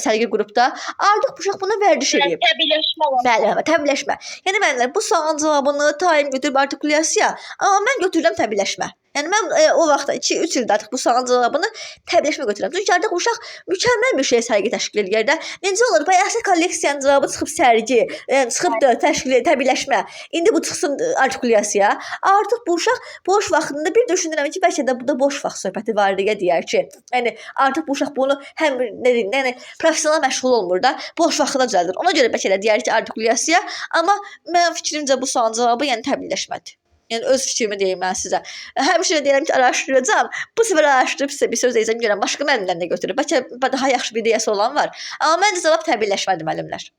Speaker 1: sərgi qurub da, artıq bu uşaq buna vərdiş edib.
Speaker 3: Təbilləşmə olur.
Speaker 1: Bəli, təbilləşmə. Yəni müəllimlər, bu sualın cavabını tayin götürüb artikulyasiya, amma mən götürürəm təbilləşmə. Yəni mən o vaxtda 2-3 ildə artıq bu sualın cavabını təbilləşmə götürürəm. Çünki artıq uşaq mükəmməl bir şey sərgi təşkil edir də. Necə olur? Bayaqsa kolleksiyanın cavabı çıxıb sərgi, çıxıb da təşkil təbilləşmə. İndi bu çıxsın artikulyasiya. Artıq bu uşaq boş vaxtında bir düşünürəm ki, bəlkə də bu da boş vaxt söhbəti var deyə deyər ki, yəni artıq bu uşaq bunu həm yəni professional məşğul olmur da, boş vaxtında düzəldir. Ona görə bəlkə də deyər ki, artikulyasiya, amma mənim fikrimcə bu sualın cavabı yəni təbilləşmədir. Yəni öz fikrimi deyim mən sizə. Həmişə deyirəm ki, araşdıracağam. Bu səfər araşdırıb sizə bir söz deyəcəm, görəm başqa müəllimlərdən də götürüb. Bəlkə daha yaxşı bir ideyası olan var. Amma məncə cavab təbilləşmədir müəllimlər.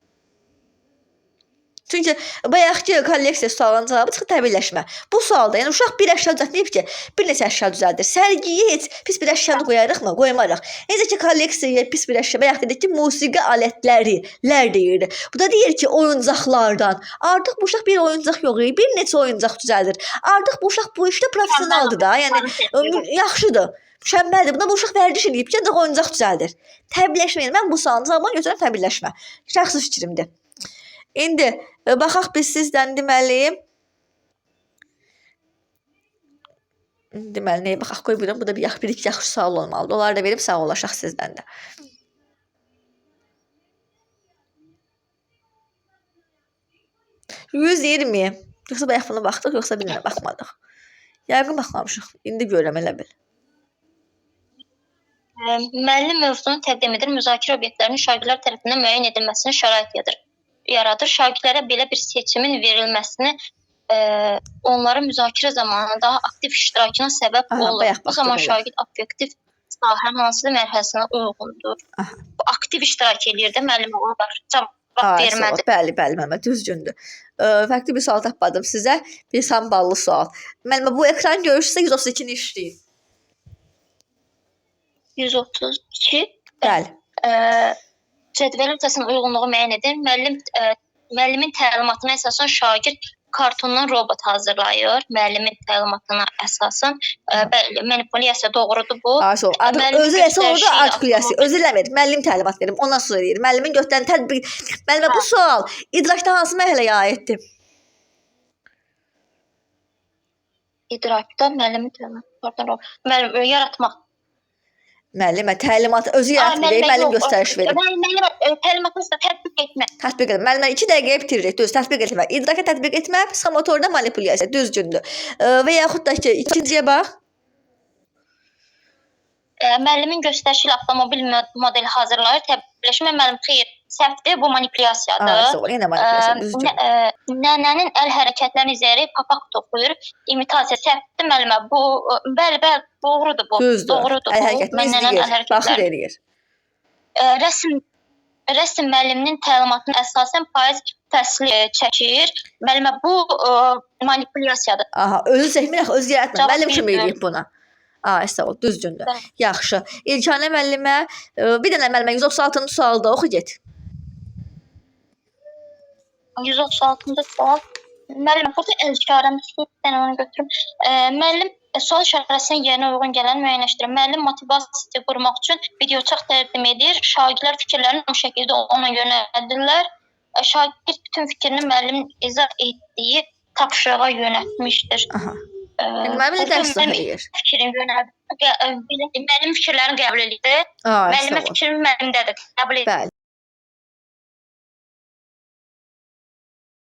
Speaker 1: Çünki bayaqki kolleksiya sualının cavabı çıxıb təbilləşmə. Bu sualda, yəni uşaq bir əşya düzəltməyib ki, bir neçə əşya düzəldir. Sərgiyə heç pis bir əşyanı qoyarıqmı? Qoymarıq. Necə ki, kolleksiyaya pis bir əşya, bayaq dedik ki, musiqi alətlərilər deyirdi. Bu da deyir ki, oyuncaqlardan. Artıq bu uşaq bir oyuncaq yox, bir neçə oyuncaq düzəldir. Artıq bu uşaq bu işdə professionaldır da, yəni yaxşıdır. Mükəmməldir. Buna bu uşaq vərdiş edib ki, ancaq oyuncaq düzəldir. Təbilləşmə. Mən bu sualın cavabını götürürəm təbilləşmə. Şəxsi fikrimdir. İndi baxaq biz sizdən deməli nəyə baxaq qoy buyurun. Bu da bir iki yaxşı sual olmalıdır. Onları da verib sağ olaşaq sizdən də. %20. Yoxsa bayaq buna baxdıq, yoxsa birinə baxmadıq. Yəqin baxmamışıq. İndi görürəm elə bil.
Speaker 3: Müəllim mövzunu təqdim edir, müzakirə obyektlərinin şagirdlər tərəfindən müəyyən edilməsinə şərait yaradır. Şagirdlərə belə bir seçimin verilməsini onların müzakirə zamanı daha aktiv iştirakına səbəb olur. Bu zaman şagird affektiv sahənin hansı mərhələsinə uyğundur. Bu aktiv iştirak edir də müəllim olar. Cavab vermədi.
Speaker 1: Bəli, müəllimə düzgündür. Fərqli bir sual tapmadım sizə. Bir samballı sual. Müəllimə bu ekran görürsünüzsə 132-ni işləyir.
Speaker 3: 132.
Speaker 1: Bəli.
Speaker 3: Cədvəl ötəsinin uyğunluğu müəyyən edir. Müəllimin təlimatına əsasən şagird kartondan robot hazırlayır. Müəllimin təlimatına əsasən manipulyasiya doğrudur bu.
Speaker 1: Özü eləsə orada artikulyasiya. Özü eləmir. Müəllim təlimat verir. Ondan sonra deyir. Müəllimin göstərən tətbiq. Müəllimə bu sual idrakda hansı mərhələyə aiddir?
Speaker 3: İdrakda müəllimin təlimatı yaratmaq.
Speaker 1: Müəllimə təlimatı özü yaratmır, müəllim göstəriş verir.
Speaker 3: Müəllimə təlimatını da tətbiq etmək.
Speaker 1: Tətbiq etmə. Müəllimə 2 dəqiqəyə bitiririk. Düz tətbiq etmə. İdraka tətbiq etmə, psixomotorda manipulyasiya düzgündür. Və yaxud da ki, ikinciyə bax.
Speaker 3: Müəllimin göstərişi ilə avtomobil modeli hazırlayır. Təbliğləşmə müəllim xeyr, səhvdir, bu manipulyasiyadır.
Speaker 1: Yenə manipulyasiya düzdür.
Speaker 3: Nənənin əl hərəkətlərini izləyərək papaq toxuyur. İmitasiya səhvdir müəllimə. Bu bəli, doğrudur bu.
Speaker 1: Düzdür.
Speaker 3: Doğrudur.
Speaker 1: Əl hərəkətini izləyir, baxır eləyir.
Speaker 3: Rəsm müəlliminin təlimatına əsasən payız fəsli çəkir. Müəllimə bu manipulyasiyadır.
Speaker 1: Aha, özü çəkmir, axı özü yaratmır. Müəllim kimi eləyib buna. Sağ ol, düzgündür. Yaxşı. İlkanə müəllimə, bir dənə müəllimə 136-cı sualda oxu get.
Speaker 3: 136-cı sual. Müəllim, burada əlçarəmiz səni onu götürüm. Müəllim, sual işarəsinin yerinə uyğun gələn müəyyənləşdirir. Müəllim motivasiya qurmaq üçün videoçaq təqdim edir. Şagirdlər fikirlərini o şəkildə ona yönəldirlər. Şagird bütün fikrini müəllimin izah etdiyi tapşırığa yönəltmişdir.
Speaker 1: Aha. Müəllim də dərs eləyir.
Speaker 3: Müəllim fikirlərini qəbul edir. Müəllimin fikri müəllimdədir. Qəbul edir.
Speaker 1: Bəli.